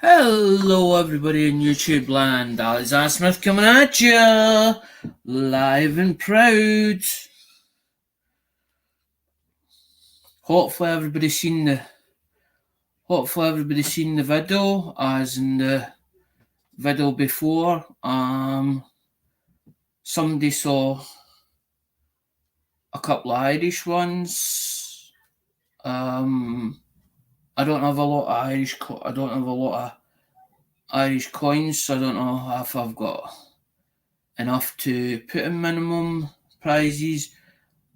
Hello, everybody in YouTube land. Alex Smith coming at you, live and proud. Hopefully, everybody's seen the video, as in the video before. Somebody saw a couple of Irish ones. I don't have a lot of Irish coins, so I don't know if I've got enough to put in minimum prizes,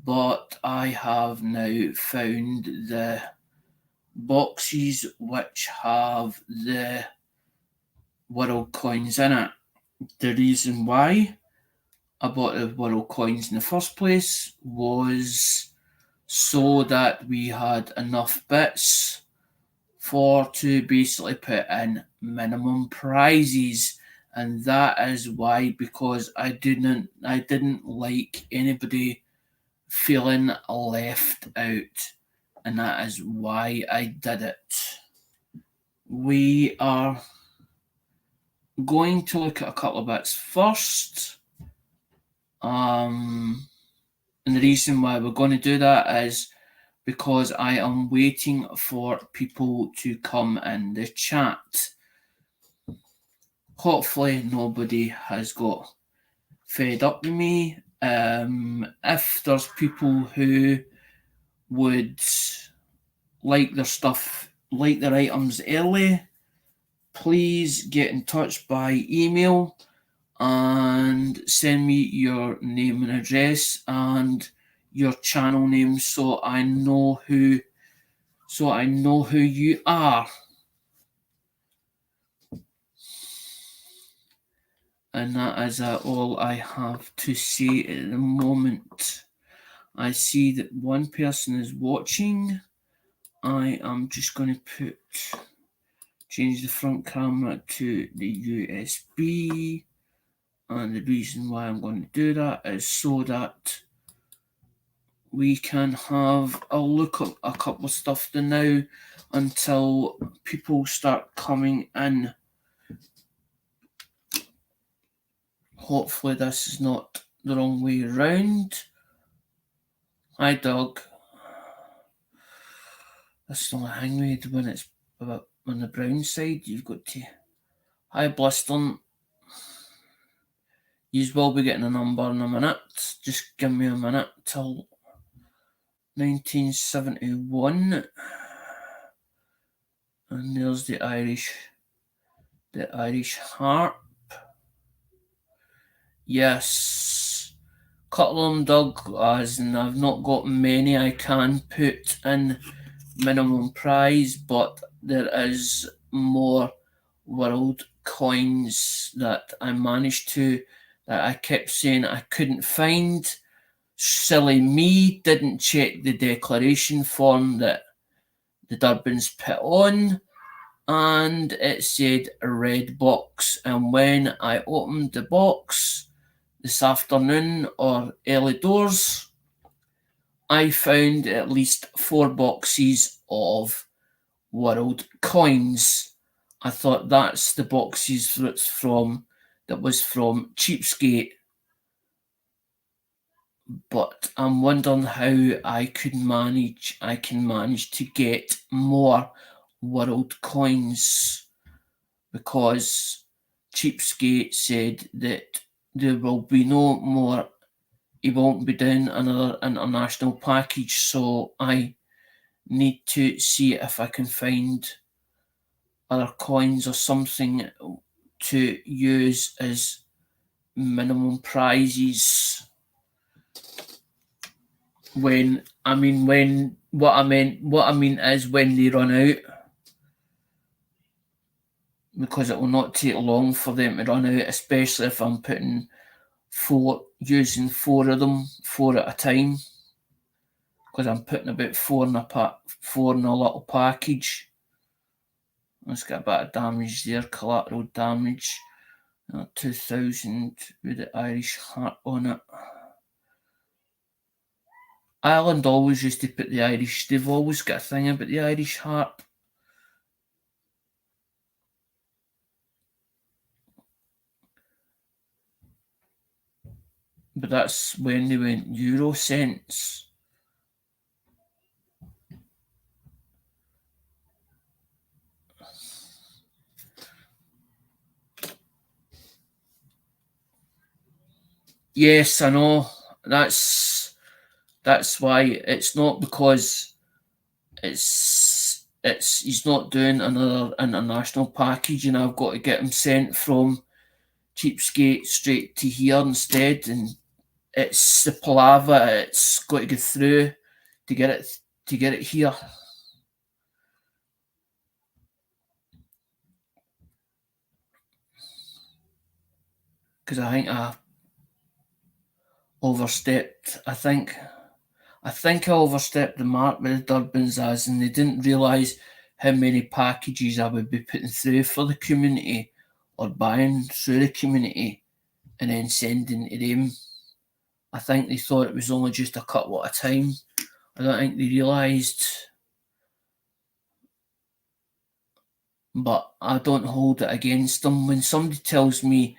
but I have now found the boxes which have the world coins in it. The reason why I bought the world coins in the first place was so that we had enough bits to basically put in minimum prizes, and that is why, because I didn't like anybody feeling left out, and that is why I did it. We are going to look at a couple of bits first. And the reason why we're going to do that is because I am waiting for people to come in the chat. Hopefully nobody has got fed up with me. If there's people who would like their items early, please get in touch by email and send me your name and address and your channel name so I know who you are. And that is all I have to say at the moment. I see that one person is watching. I am just going to change the front camera to the USB. And the reason why I'm going to do that is so that we can have a look at a couple of stuff now until people start coming in. Hopefully this is not the wrong way around. Hi, dog. That's not a hangweed when it's on the brown side. You've got to. Hi, Blistern. You will be getting a number in a minute. Just give me a minute till 1971. And there's the Irish harp. Yes. Couple of them, Doug, as in I've not got many I can put in minimum prize, but there is more world coins that I managed to, that I kept saying I couldn't find. Silly me, didn't check the declaration form that the Durbans put on, and it said a red box. And when I opened the box this afternoon or early doors, I found at least 4 boxes of world coins. I thought that's the boxes that was from Cheapskate. But I'm wondering how I can manage to get more world coins, because Cheapskate said that there will be no more, he won't be doing another international package, so I need to see if I can find other coins or something to use as minimum prizes. What I mean is when they run out, because it will not take long for them to run out, especially if I'm using 4 of them, 4 at a time, because I'm putting about 4 in a little package. Let's get a bit of damage there, collateral damage. 2000 with the Irish heart on it. Ireland always used to put the Irish, they've always got a thing about the Irish harp. but that's when they went Euro cents. Yes, I know. That's why it's not because it's he's not doing another international package and I've got to get him sent from Cheapskate straight to here instead, and it's the palaver it's got to go through to get it here. Because I think I overstepped. I think I overstepped the mark with the Durbans as, and they didn't realise how many packages I would be putting through for the community or buying through the community and then sending to them. I think they thought it was only just a couple at a time. I don't think they realised. But I don't hold it against them. When somebody tells me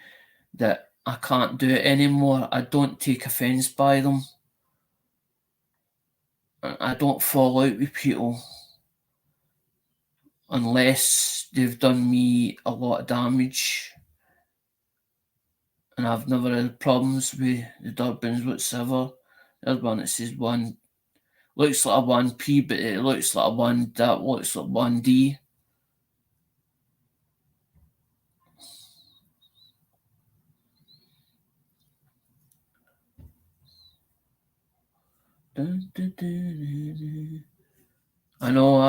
that I can't do it anymore, I don't take offence by them. I don't fall out with people unless they've done me a lot of damage. And I've never had problems with the Durbans whatsoever. There's one that says one looks like a 1P, but it looks like a 1 that looks like 1D. I know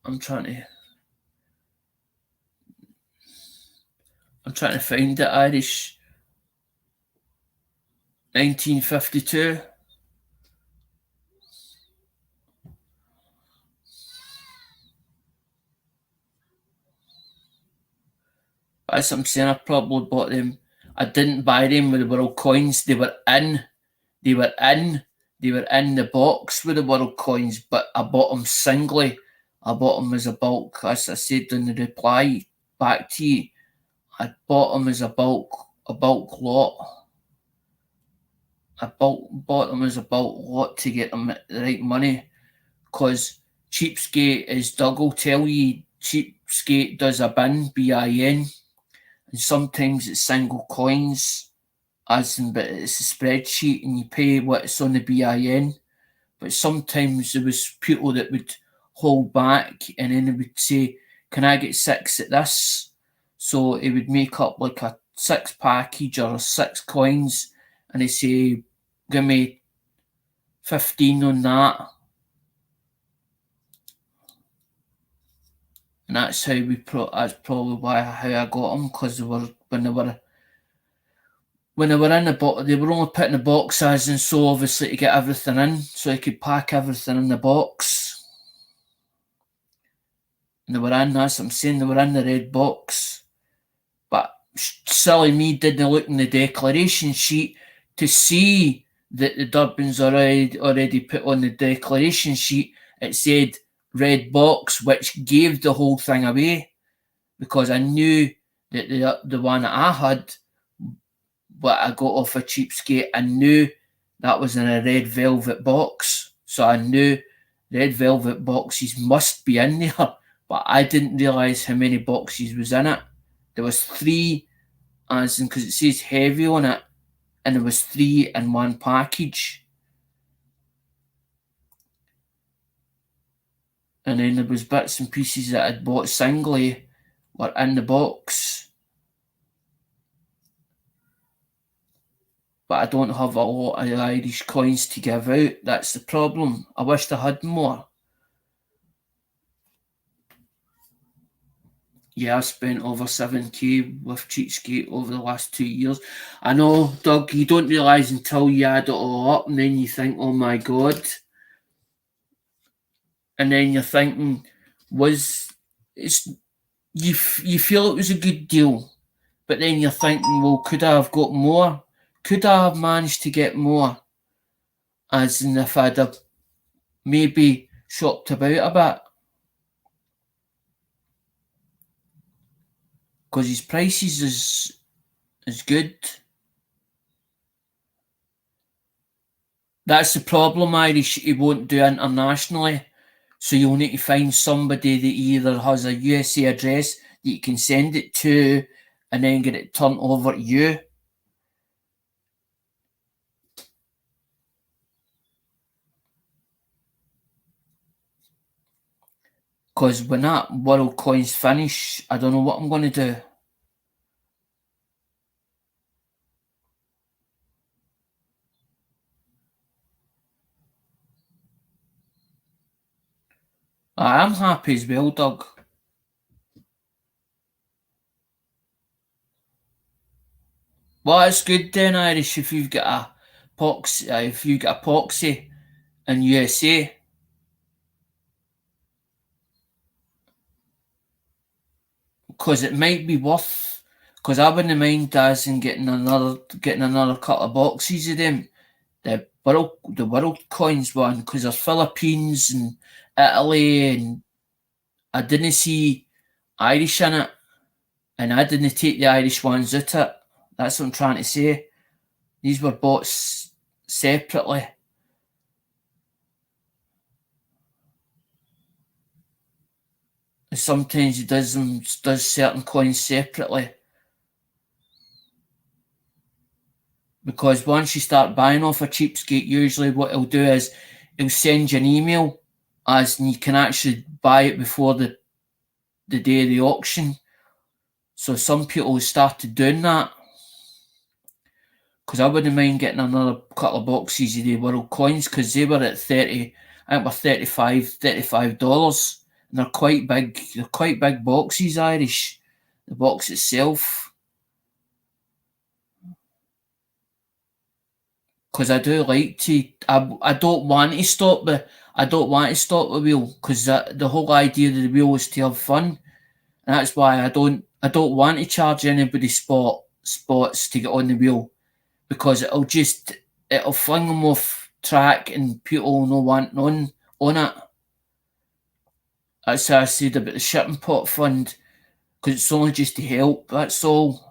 I'm trying to find the Irish 1952. As I'm saying, I probably bought them. I didn't buy them with the world coins. They were in. They were in. They were in the box with the world coins, but I bought them singly. I bought them as a bulk. As I said in the reply back to you, I bought them as a bulk lot. Bought them as a bulk lot to get them at the right money. Because Cheapskate, as Doug will tell you, Cheapskate does a bin, and sometimes it's single coins, as in, but it's a spreadsheet and you pay what's on the bin. But sometimes there was people that would hold back and then they would say, "Can I get 6 at this?" So it would make up like a 6 package or 6 coins, and they say, "Give me 15 on that." And that's how that's probably why how I got them, because they were when they were in the box, they were only put in the boxes, and so obviously to get everything in, so I could pack everything in the box. And they were in, that's what I'm saying, they were in the red box. But silly me didn't look in the declaration sheet to see that the Durbans already put on the declaration sheet. It said red box, which gave the whole thing away, because I knew that the one that I had, what I got off a Cheapskate, I knew that was in a red velvet box. So I knew red velvet boxes must be in there, but I didn't realise how many boxes was in it. There was 3, as in, because it says heavy on it, and there was 3 in one package. And then there was bits and pieces that I'd bought singly were in the box. But I don't have a lot of Irish coins to give out. That's the problem. I wished I had more. Yeah, I spent over 7k with Cheapskate over the last 2 years. I know, Doug, you don't realise until you add it all up, and then you think, oh my god. And then you're thinking, was it's you feel it was a good deal, but then you're thinking, well, could I have got more? Could I have managed to get more? As in, if I'd have maybe shopped about a bit, because his prices is good. That's the problem, Irish. He won't do internationally. So you'll need to find somebody that either has a USA address that you can send it to and then get it turned over to you. Because when that World Coins finish, I don't know what I'm going to do. I'm happy as well, Doug. Well, it's good then, Irish, if you've got a poxy in USA. Because it might be worth. Because I wouldn't mind Daz getting another couple of boxes of them. The world coins one, because there's Philippines and Italy, and I didn't see Irish in it, and I didn't take the Irish ones out it. That's what I'm trying to say. These were bought separately. Sometimes he does certain coins separately. Because once you start buying off a cheapskate, usually what he'll do is he'll send you an email as and you can actually buy it before the day of the auction. So some people started doing that. Because I wouldn't mind getting another couple of boxes of the world coins because they were at 30, I think were $35. And they're quite big. They're quite big boxes, Irish. The box itself. Because I do like to. I don't want to stop the wheel because the whole idea of the wheel is to have fun, and that's why I don't want to charge anybody spots to get on the wheel because it'll fling them off track and people will no want on it. That's how I said about the shipping pot fund because it's only just to help. That's all.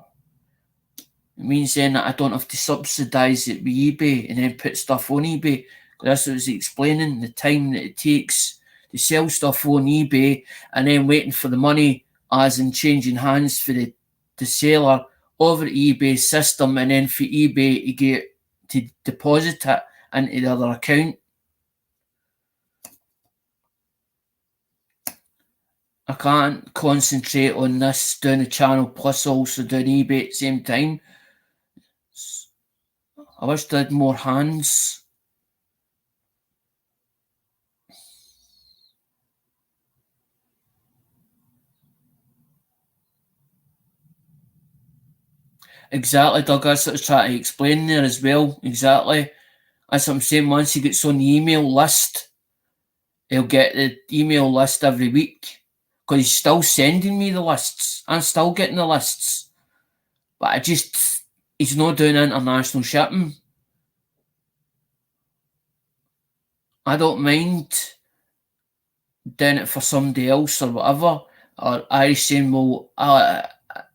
It means then that I don't have to subsidise it with eBay and then put stuff on eBay. That's what I was explaining, the time that it takes to sell stuff on eBay and then waiting for the money as in changing hands for the seller over the eBay system and then for eBay to get to deposit it into the other account. I can't concentrate on this doing the channel plus also doing eBay at the same time. I wish I had more hands. Exactly, Doug. That's what I was trying to explain there as well. Exactly. That's what I'm saying. Once he gets on the email list, he'll get the email list every week because he's still sending me the lists. I'm still getting the lists. But he's not doing international shipping. I don't mind doing it for somebody else or whatever. Or I saying, well,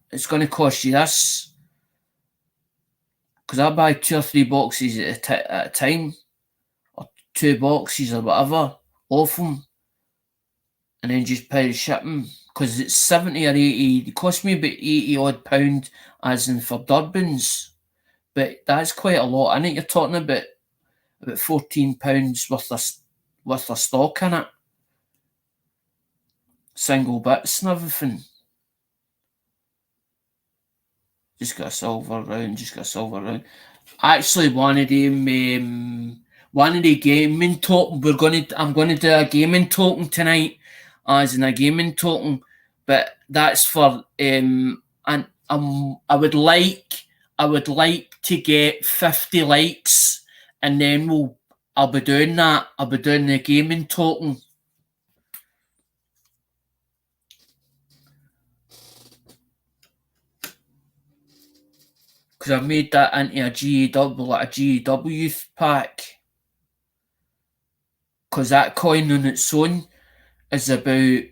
it's going to cost you this. Because I buy 2 or 3 boxes at a time, or 2 boxes or whatever, off them, and then just pay the shipping. Because it's 70 or 80, it cost me about 80 odd pound as in for Durbans. But that's quite a lot. I think you're talking about £14 worth of stock in it. Single bits and everything. Just got a silver round. Actually, one of the gaming token. I'm gonna do a gaming token tonight, as in a gaming token, but that's for and I would like to get 50 likes, and then I'll be doing that. I'll be doing the gaming token. Because I've made that into a GEW pack. Because that coin on its own is about,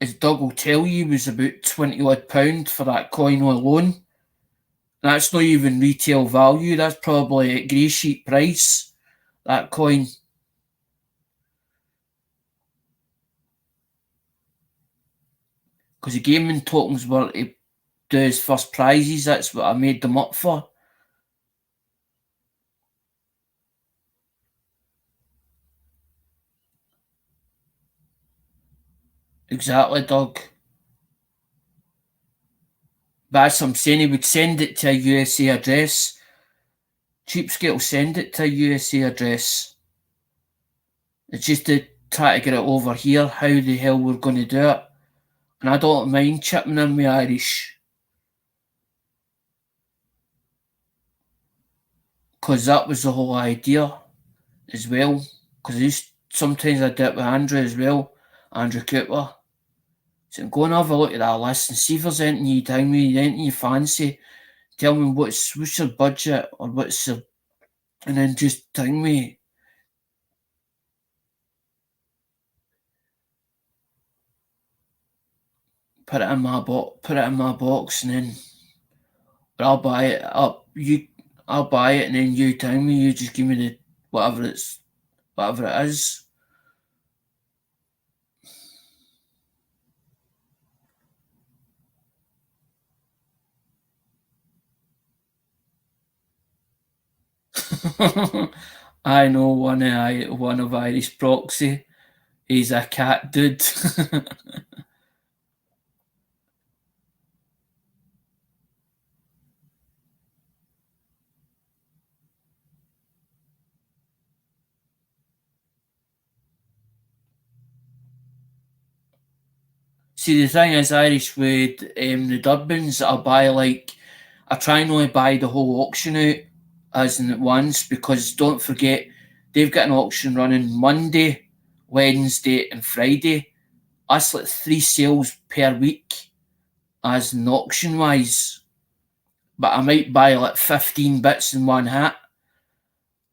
as Doug will tell you, was about 20 odd pound for that coin alone. That's not even retail value, that's probably a grey sheet price. that coin. Because the gaming tokens were to do his first prizes, that's what I made them up for. Exactly, Doug. But as I'm saying, he would send it to a USA address. Cheapskate will send it to a USA address. It's just to try to get it over here, how the hell we're going to do it. And I don't mind chipping in with Irish. Because that was the whole idea as well. Because sometimes I do it with Andrew as well, Andrew Cooper. So go and have a look at that list and see if there's anything you down with, anything you fancy. Tell me what's your budget or what's your, and then just ding me. Put it in my box, and then I'll buy it up. I'll buy it, and then you tell me. You just give me the whatever it is. I know one of Irish proxy. He's a cat dude. See, the thing is, Irish with the Durbins, I try and only buy the whole auction out as in at once, because don't forget, they've got an auction running Monday, Wednesday, and Friday. That's like 3 sales per week, as in auction wise. But I might buy like 15 bits in one hat,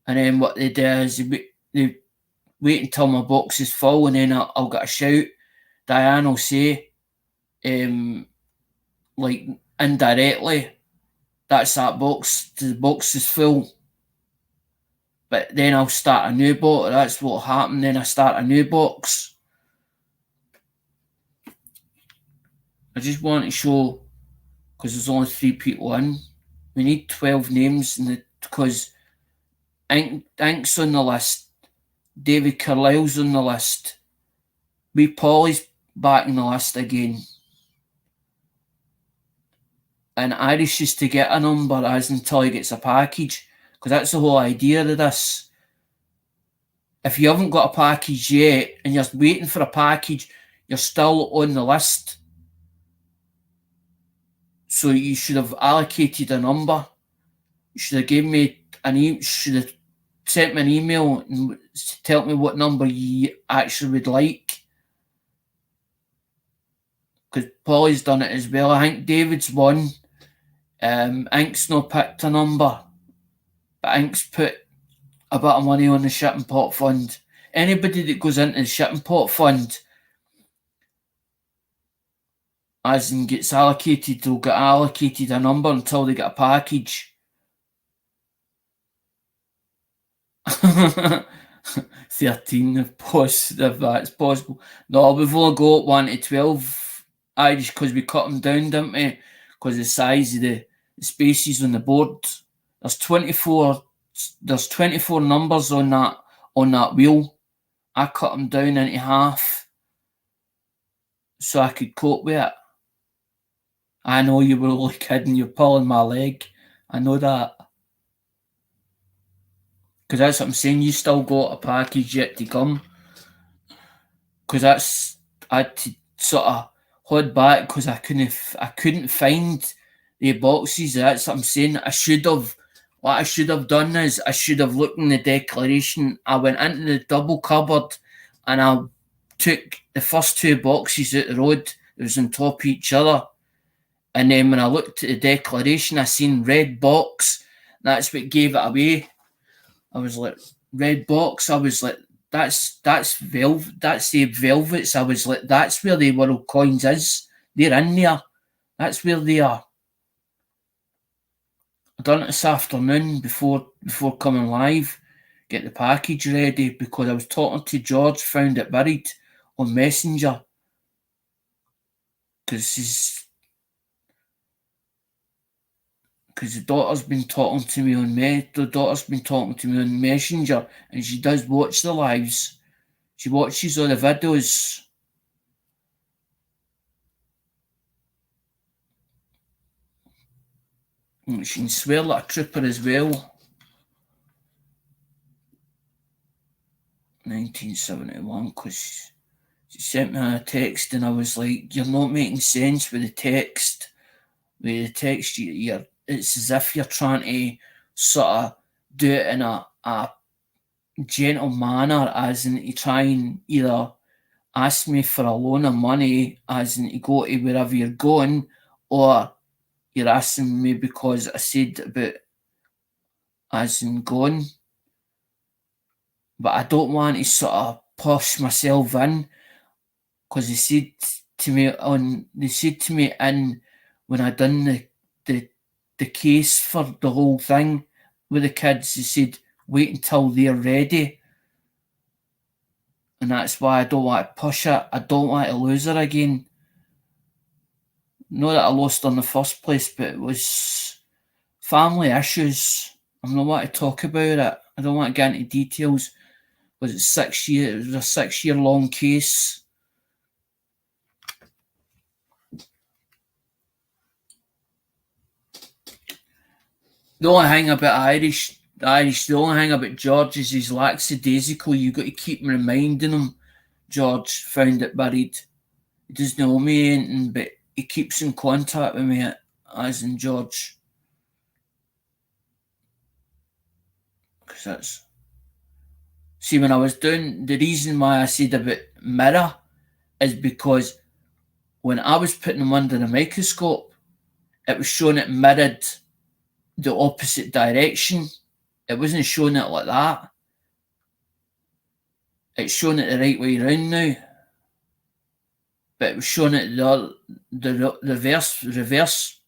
and then what they do is they wait until my box is full, and then I'll get a shout. Diane will say, like indirectly, that's that box. The box is full. But then I'll start a new box. That's what'll happen. Then I start a new box. I just want to show, because there's only 3 people in. We need 12 names because Ink's on the list. David Carlisle's on the list. Wee Polly's back in the list again. And Irish is to get a number as until he gets a package, because that's the whole idea of this. If you haven't got a package yet and you're waiting for a package, you're still on the list. So you should have allocated a number. You should have given me should have sent me an email and tell me what number you actually would like. Because Polly's done it as well. I think David's won. Ink's not picked a number, but Ink's put a bit of money on the shipping pot fund. Anybody that goes into the shipping pot fund, as in gets allocated, they'll get allocated a number until they get a package. 13 if that's possible. No, we've only got 1 to 12 Irish because we cut them down, didn't we? Because the size of the spaces on the board. There's 24 numbers on that wheel. I cut them down into half so I could cope with it. I know you were only kidding, you're pulling my leg. I know that. Because that's what I'm saying, you still got a package yet to come. Because I had to sort of hold back because I couldn't find the boxes. That's what I'm saying. What I should have done is I should have looked in the declaration. I went into the double cupboard and I took the first 2 boxes out the road. It was on top of each other. And then when I looked at the declaration, I seen red box. That's what gave it away. I was like, red box. I was like, that's velvet. That's the velvets. I was like, that's where the world coins is. They're in there. That's where they are. I done it this afternoon before coming live. get the package ready because I was talking to George, found it buried on Messenger because the daughter's been talking to me on Messenger, and she does watch the lives. She watches all the videos. And she can swear like a trooper as well. 1971, because she sent me a text, and I was like, "You're not making sense with the text. It's as if you're trying to sort of do it in a gentle manner, as in to try and either ask me for a loan of money, as in to go to wherever you're going, or you're asking me because I said about as in going. But I don't want to sort of push myself in, because they said to me in when I done the case for the whole thing with the kids, they said wait until they're ready. And that's why I don't want to push it. I don't want to lose her again. Not that I lost her in the first place, but it was family issues. I'm not want to talk about it. I don't want to get into details. It was a 6-year long case. The only thing about the only thing about George is he's lackadaisical. You've got to keep reminding him, George found it buried. He doesn't know me anything, but he keeps in contact with me, as in George. Because that's... See, when I was doing... The reason why I said about mirror is because when I was putting them under the microscope, it was showing it mirrored the opposite direction. It wasn't showing it like that. It's showing it the right way around now. But it was showing it the reverse.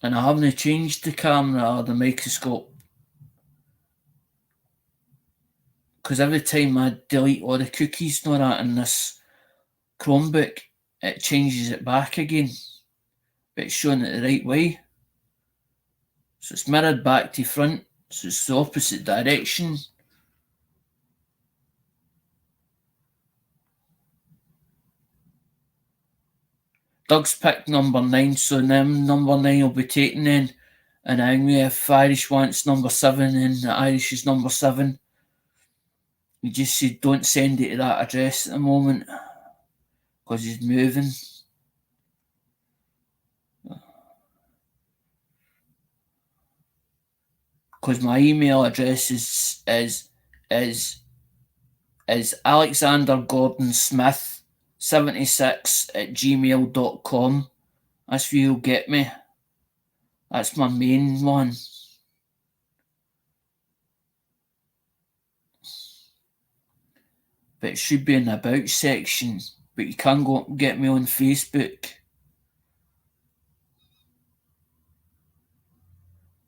And I haven't changed the camera or the microscope, because every time I delete all the cookies and all that in this Chromebook, it changes it back again. But it's showing it the right way. So it's mirrored back to front, so it's the opposite direction. Doug's picked number 9, so number 9 will be taken then. And anyway, if Irish wants number 7, then the Irish is number 7. He just said don't send it to that address at the moment, because he's moving. Because my email address is Alexander Gordon Smith 76@gmail.com. That's where you'll get me. That's my main one. But it should be in the about section. But you can go get me on Facebook.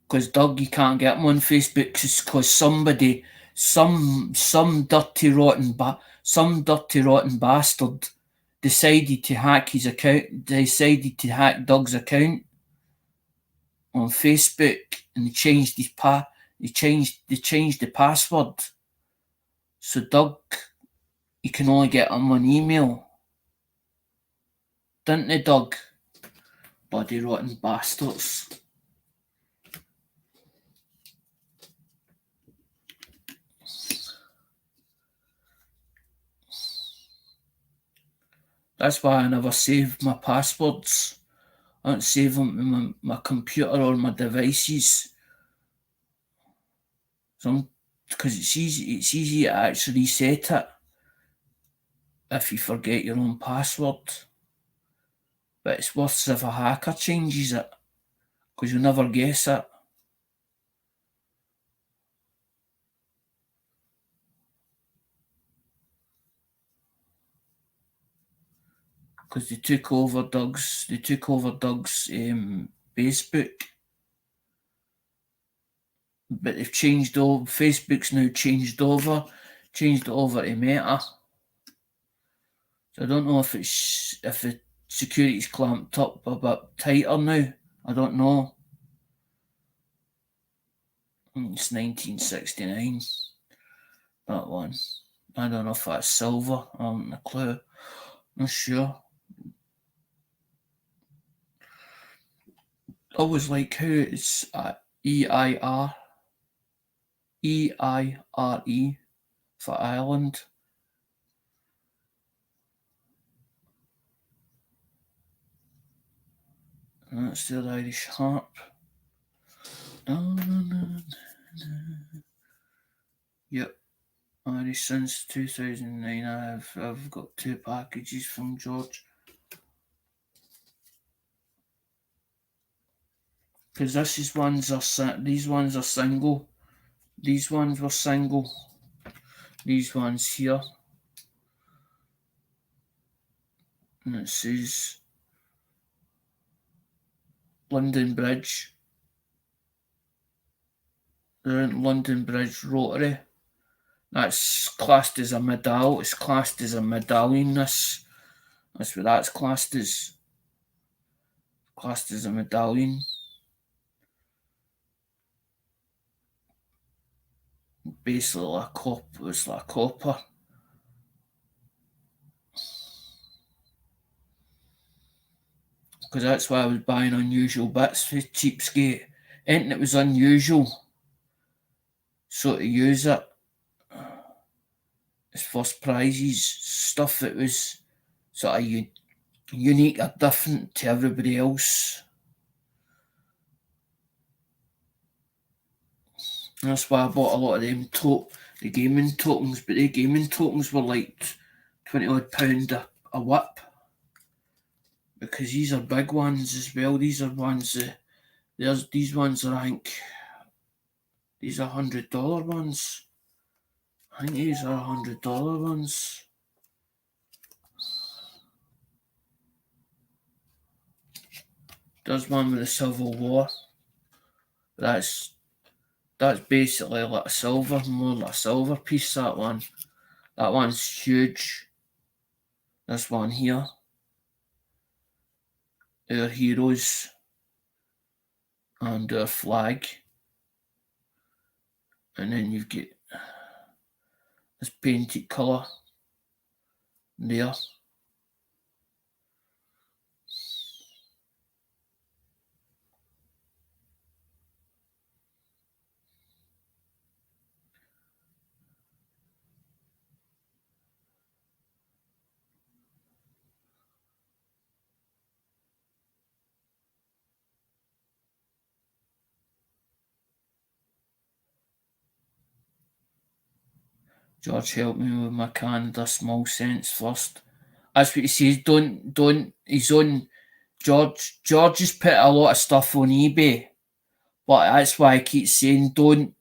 Because Doug, you can't get him on Facebook because somebody, some dirty rotten bastard decided to hack his account. Decided to hack Doug's account on Facebook, and they changed They changed the password. So Doug, you can only get him on email. Didn't they, Doug? Bloody rotten bastards. That's why I never save my passwords. I don't save them in my computer or my devices. Because it's easy to actually reset it if you forget your own password. But it's worse if a hacker changes it, because you'll never guess it. Because they took over Doug's Facebook. but they've changed over. Facebook's now changed it over to Meta. So I don't know if the security's clamped up a bit tighter now. I don't know. It's 1969. That one. I don't know if that's silver. I haven't a clue. Not sure. I always like how it's EIRE for Ireland. And that's the Irish harp. Yep. Irish since 2009. I've got 2 packages from George. Because these ones are single. These ones were single. These ones here. And it says London Bridge. They're in London Bridge Rotary. That's classed as a medal. It's classed as a medallion. That's what that's classed as. Classed as a medallion. Basically, it's like a copper. Because that's why I was buying unusual bits for cheapskate. Anything that was unusual, so to use it as first prizes, stuff that was sort of unique or different to everybody else. And that's why I bought a lot of them the gaming tokens, but the gaming tokens were like £20 odd a whip. Because these are big ones as well. These are ones these ones are, I think, these are $100 ones. I think these are $100 ones. There's one with the Civil War. That's basically like a silver, more like a silver piece, that one. That one's huge. This one here. Our heroes and our flag. And then you've got this painted colour there. George helped me with my Canada small cents first. That's what he says. Don't. He's on. George has put a lot of stuff on eBay, but that's why I keep saying don't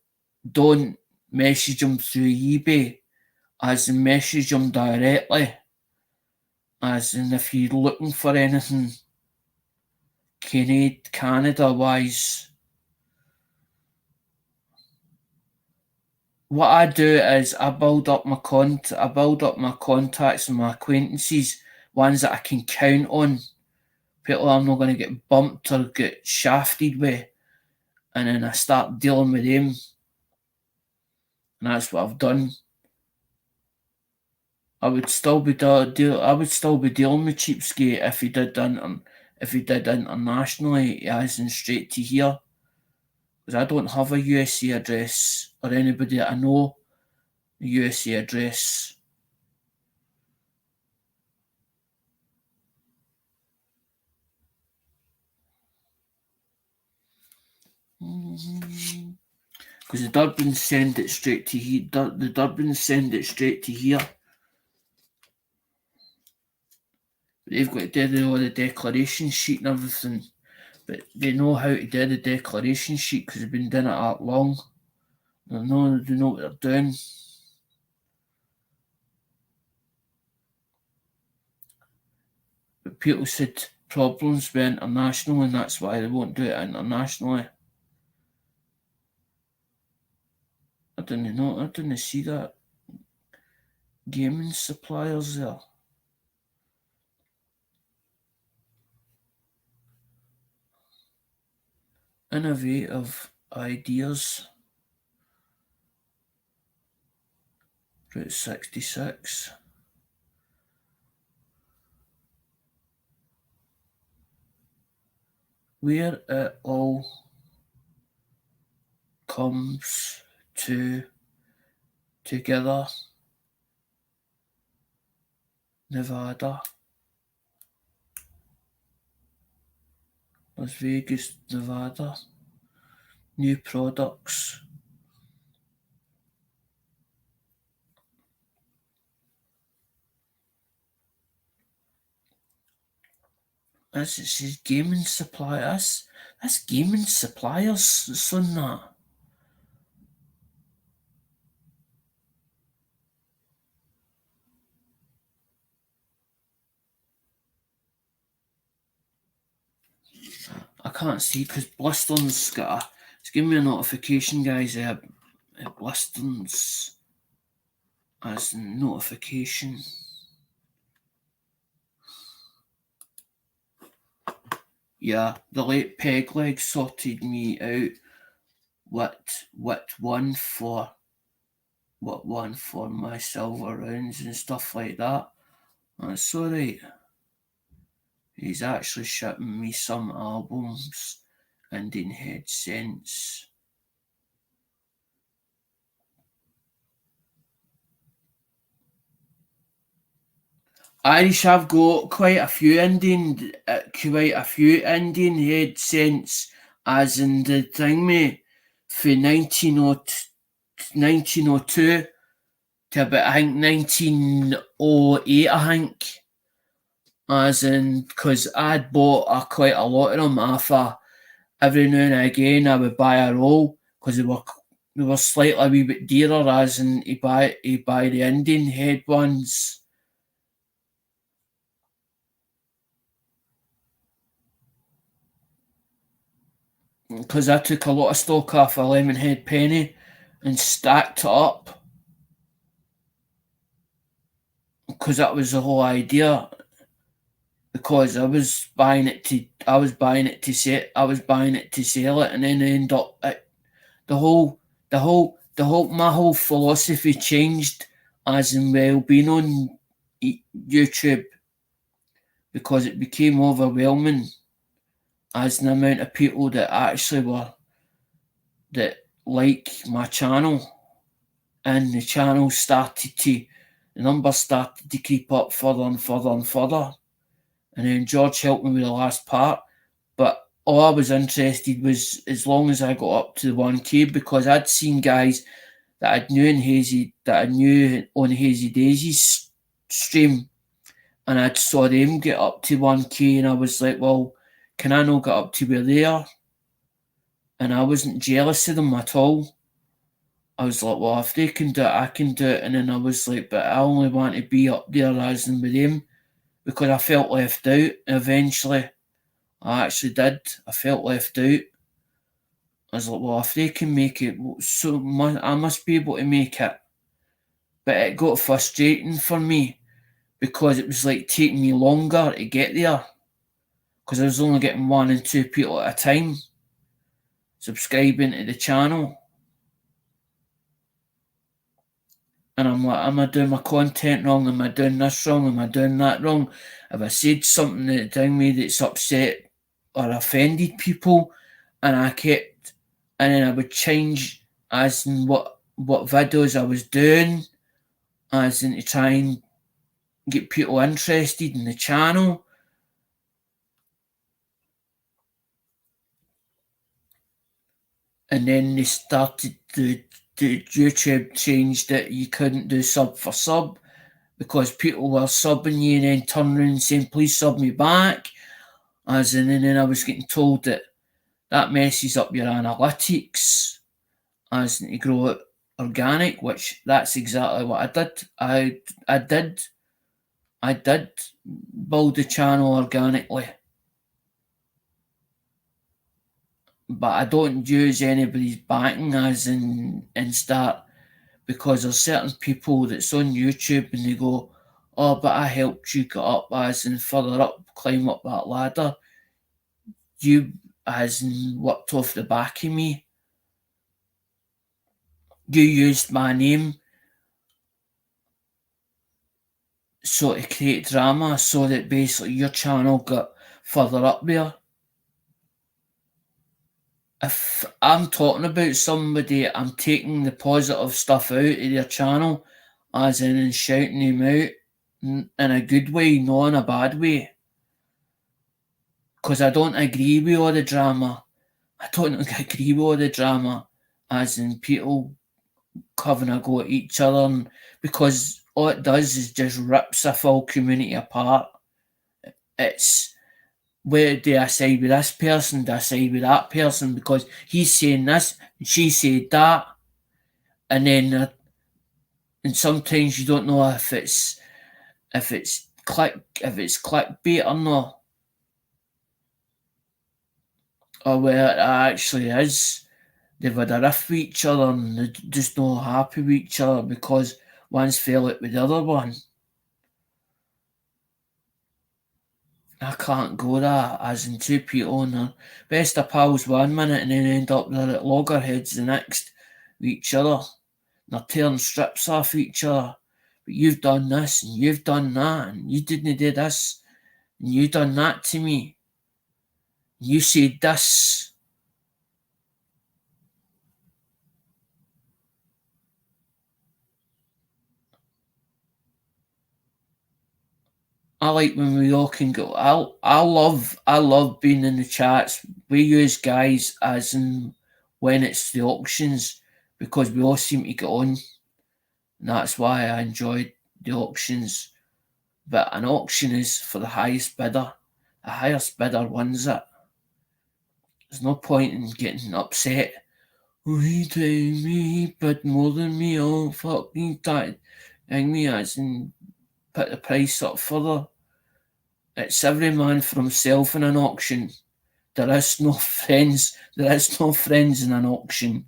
message him through eBay, as in message him directly, as in if you're looking for anything Canada wise. What I do is I build up my contacts and my acquaintances, ones that I can count on, people I'm not going to get bumped or get shafted with, and then I start dealing with them, and that's what I've done. I would still be dealing with cheapskate if he did internationally, as in straight to here, because I don't have a USA address or anybody that I know a USA address. Because the Durbans send it straight to here. The Durbans send it straight to here. But they've got to do all the declaration sheet and everything. But they know how to do the declaration sheet because they've been doing it that long. They know what they're doing. But people said problems with international, and that's why they won't do it internationally. I didn't know. I didn't see that. Gaming suppliers there. Innovative ideas. Route 66. Where it all comes together. Nevada. Las Vegas, Nevada. New products. As it says gaming supply. That's gaming suppliers that's on that. I can't see because Bliston's got a. It's giving me a notification, guys. Bliston's as a notification. Yeah, the late peg leg sorted me out. What one for my silver rounds and stuff like that. That's alright. He's actually shipping me some albums and in headsets. Irish have got quite a few Indian headsets, as in the thing, mate, for 1902 to about, I think, 1908, I think. As in, because I'd bought quite a lot of them after every now and again I would buy a roll because they were slightly a wee bit dearer, as in you buy the Indian head ones. Because I took a lot of stock off a Lemonhead penny and stacked it up. Because that was the whole idea. Because I was buying it to sell it, and then end up my whole philosophy changed, as in well being on YouTube, because it became overwhelming as the amount of people that like my channel, and the numbers started to creep up further and further and further. And then George helped me with the last part. But all I was interested was as long as I got up to the 1K, because I'd seen guys that I knew on Hazy Daisy's stream, and I saw them get up to 1K, and I was like, well, can I not get up to where they are? And I wasn't jealous of them at all. I was like, well, if they can do it, I can do it. And then I was like, but I only want to be up there as in with them, because I felt left out. Eventually, I actually did. I felt left out. I was like, well, if they can make it, so I must be able to make it. But it got frustrating for me because it was like taking me longer to get there, because I was only getting 1 and 2 people at a time subscribing to the channel. And I'm like, am I doing my content wrong? Am I doing this wrong? Am I doing that wrong? Have I said something that done me that's upset or offended people? And then I would change as in what videos I was doing, as in to try and get people interested in the channel. And then they started the YouTube changed that you couldn't do sub for sub, because people were subbing you and then turning around and saying, please sub me back. As in, and then I was getting told that messes up your analytics, as in to grow it organic, which that's exactly what I did. I did build the channel organically, but I don't use anybody's backing, as in and start because there's certain people that's on YouTube and they go, "Oh, but I helped you get up as in further up, climb up that ladder. You as in worked off the back of me. You used my name so to create drama so that basically your channel got further up there." If I'm talking about somebody, I'm taking the positive stuff out of their channel, as in and shouting them out in a good way, not in a bad way. Because I don't agree with all the drama. I don't agree with all the drama, as in people having a go at each other, because all it does is just rips a full community apart. It's, where do I side with this person? Do I side with that person? Because he's saying this and she said that, and then and sometimes you don't know if it's clickbait or not, or where it actually is. They've had a riff with each other and they're just not happy with each other because one's fell out with the other one. I can't go that, as in two people and their best of pals 1 minute and then end up they're at loggerheads the next with each other. They're tearing strips off each other. But you've done this and you've done that and you didn't do this and you done that to me. You said this. I like when we all can go. I love being in the chats. We use guys as in when it's the auctions because we all seem to get on. And that's why I enjoyed the auctions. But an auction is for the highest bidder. The highest bidder wins it. There's no point in getting upset. Oh, he told me bid more than me. Oh, fucking that. And me as in put the price up further. It's every man for himself in an auction. There is no friends. There is no friends in an auction.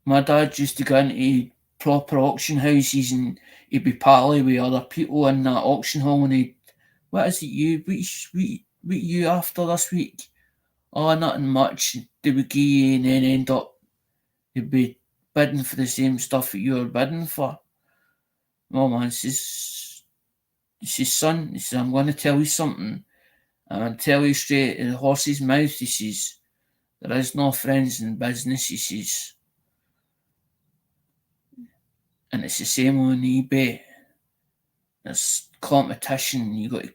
My dad used to go into proper auction houses and he'd be pally with other people in that auction hall and he'd, what is it you, what you after this week? Oh, nothing much. They would give you and then end up, you'd be bidding for the same stuff that you were bidding for. Oh man, says, son, he says, I'm going to tell you something. I'm going to tell you straight in the horse's mouth, he says, there is no friends in business, he says. And it's the same on eBay. There's competition, you got to,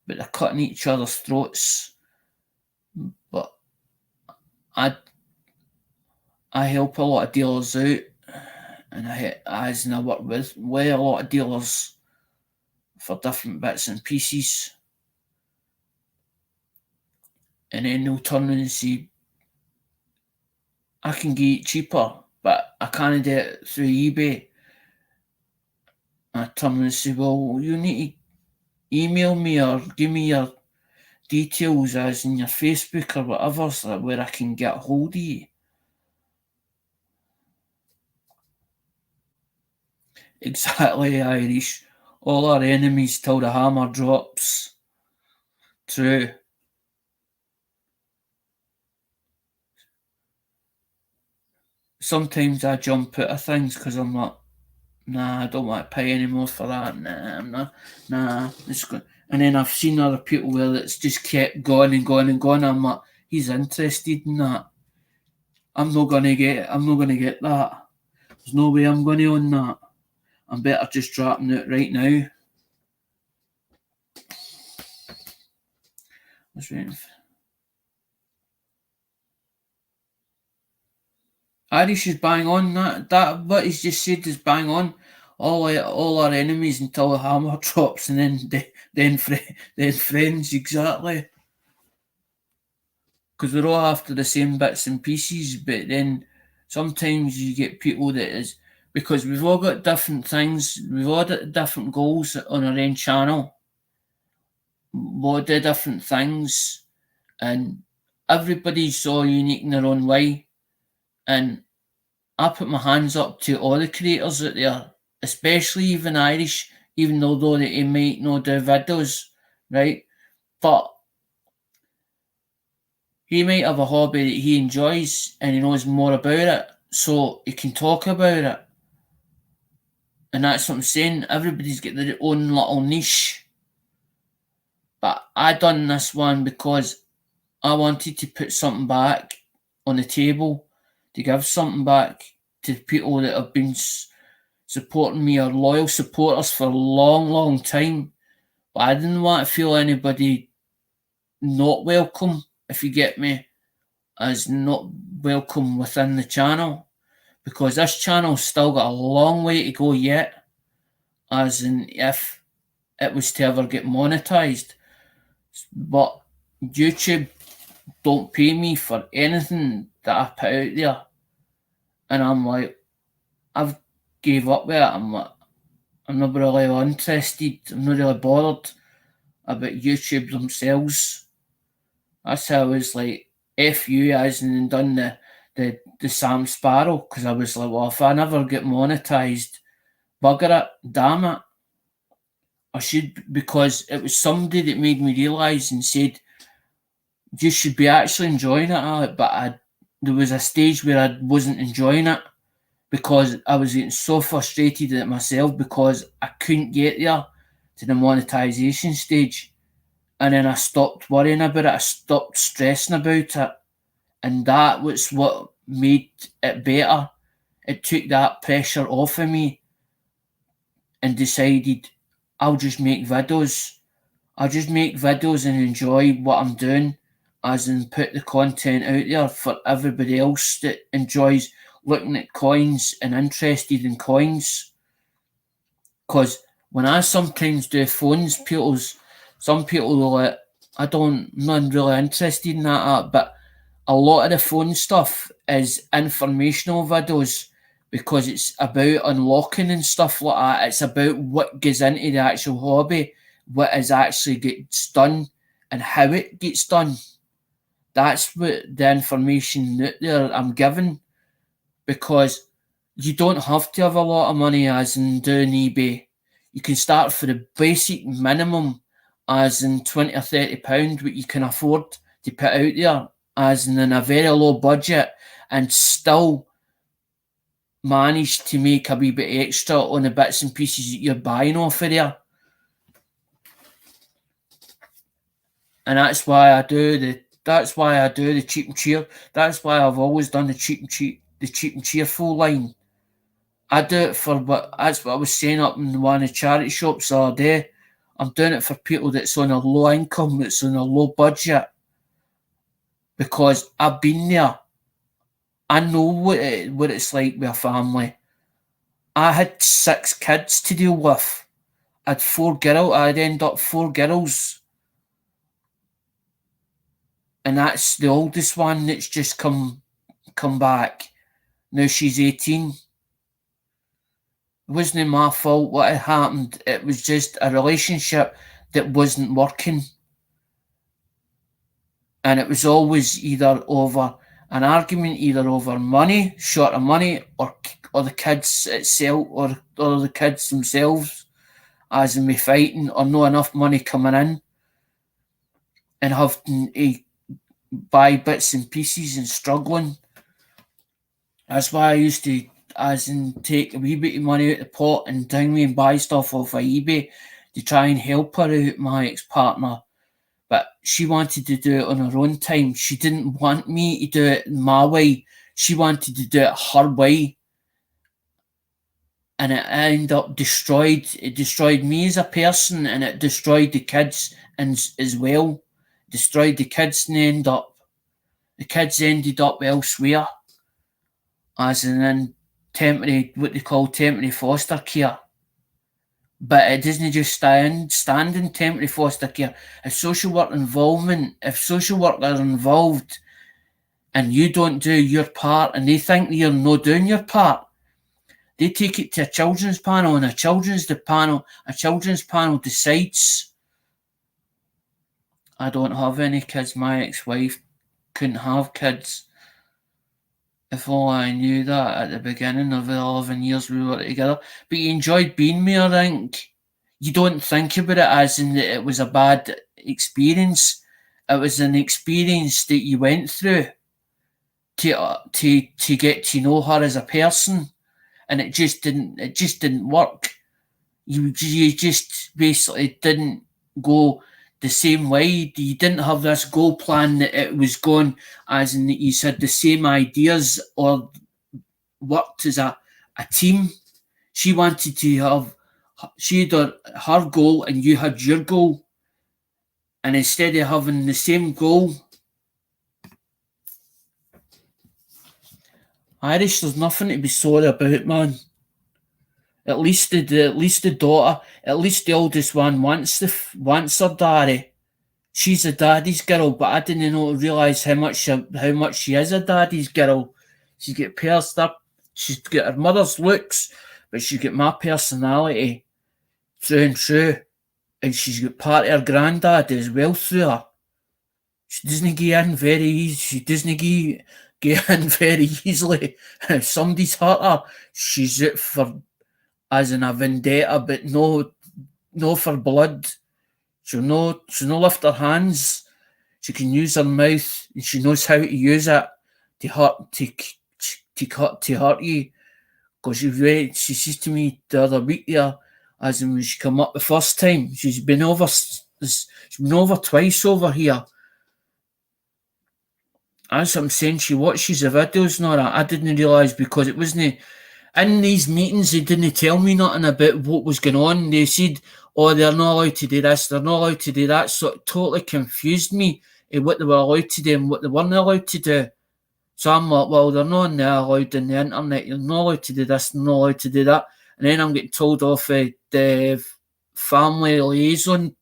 but they're cutting each other's throats. But I help a lot of dealers out, and I work with a lot of dealers for different bits and pieces. And then they'll turn around and say, I can get it cheaper, but I can't do it through eBay. I turn around and say, well, you need to email me or give me your details as in your Facebook or whatever, so where I can get hold of you. Exactly, Irish. All our enemies till the hammer drops. True. Sometimes I jump out of things because I'm like, nah, I don't want to pay any more for that. Nah, I'm not. Nah, it's good. And then I've seen other people where it's just kept going and going and going. I'm like, he's interested in that. I'm not gonna get it. I'm not gonna get that. There's no way I'm gonna own that. I'm better just dropping it right now. What's waiting for? Irish is bang on. That what he's just said is bang on. All our enemies until the hammer drops, and then friends exactly. Because we're all after the same bits and pieces, but then sometimes you get people that is, because we've all got different things, we've all got different goals on our own channel. We all do different things, and everybody's so unique in their own way, and I put my hands up to all the creators out there, especially even Irish, even though they might not do videos, right? But he might have a hobby that he enjoys and he knows more about it, so he can talk about it. And that's what I'm saying. Everybody's got their own little niche. But I done this one because I wanted to put something back on the table, to give something back to people that have been supporting me or loyal supporters for a long, long time. But I didn't want to feel anybody not welcome, if you get me, as not welcome within the channel. Because this channel's still got a long way to go yet, as in if it was to ever get monetized. But YouTube don't pay me for anything that I put out there. And I'm like, I've gave up with it. I'm like, I'm not really interested. I'm not really bothered about YouTube themselves. That's how I was like, F you, as in done the Sam Sparrow, because I was like, well, if I never get monetized, bugger it, damn it. I should, because it was somebody that made me realise and said, you should be actually enjoying it, Alec. But there was a stage where I wasn't enjoying it because I was getting so frustrated at myself because I couldn't get there to the monetization stage. And then I stopped worrying about it. I stopped stressing about it. And that was what made it better. It took that pressure off of me and decided I'll just make videos. I'll just make videos and enjoy what I'm doing, as in put the content out there for everybody else that enjoys looking at coins and interested in coins. Because when I sometimes do phones, some people will like, I'm not really interested in that, but a lot of the phone stuff is informational videos because it's about unlocking and stuff like that. It's about what goes into the actual hobby, what is actually gets done, and how it gets done. That's what the information that there I'm giving, because you don't have to have a lot of money as in doing eBay. You can start for the basic minimum, as in £20 or £30, what you can afford to put out there, as in a very low budget, and still manage to make a wee bit extra on the bits and pieces that you're buying off of there. And that's why I do the cheap and cheer. That's why I've always done the cheap and cheerful line. I do it for that's what I was saying up in one of the charity shops the other day. I'm doing it for people that's on a low income, that's on a low budget. Because I've been there. I know what it's like with a family. I had 6 kids to deal with. I'd end up 4 girls. And that's the oldest one that's just come back. Now she's 18. It wasn't my fault what had happened. It was just a relationship that wasn't working. And it was always either over an argument, either over money, short of money, or the kids itself, or the kids themselves, as in me fighting, or not enough money coming in, and having to buy bits and pieces and struggling. That's why I used to, as in, take a wee bit of money out of the pot and and buy stuff off of eBay to try and help her out, my ex-partner. But she wanted to do it on her own time. She didn't want me to do it my way. She wanted to do it her way. And it ended up destroyed. It destroyed me as a person, and it destroyed the kids as well. Destroyed the kids, and the kids ended up elsewhere, as in what they call temporary foster care. But it doesn't just stand in temporary foster care. If social work are involved and you don't do your part and they think you're not doing your part, they take it to a children's panel, and a children's panel decides. I don't have any kids. My ex-wife couldn't have kids. If only I knew that at the beginning of the 11 years we were together. But you enjoyed being with her, I think. You don't think about it as in that it was a bad experience. It was an experience that you went through to get to know her as a person, and it just didn't work. You just basically didn't go the same way. You didn't have this goal plan that it was going as in that you had the same ideas or worked as a team. She wanted to have she had her goal and you had your goal, and instead of having the same goal, Irish, there's nothing to be sorry about, man. At least the daughter, at least the oldest one wants her daddy. She's a daddy's girl, but I didn't know realise how much she is a daddy's girl. She's got pierced up. She's got her mother's looks, but she's got my personality through and through, and she's got part of her granddad as well through her. She doesn't get in very easy. She doesn't get in very easily. If somebody's hurt her, she's out for as in a vendetta, but no for blood. She'll no lift her hands. She can use her mouth, and she knows how to use it to hurt you. Because she says to me the other week there, as in when she come up the first time, she's been over twice over here. As I'm saying, she watches the videos and all that. I didn't realise because it wasn't in these meetings. They didn't tell me nothing about what was going on. They said, "Oh, they're not allowed to do this. They're not allowed to do that." So it totally confused me in what they were allowed to do and what they weren't allowed to do. So I'm like, well, they're not allowed on the internet. You're not allowed to do this. They're not allowed to do that. And then I'm getting told off the family liaison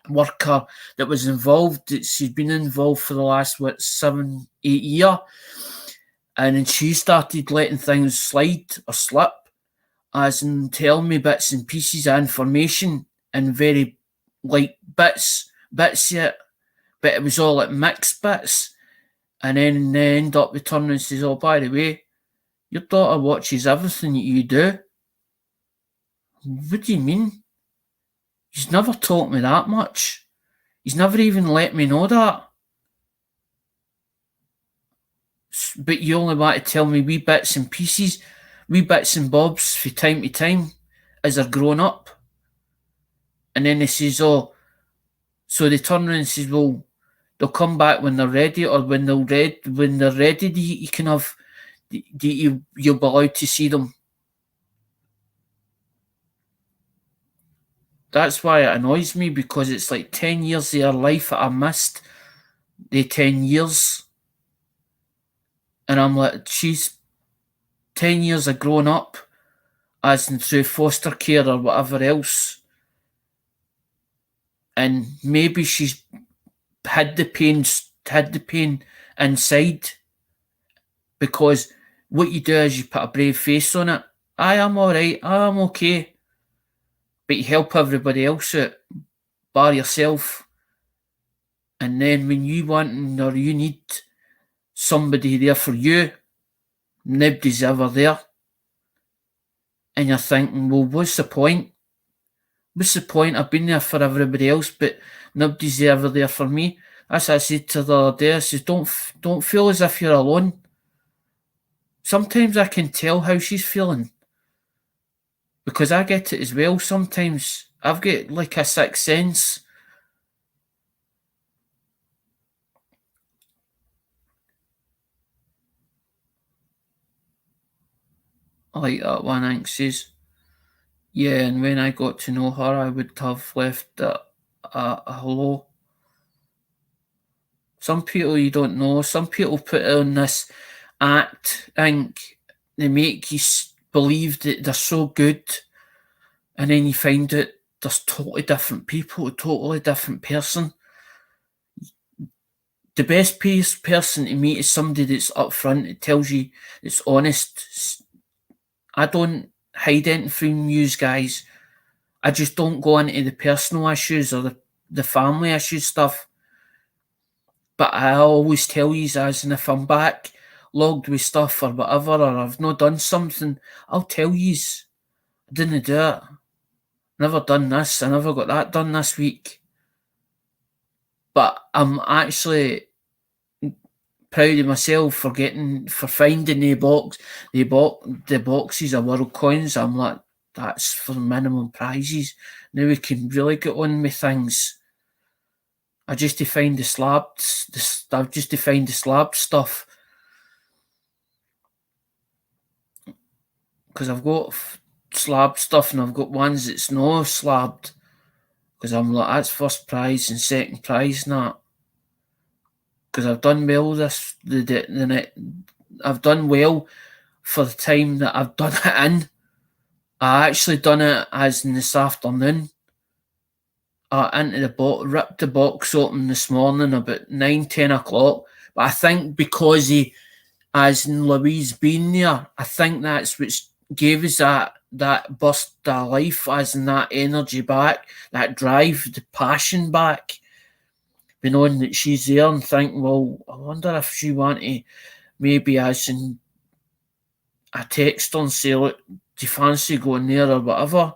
worker that was involved, that she'd been involved for the last 7-8 years, and then she started letting things slide or slip, as in tell me bits and pieces of information and very like bits yet, but it was all like mixed bits, and then they end up returning and says, "Oh, by the way, your daughter watches everything that you do." What do you mean? He's never taught me that much. He's never even let me know that. But you only want to tell me wee bits and pieces, wee bits and bobs from time to time as they're growing up. And then he says, "Oh," so they turn around and says, "Well, they'll come back when they're ready, or when they're ready, you can have, you'll be allowed to see them." That's why it annoys me, because it's like 10 years of her life that I missed. The 10 years. And I'm like, she's 10 years of growing up, as in through foster care or whatever else. And maybe she's had the pain inside. Because what you do is you put a brave face on it. I am alright, I'm okay. But you help everybody else out, bar yourself. And then when you want or you need somebody there for you, nobody's ever there. And you're thinking, well, what's the point? What's the point? I've been there for everybody else, but nobody's ever there for me. As I said to the other day, I said, don't feel as if you're alone. Sometimes I can tell how she's feeling, because I get it as well sometimes. I've got like a sixth sense. I like that one. Hank says, "Yeah, and when I got to know her, I would have left a hello." Some people you don't know. Some people put on this act, think they make you believe that they're so good, and then you find out there's totally different people, a totally different person. The best person to meet is somebody that's upfront, it tells you, it's honest. I don't hide anything from you guys. I just don't go into the personal issues or the family issue stuff. But I always tell you, as in if I'm back logged with stuff or whatever, or I've not done something, I'll tell yous. I didn't do it. Never done this. I never got that done this week. But I'm actually proud of myself for finding the boxes of world coins. I'm like, that's for minimum prizes. Now we can really get on with things. I just to find the slabs. I've just to find the slab stuff because I've got slab stuff and I've got ones that's no slabbed. Because I'm like, that's first prize and second prize and that. Because I've done well I've done well for the time that I've done it in. I actually done it as in this afternoon. Into the box, ripped the box open this morning about 9-10 o'clock. But I think because as in Louise being there, I think that's what gave us that burst of life, as in that energy back, that drive, the passion back. Knowing that she's there and think, well, I wonder if she want to maybe as in a text and say, look, do you fancy going there or whatever?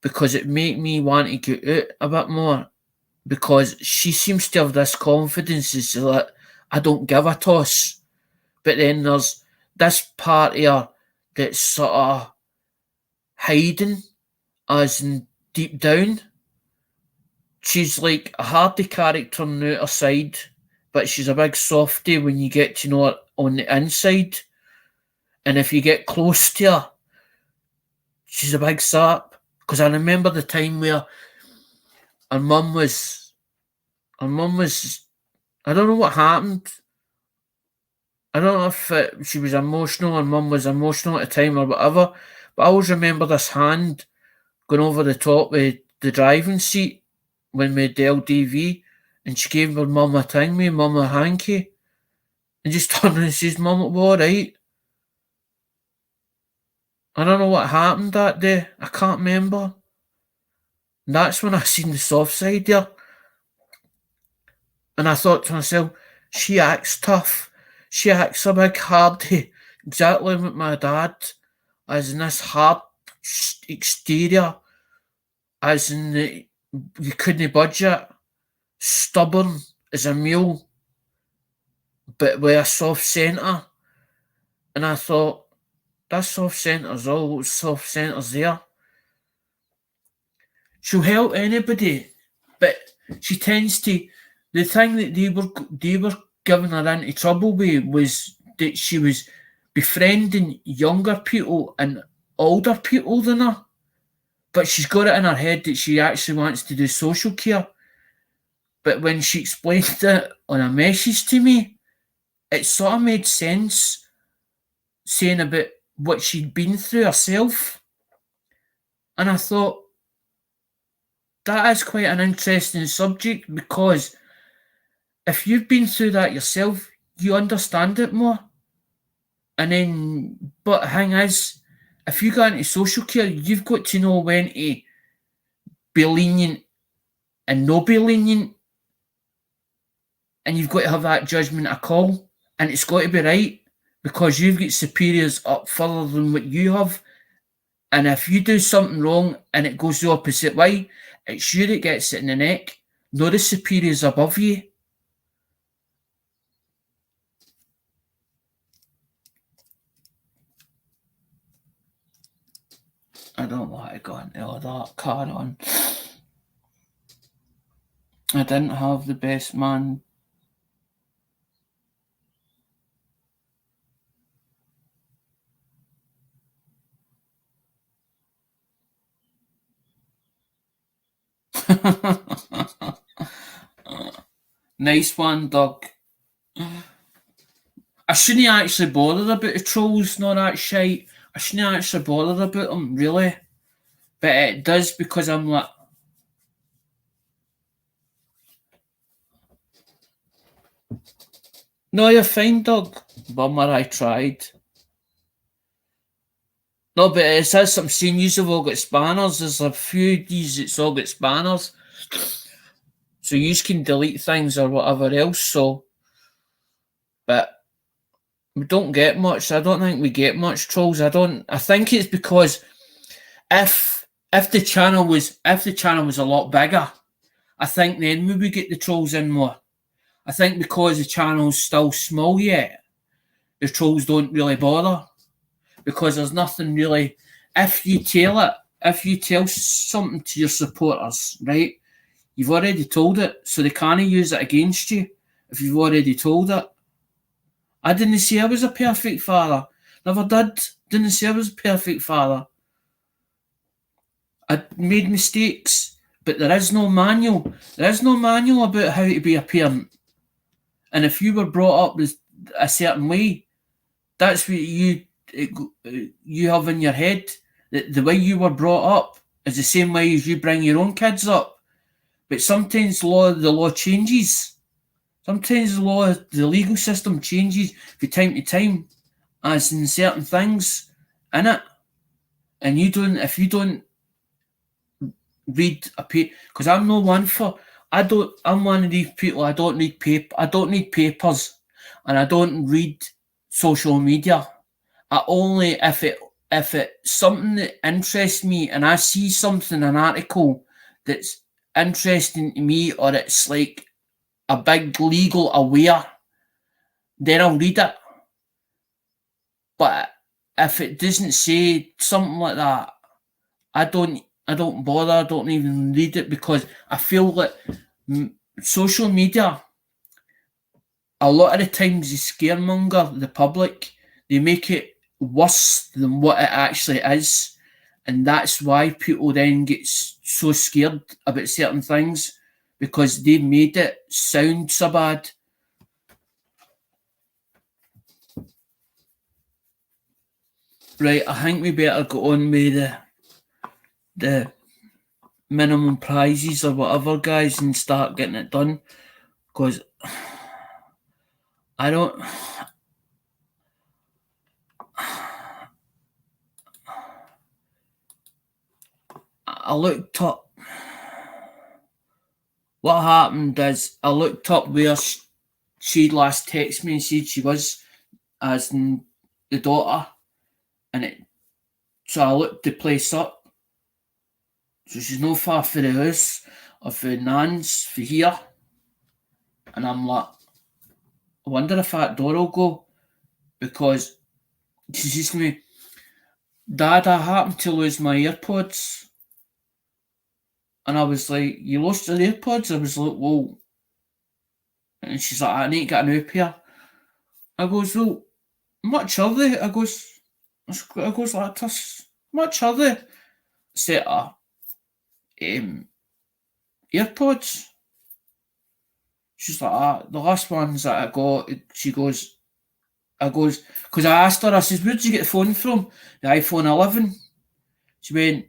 Because it make me want to get out a bit more. Because she seems to have this confidence is that I don't give a toss. But then there's this part here that's sort of hiding, as in deep down. She's like a hardy character on the outer side, but she's a big softie when you get to know her on the inside. And if you get close to her, she's a big sap. Because I remember the time where her mum was, I don't know what happened. I don't know if she was emotional, her mum was emotional at the time or whatever, but I always remember this hand going over the top of the driving seat when we had the LDV, and she gave her mum a thing, me mum a hanky, and just turned and says, Mum, it was alright. I don't know what happened that day, I can't remember. And that's when I seen the soft side there. And I thought to myself, she acts tough. She acts a big hardy, exactly like my dad, as in this hard exterior, as in you couldn't budge it, stubborn as a mule, but with a soft centre. And I thought, that soft centre's all soft centre's there. She'll help anybody, but she tends to. The thing that they were giving her into trouble with was that she was befriending younger people and older people than her. But she's got it in her head that she actually wants to do social care. But when she explained it on a message to me, it sort of made sense, saying about what she'd been through herself. And I thought, that is quite an interesting subject, because if you've been through that yourself, you understand it more. And then, but the thing is, if you go into social care, you've got to know when to be lenient and not be lenient. And you've got to have that judgment of call. And it's got to be right, because you've got superiors up further than what you have. And if you do something wrong and it goes the opposite way, it's you that gets it in the neck, not the superiors above you. I don't want to go into all that. Car on. I didn't have the best man. Nice one, Doug. I shouldn't actually bother about the trolls, not that shite. I shouldn't actually bother about them, really. But it does, because I'm like, no, you're fine, Doug. Bummer, I tried. No, but it says some seen you've all got spanners. There's a few of these that's all got spanners. So you can delete things or whatever else. So, but we don't get much. I don't think we get much trolls. I think it's because if the channel was a lot bigger, I think then we would get the trolls in more. I think because the channel's still small yet, the trolls don't really bother because there's nothing really. If you tell something to your supporters, right? You've already told it, so they can't use it against you if you've already told it. I didn't say I was a perfect father. Never did. Didn't say I was a perfect father. I made mistakes, but there is no manual. There is no manual about how to be a parent. And if you were brought up a certain way, that's what you have in your head. The way you were brought up is the same way as you bring your own kids up. But sometimes the law changes. Sometimes the legal system changes from time to time, as in certain things in it. And if you don't read a paper, because I'm no one for, I'm one of these people. I don't need papers, and I don't read social media. I only if it's something that interests me, and I see something, an article that's interesting to me, or it's like a big legal aware, then I'll read it. But if it doesn't say something like that, I don't bother. I don't even read it because I feel that social media, a lot of the times, they scaremonger the public. They make it worse than what it actually is, and that's why people then get so scared about certain things because they made it sound so bad. Right, I think we better go on with the minimum prizes or whatever, guys, and start getting it done. Because I don't. I looked up. What happened is I looked up where she'd last texted me and said she was, as in the daughter, so I looked the place up. So she's no far for the house or for Nan's for here, and I'm like, I wonder if that door will go because she says to me, Dad, I happened to lose my AirPods. And I was like, you lost your AirPods? I was like, whoa. And she's like, I need to get a new pair. I goes, well, much are they? I goes like this, much are they? Set of AirPods. She's like, the last ones that I got, because I asked her, I says, where'd you get the phone from? The iPhone 11. She went,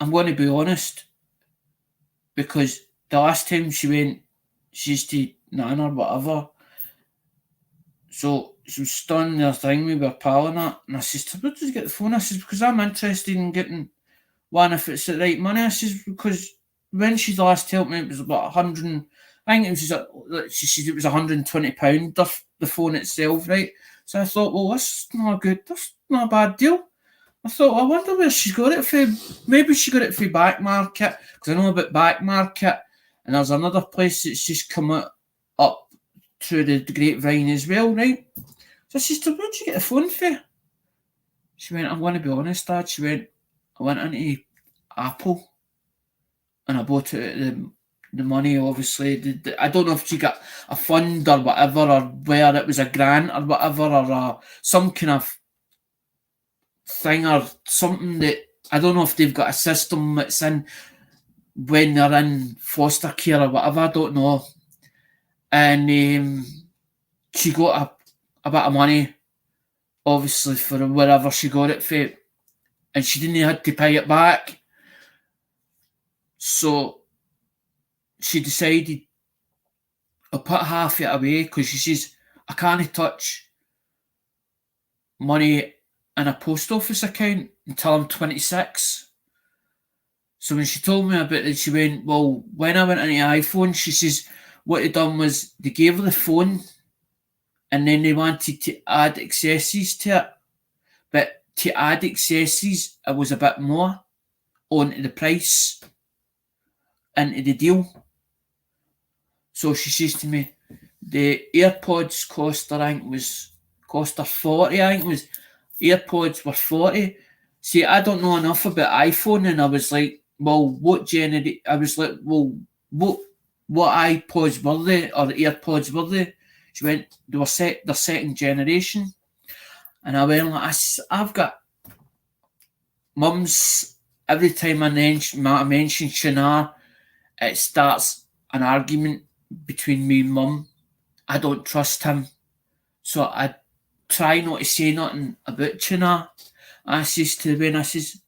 I'm going to be honest, because the last time she went, she used to Nan or whatever. So she was done their thing, we were palling that, and I says, where did you get the phone? I says, because I'm interested in getting one if it's the right money. I says, because when she last told me it was about 100, I think it was, she said it was £120, the phone itself, right? So I thought, well, that's not a bad deal. I thought, I wonder where she got it from. Maybe she got it from Back Market, because I know about Back Market, and there's another place that's just come up through the grapevine as well, right? So I said, where'd you get the phone for? She went, I'm going to be honest, Dad. She went, I went into Apple and I bought it the money, obviously. I don't know if she got a fund or whatever, or where it was a grant or whatever, or some kind of thing or something that I don't know if they've got a system that's in when they're in foster care or whatever. I don't know. And she got a bit of money, obviously, for wherever she got it for, and she didn't have to pay it back. So she decided I'll put half it away because she says, I can't touch money in a post office account until I'm 26. So when she told me about it, she went, well, when I went into iPhone, she says, what they done was they gave her the phone and then they wanted to add accessories to it. But to add accessories, it was a bit more onto the price, into the deal. So she says to me, the AirPods cost her 40, I think it was. AirPods were 40. See, I don't know enough about iPhone, and I was like, well, what generation? I was like, well, what iPods were they, or AirPods were they? She went, they're second generation. And I went like, I've got Mum's, every time I mention Shinar, it starts an argument between me and Mum. I don't trust him. So I try not to say nothing about Shinar. I says to the I says,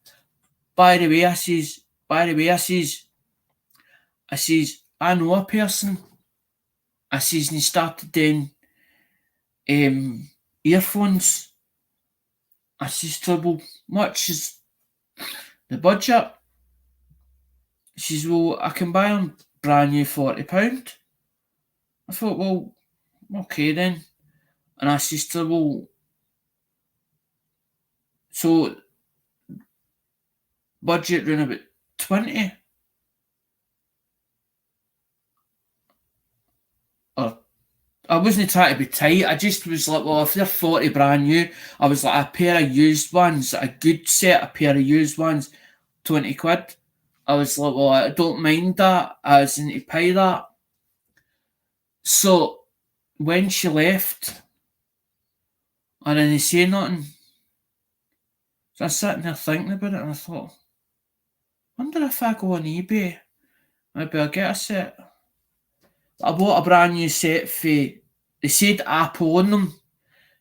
by the way, I says, I know a person. I says, and he started doing earphones. I says to her, well, much is the budget? She says, well, I can buy them brand new £40. I thought, well, okay then. And I says to her, well, so budget round about 20? Or I wasn't trying to be tight. I just was like, well, if they're 40 brand new, I was like, a pair of used ones, a good set, a pair of used ones, 20 quid. I was like, well, I don't mind that. I was into pay that. So when she left, I didn't say nothing. So I was sitting there thinking about it, and I thought, wonder if I go on eBay, maybe I'll get a set. I bought a brand new set for, they said Apple on them,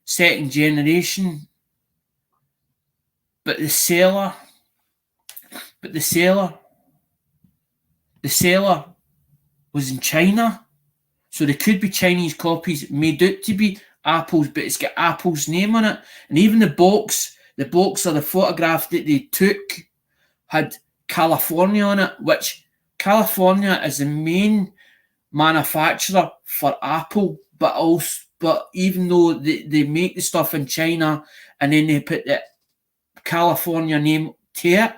second generation, but the seller was in China, so they could be Chinese copies made out to be Apple's, but it's got Apple's name on it, and even the box or the photograph that they took had California on it, which California is the main manufacturer for Apple, but even though they make the stuff in China and then they put the California name to it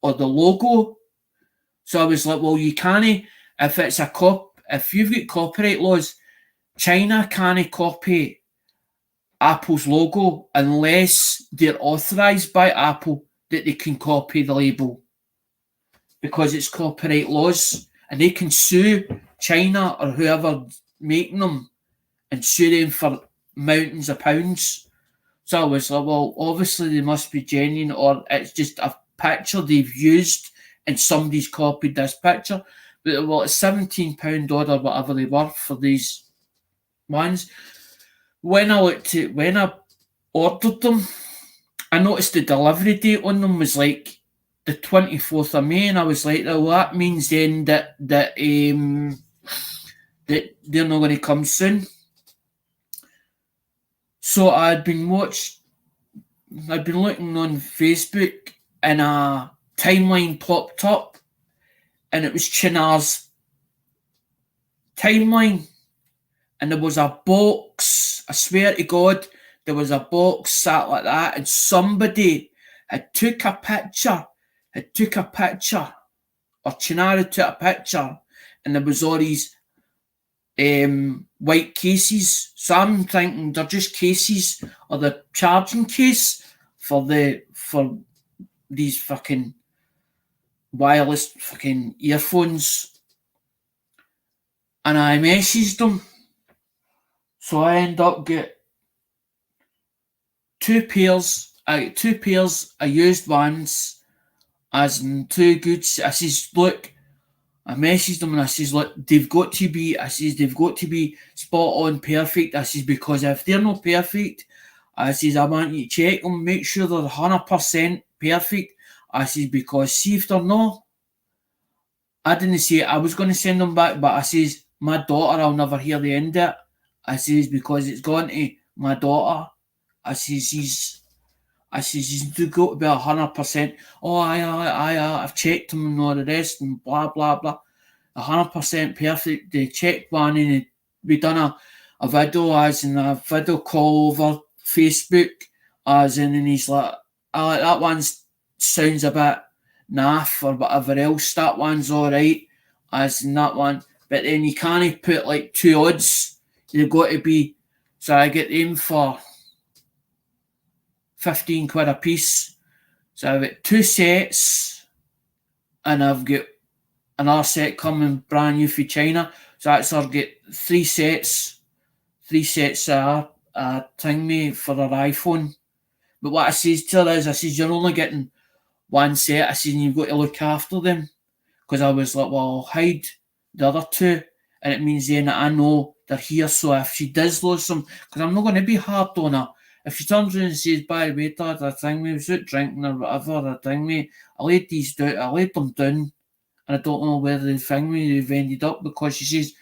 or the logo. So I was like, well, you can't, if you've got copyright laws, China can't copy Apple's logo unless they're authorised by Apple that they can copy the label, because it's copyright laws, and they can sue China or whoever making them and sue them for mountains of pounds. So I was like, well, obviously they must be genuine, or it's just a picture they've used and somebody's copied this picture. But well, it's £17 or whatever they were for these ones. When I ordered them, I noticed the delivery date on them was like the 24th of May, and I was like, well, that means then that they're not going to come soon. So I'd been looking on Facebook, and a timeline popped up, and it was Chinar's timeline, and there was a box. I swear to God, there was a box sat like that, and somebody had took a picture, or Chinar had took a picture, and there was all these white cases. So I'm thinking they're just cases, or the charging case for these fucking wireless fucking earphones. And I messaged them. So I end up get two pairs of used ones, as in two good. I says, look, I messaged them and I says, look, they've got to be spot on perfect. I says, because if they're not perfect, I says, I want you to check them, make sure they're 100% perfect. I says, because see if they're not, I didn't say I was going to send them back, but I says, my daughter, I'll never hear the end of it. I says, because it's gone to my daughter. I says, I says, he's got to be 100%. Oh, I've checked him and all the rest and blah, blah, blah. 100% perfect. They checked one and we done a video as in a video call over Facebook as in, and he's like, that one sounds a bit naff or whatever else. That one's alright as in that one. But then you can't put like two odds. You've got to be, so I get them for 15 quid a piece. So I've got two sets and I've got another set coming brand new from China. So that's I'll get three sets thing me for their iPhone. But what I says to her is, I says, you're only getting one set. I says, and you've got to look after them. Because I was like, well, I'll hide the other two. And it means then that I know they're here. So if she does lose them, because I'm not going to be hard on her. If she turns around and says, by the way, Dad, I think we was out drinking or whatever, I think me, I laid them down. And I don't know where the thing they've ended up, because she says,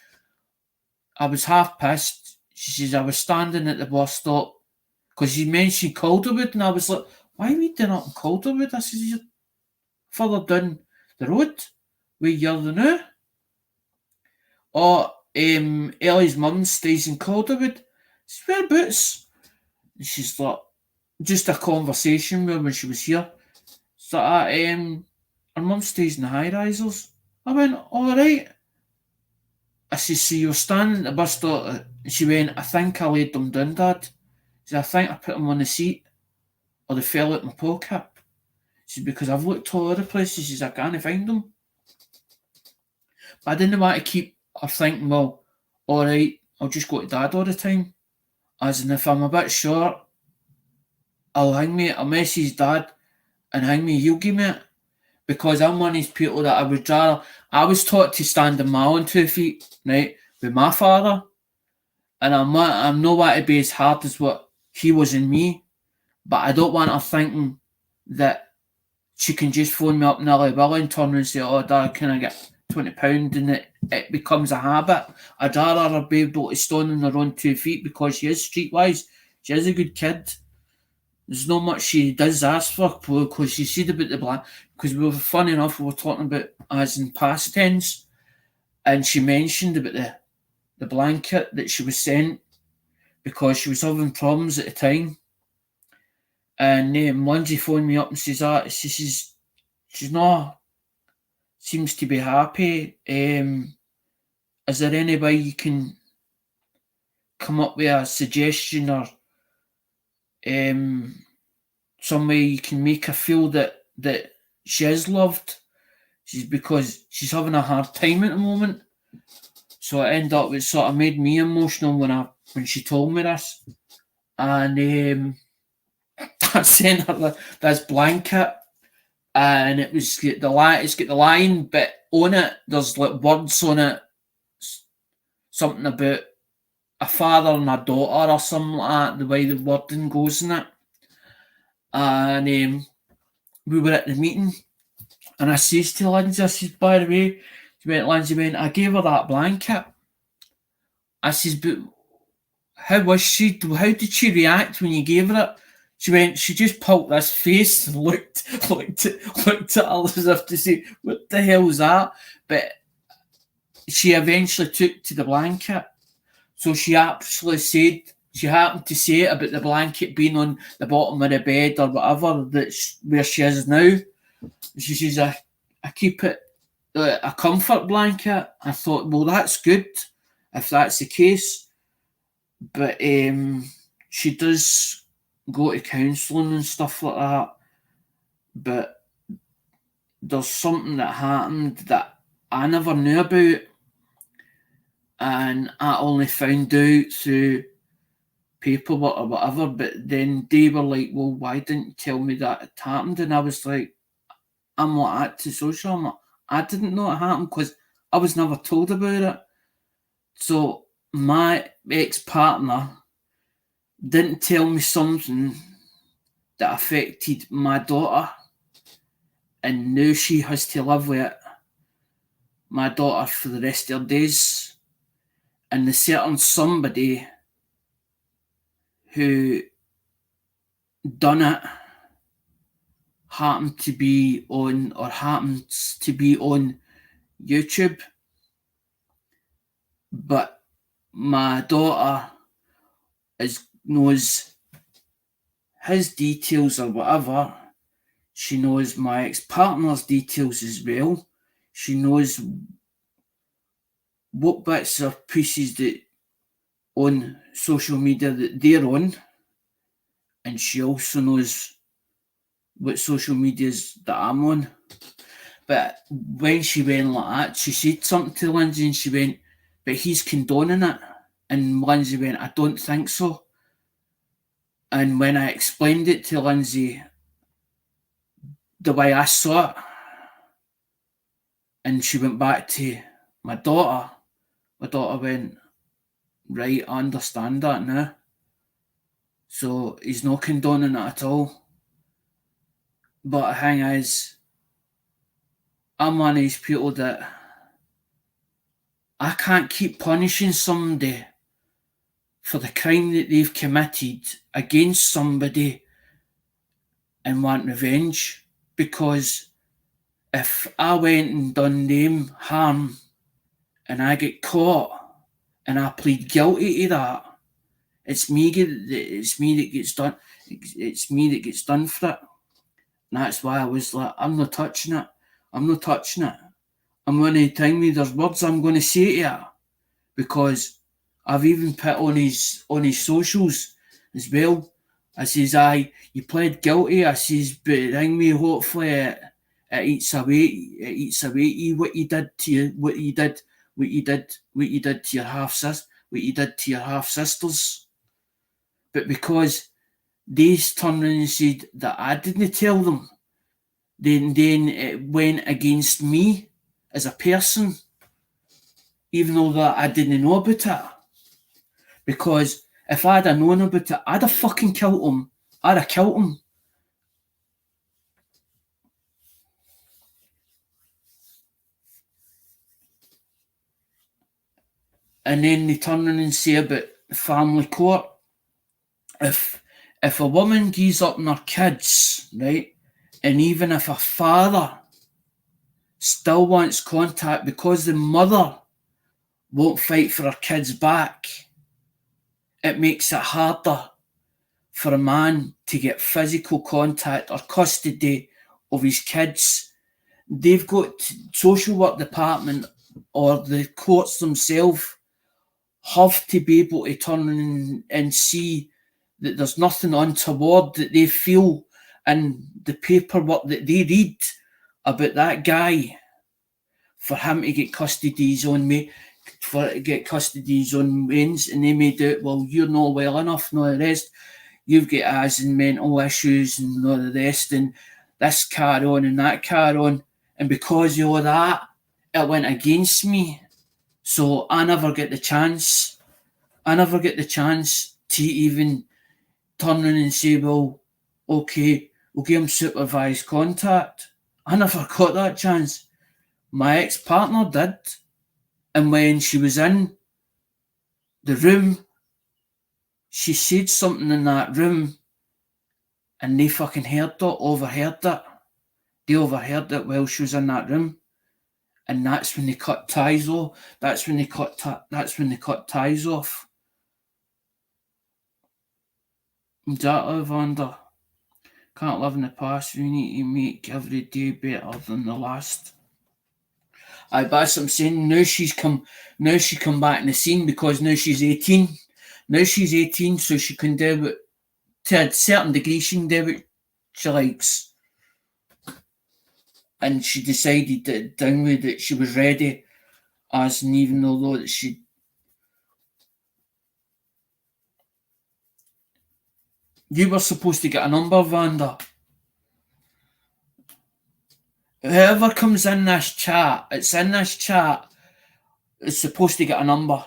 I was half pissed. She says, I was standing at the bus stop because you mentioned Calderwood, and I was like, why are we doing up in Calderwood? I says, you're further down the road where you're the now. Or Ellie's mum stays in Calderwood. She says, whereabouts? And she's like, just a conversation with her when she was here. So her mum stays in the high risers. I went, alright. I said, so you were standing at the bus stop, and she went, I think I laid them down, Dad. She said, I think I put them on the seat, or they fell out my pocket. She said, because I've looked all over the place. She says, I can't find them. But I didn't want to keep her thinking, well, alright, I'll just go to Dad all the time. As in, if I'm a bit short, I'll message Dad and hang me, he'll give me it. Because I'm one of these people that I was taught to stand on my own 2 feet, right, with my father. And I'm not want to be as hard as what he was in me. But I don't want her thinking that she can just phone me up Nelly Willie and turn around and say, oh, Dad, can I get £20? And it becomes a habit. I'd rather her be able to stand on her own 2 feet, because she is streetwise. She is a good kid. There's not much she does ask for, because she said about the black. Because we were, funny enough, we were talking about as in past tense, and she mentioned about the blanket that she was sent because she was having problems at the time. And Lindsay phoned me up and says that she's not seems to be happy. Is there any way you can come up with a suggestion or some way you can make her feel that she is loved? Because she's having a hard time at the moment. So it ended up, it sort of made me emotional when she told me this. And I sent her this blanket, and it's got the line, but on it there's like words on it, something about a father and a daughter or something like that, the way the wording goes in it. And we were at the meeting, and I says to Lindsay, I says, by the way, Lindsay went, I gave her that blanket. I says, but how was she? How did she react when you gave her it? She went, she just pulled this face and looked at her as if to say, what the hell is that? But she eventually took to the blanket. So she actually said, she happened to say it about the blanket being on the bottom of the bed or whatever, that's where she is now. She says, I keep it a comfort blanket. I thought, well, that's good if that's the case. But she does go to counselling and stuff like that. But there's something that happened that I never knew about, and I only found out through paperwork or whatever. But then they were like, well, why didn't you tell me that it happened? And I was like, I'm not antisocial. I didn't know it happened because I was never told about it. So my ex-partner didn't tell me something that affected my daughter, and now she has to live with my daughter for the rest of her days. And the certain somebody who done it happened to be on or happens to be on YouTube, but my daughter knows his details or whatever. She knows my ex-partner's details as well. She knows what bits or pieces that on social media that they're on, and she also knows what social medias that I'm on. But when she went like that, she said something to Lindsay and she went, but he's condoning it. And Lindsay went, I don't think so. And when I explained it to Lindsay the way I saw it, and she went back to my daughter went, right, I understand that now. So he's not condoning it at all. But the thing is, I'm one of these people that I can't keep punishing somebody for the crime that they've committed against somebody and want revenge, because if I went and done them harm and I get caught and I plead guilty to that, it's me that gets done. It's me that gets done for it. And that's why I was like, I'm not touching it. I'm not touching it. I'm going to tell me there's words I'm going to say to you, because I've even put on his socials as well. I says, aye, you pled guilty. I says, but ring me, hopefully it eats away to you what you did to your half sisters. But because they turned around and said that I didn't tell them, then it went against me as a person, even though that I didn't know about it. Because if I'd have known about it, I'd have fucking killed him. I'd have killed him. And then they turn around and say about family court. If a woman gives up on her kids, right, and even if a father still wants contact because the mother won't fight for her kids back, it makes it harder for a man to get physical contact or custody of his kids. They've got social work department or the courts themselves have to be able to turn and see that there's nothing untoward that they feel in the paperwork that they read about that guy for him to get custody of his own mate, mains, and they made out, well, you're not well enough, and all the rest. You've got as in mental issues and all the rest, and this car on and that car on, and because of all that, it went against me. So I never get the chance. To even turn around and say, well, okay, we'll give him supervised contact. I never got that chance. My ex-partner did. And when she was in the room, she said something in that room and they fucking overheard it. They overheard it while she was in that room. And that's when they cut ties off. That's when they cut ties off. Exactly, Vanda. Can't live in the past. We need to make every day better than the last. Aye, but that's what I'm saying. Now she come back in the scene because now she's 18. Now she's 18, so she can do it to a certain degree. She can do what she likes. And she decided that she was ready, as and even though that she. You were supposed to get a number, Vanda. Whoever comes in this chat, is supposed to get a number.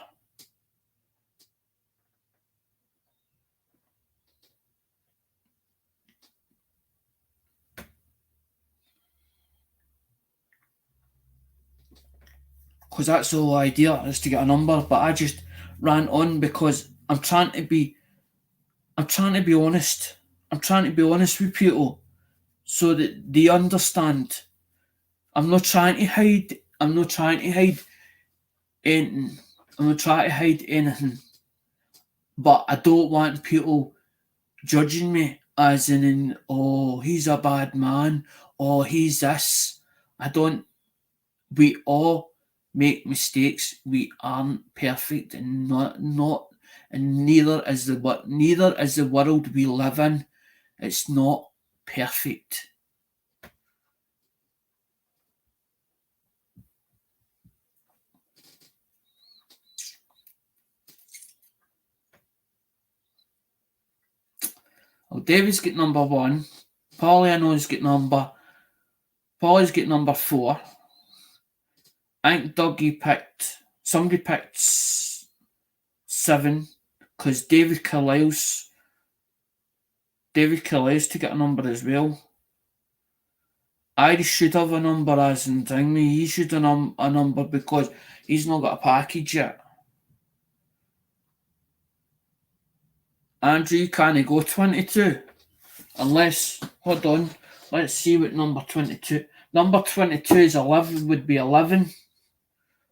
Because that's the whole idea, is to get a number. But I just ran on because I'm trying to be honest. I'm trying to be honest with people. so that they understand. I'm not trying to hide. I'm not trying to hide anything. I'm not trying to hide anything. But I don't want people judging me as in, oh, he's a bad man, or he's this. I don't. We all make mistakes. We aren't perfect, and and neither is the world we live in. It's not perfect. Well, David's got number one. Polly's got number four. I think somebody picked seven because David Carlisle's to get a number as well. Irish should have a number as in thingy. He should have a number because he's not got a package yet. Andrew, you can't go 22. Unless, hold on, let's see what number 22. Number 22 is 11, would be 11.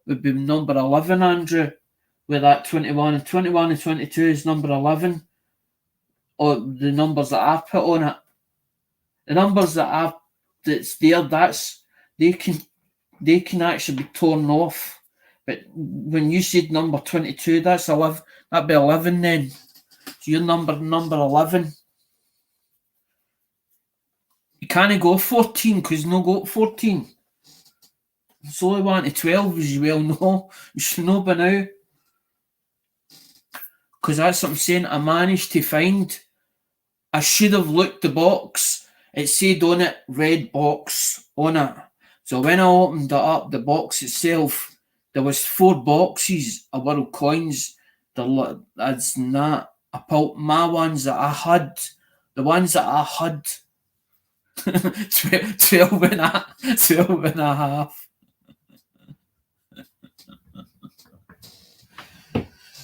Would be number 11, Andrew. With that 21 and 21 and 22 is number 11. Or the numbers that I've put on it. The numbers that's there, they can actually be torn off. But when you said number 22, that's 11. That'd be 11 then. So you're number 11. You can't go 14 because no got 14. It's only 1 to 12, as you well know. You should know by now. Because that's what I'm saying. I managed to find. I should have looked the box. It said on it, red box on it. So when I opened it up, the box itself, there was 4 boxes of world coins. That's not. I pulled my ones that I had. The ones that I had. 12 and a half.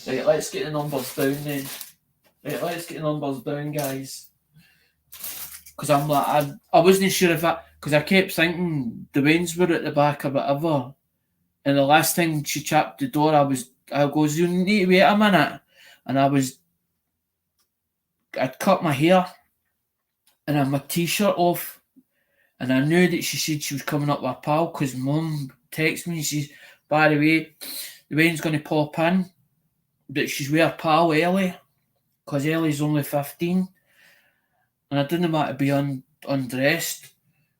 Right, let's get the numbers down then. Right, let's get the numbers down, guys. Because I'm like, I wasn't sure if because I kept thinking the Waynes were at the back or whatever. And the last time she chapped the door, I goes, you need to wait a minute. And I'd cut my hair and I had my t-shirt off. And I knew that she said she was coming up with a pal because Mum texted me and says, by the way, the Wayne's going to pop in, but she's with her pal Ellie because Ellie's only 15. And I didn't want to be undressed.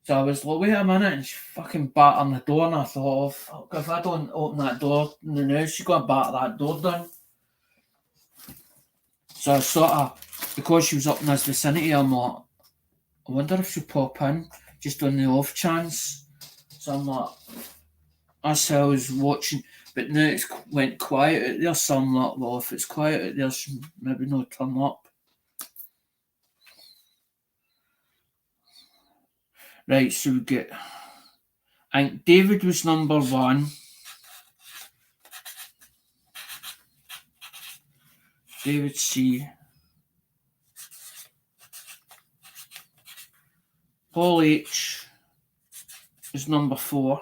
So I was like, wait a minute, and she fucking battered on the door, and I thought, oh, fuck, if I don't open that door now, she's going to batter that door down. So I sort of, because she was up in this vicinity, I'm like, I wonder if she'll pop in, just on the off chance. So I'm like, that's how I was watching. But now it's went quiet out there, so I'm like, well, if it's quiet out there, she'll maybe not turn up. Right, so we get, I think David was number 1. David C. Paul H is number 4.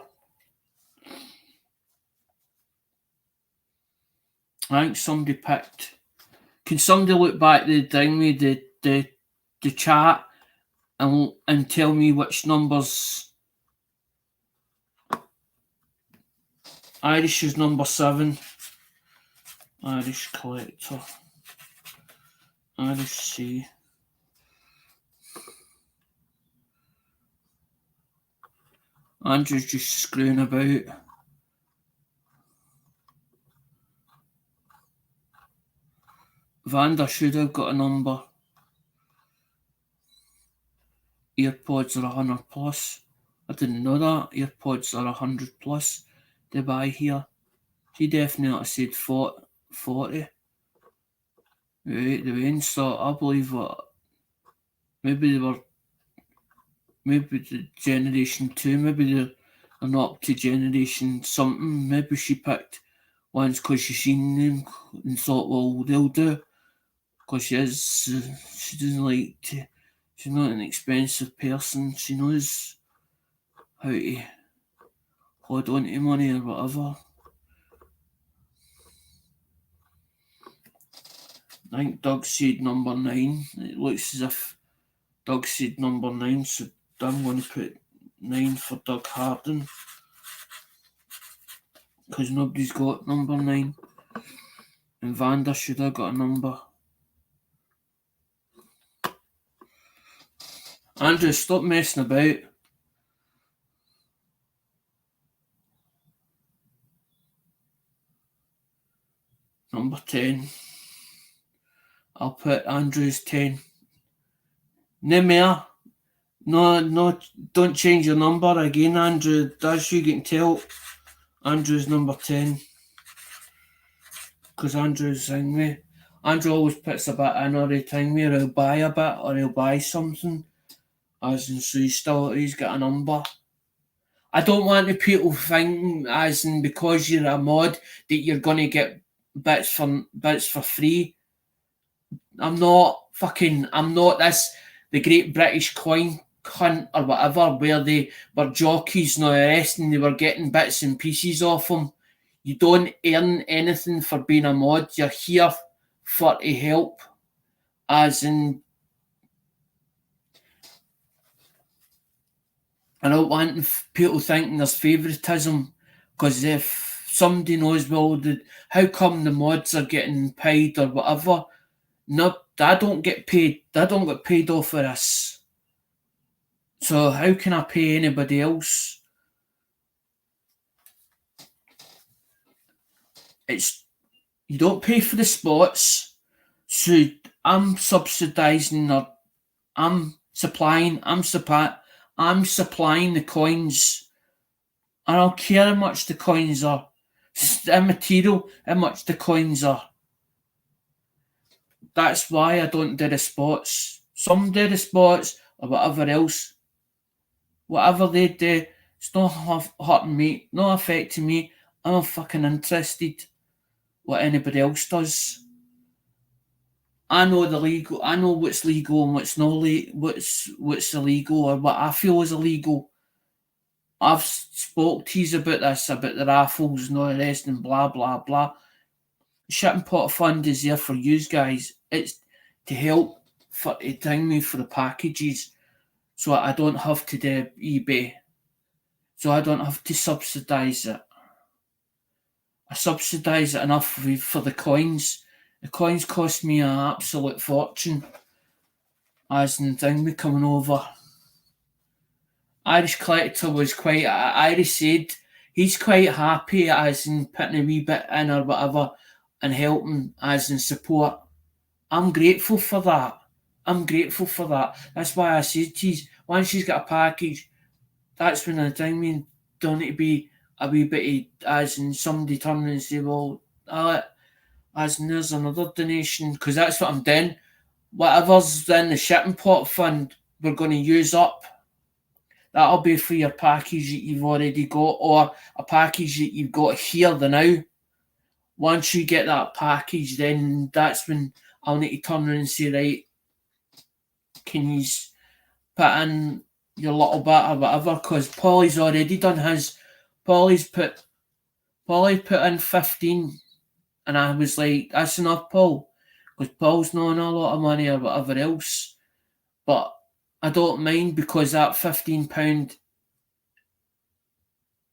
I think somebody picked. Can somebody look back the thing with the chat and tell me which numbers? Irish is number 7. Irish collector. Irish C. Andrew's just screwing about. Vanda should have got a number. Earpods are 100 plus. I didn't know that. Earpods are 100 plus to buy here. She definitely said 40. Right, the Waynes thought, I believe what maybe the generation 2, maybe they're not up to generation something. Maybe she picked ones because she seen them and thought, well, they'll do. Because she doesn't like to She's not an expensive person. She knows how to hold on to money or whatever. I think Doug said number 9. It looks as if Doug said number 9, so I'm going to put 9 for Doug Harden. Because nobody's got number 9. And Vander should have got a number. Andrew, stop messing about. Number 10. I'll put Andrew's 10. No more. No, don't change your number again, Andrew. That's you getting tell. Andrew's number 10. Because Andrew's thing me. Andrew always puts a bit in or thing me, or he'll buy a bit or he'll buy something. As in, so he's got a number. I don't want the people thinking as in because you're a mod that you're gonna get bits for free. I'm not this the Great British Coin cunt or whatever where they were jockeys and all the rest and they were getting bits and pieces off them. You don't earn anything for being a mod. You're here for to help. As in, I don't want people thinking there's favouritism because if somebody knows, well, how come the mods are getting paid or whatever? No, I don't get paid. I don't get paid off of this. So how can I pay anybody else? You don't pay for the spots. So I'm subsidising or I'm supplying the coins. I don't care how much the coins are. It's immaterial how much the coins are. That's why I don't do the spots. Some do the spots or whatever else. Whatever they do, it's not hurting me, not affecting me. I'm not fucking interested what anybody else does. I know what's legal and what's not what's illegal or what I feel is illegal. I've spoke to you about this, about the raffles and all the rest and blah blah blah. Shipping pot fund is there for you guys. It's to help for to bring me for the packages, so I don't have to do eBay. So I don't have to subsidise it. I subsidise it enough for the coins. The coins cost me an absolute fortune. As in thing me coming over. Irish Collector was quite. Irish said he's quite happy as in putting a wee bit in or whatever and helping as in support. I'm grateful for that. That's why I said to you, once she's got a package, that's when the thing mean don't need to be a wee bit as in somebody turning and say, well, as in there's another donation, because that's what I'm doing. Whatever's in the shipping pot fund, we're going to use up. That'll be for your package that you've already got or a package that you've got here the now. Once you get that package, then that's when I'll need to turn around and say, right, can you put in your little bit or whatever? Because Polly's already done his. Polly put in 15, and I was like, that's enough, Paul, because Paul's not on a lot of money or whatever else. But I don't mind because that £15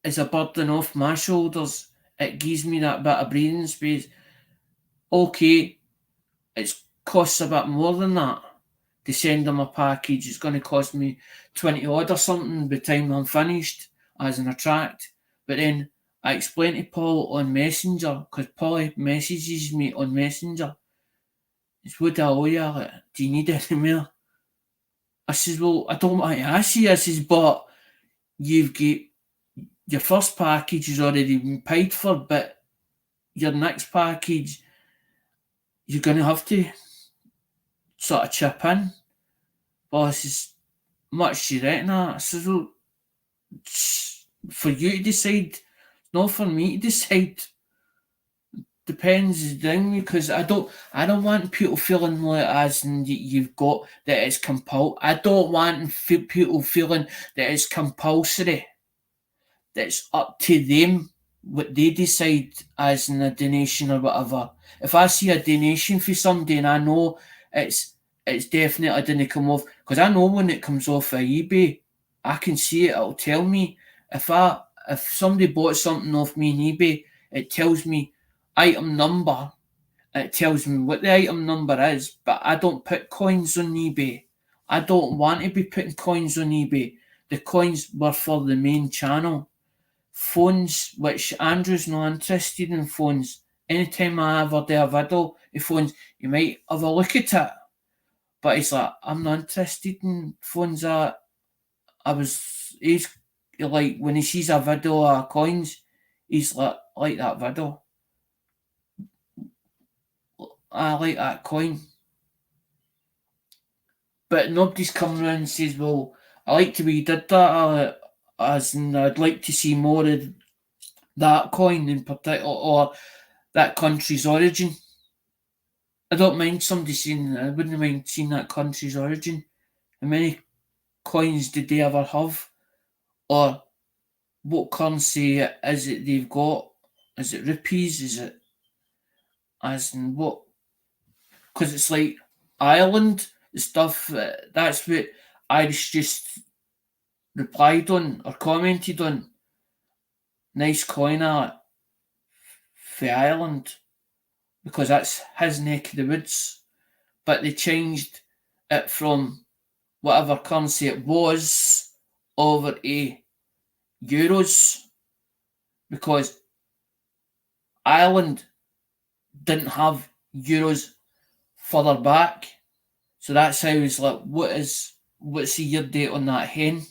is a burden off my shoulders. It gives me that bit of breathing space. Okay, it costs a bit more than that to send them a package. It's going to cost me 20 odd or something by the time I'm finished as an attract. But then I explain to Paul on Messenger, because Paul messages me on Messenger. It's what I owe you. Do you need any more? I says, well, I don't want to ask you. I says, but you've got your first package has already been paid for, but your next package, you're going to have to sort of chip in. Well, I says, much do you reckon that? I says, well, it's for you to decide, not for me to decide. depends the thing, because I don't want people feeling like as in you've got that it's I don't want people feeling that it's compulsory. That's up to them what they decide as in a donation or whatever. If I see a donation for somebody and I know it's it's definitely didn't come off, because I know when it comes off of eBay, I can see it. It'll tell me if somebody bought something off me on eBay, it tells me item number. It tells me what the item number is, but I don't put coins on eBay. I don't want to be putting coins on eBay. The coins were for the main channel. Phones, which Andrew's not interested in phones. Anytime I ever do a video of phones, you might have a look at it. But he's like, I'm not interested in phones. He's like, when he sees a video of coins, he's like that video. I like that coin. But nobody's come around and says, well, I like the way you did that, as in I'd like to see more of that coin in particular, or that country's origin. I don't mind somebody saying, I wouldn't mind seeing that country's origin. How many coins did they ever have? Or what currency is it they've got? Is it rupees? Is it as in what? Because it's like Ireland, the stuff, that's what Irish just replied on or commented on. Nice coin art for Ireland, because that's his neck of the woods. But they changed it from whatever currency it was over to euros, because Ireland didn't have euros further back. So that's how he's like, what's the year date on that hen?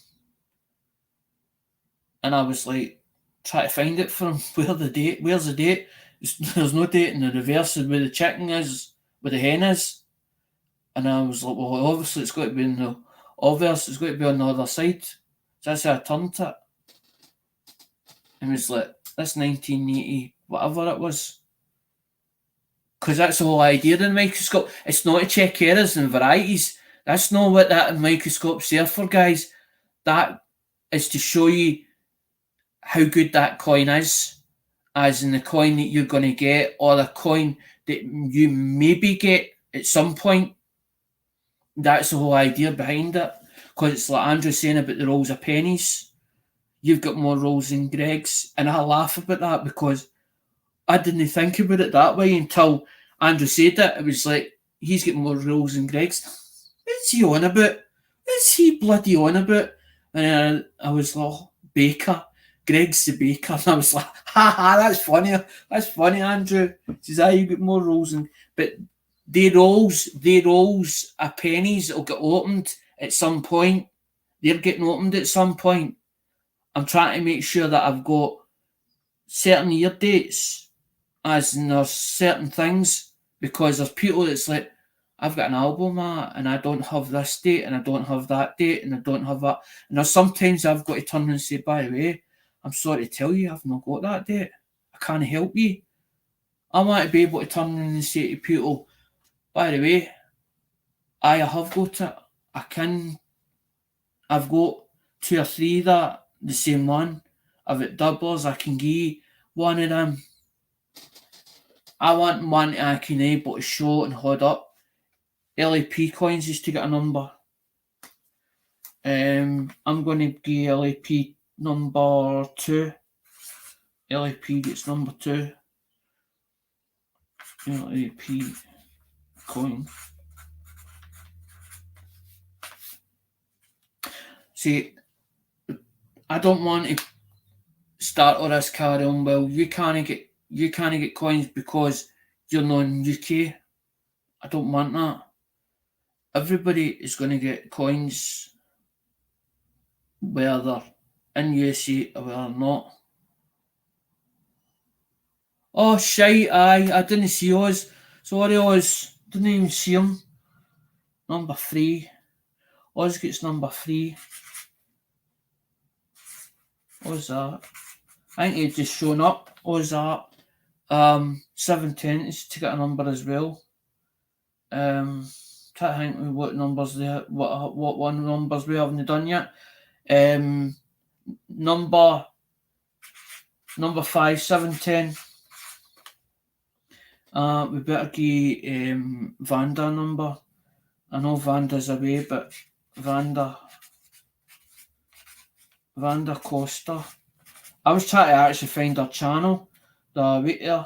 And I was like, try to find it for him. Where's the date? There's no date in the reverse of where the chicken is, where the hen is. And I was like, well, obviously it's got to be in the obvious, it's got to be on the other side. So that's how I turned it. And it was like, that's 1980, whatever it was. Because that's the whole idea of the microscope. It's not to check errors and varieties. That's not what that microscope's there for, guys. That is to show you how good that coin is, as in the coin that you're going to get, or the coin that you maybe get at some point. That's the whole idea behind it. Because it's like Andrew saying about the rolls of pennies. You've got more rolls than Greg's. And I laugh about that because I didn't think about it that way until Andrew said it. It was like, he's got more rolls than Greg's. What's he on about? What's he bloody on about? And I was like, oh, baker. Greg's the baker. And I was like, ha ha, that's funny. That's funny, Andrew. He says, you got more rolls than... But they rolls of pennies will get opened at some point. They're getting opened at some point. I'm trying to make sure that I've got certain year dates, as in there's certain things, because there's people that's like, I've got an album and I don't have this date and I don't have that date and I don't have that. And there's sometimes I've got to turn and say, by the way, I'm sorry to tell you, I've not got that date. I can't help you. I want to be able to turn and say to people, by the way, I have got it. I've got 2 or 3 that the same one. I've got doublers, I can give one of them. I want one I can able to show and hold up. LAP coins is to get a number. I'm going to give LAP number 2. LAP gets number 2. LAP coin. See, I don't want to start all this carry on. Well, you can't get coins because you're not in UK. I don't want that. Everybody is going to get coins whether in USA or whether not. Oh shite, aye, I didn't see Oz. Sorry Oz, didn't even see him. Number 3. Oz gets number 3. What's that? I think he's just shown up. What's that? 720 to get a number as well. Try to think what numbers there, what one numbers we haven't done yet. Number 5, 710. We better give Vanda a number. I know Vanda's away, but Vanda Costa. I was trying to actually find her channel the week there.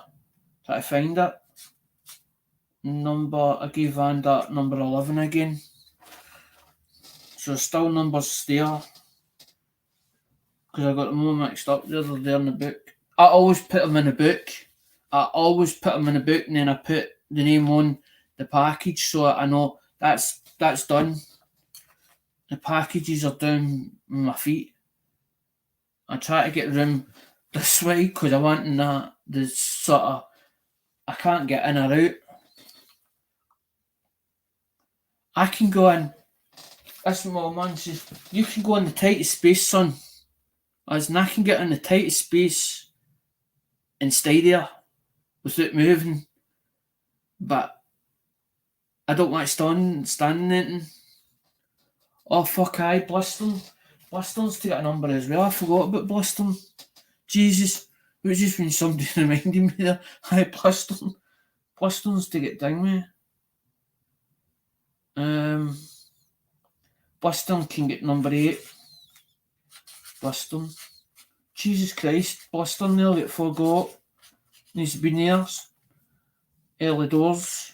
Try to find it. I gave Vanda number 11 again. So still numbers there. Because I got them all mixed up. They're there in the book. I always put them in the book. And then I put the name on the package so I know that's done. The packages are down my feet. I try to get room this way because I want the sort of, I can't get in or out. I can go in. That's what my man says. You can go in the tightest space, son. As in I can get in the tightest space and stay there without moving. But I don't like standing anything. Oh fuck aye, Bliston. Bliston's to get a number as well. I forgot about Bliston. Jesus. It was just when somebody reminded me there. Aye, Bliston. Bliston's to get down with. Bliston can get number 8. Bliston. Jesus Christ. Bliston nearly got forgot. He's been there. Early doors.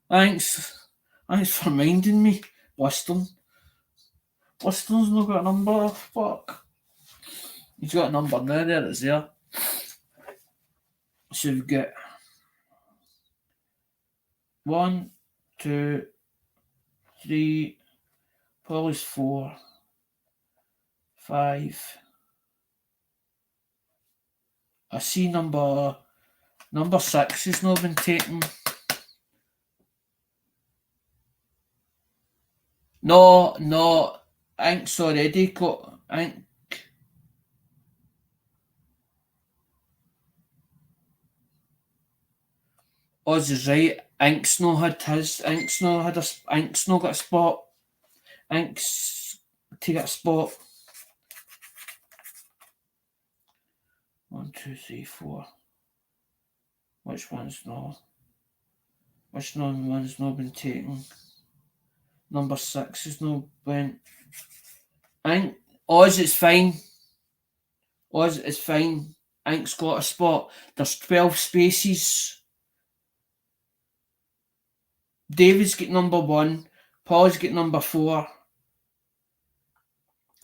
Thanks for reminding me. Bliston. Bliston's not got a number. Fuck. He's got a number now. There it's there. So we've got 1, 2, 3, Polly's 4, 5. I see number 6 has not been taken. No, Ink's already got Ink. Oz is right. Ink's not got a spot. Ink's to get a spot. 1, 2, 3, 4. Which one's not? Which one's not been taken? Number 6 has not been. Oz is fine. Oz is fine. Ink's got a spot. There's 12 spaces. David's got number 1. Paul's got number 4.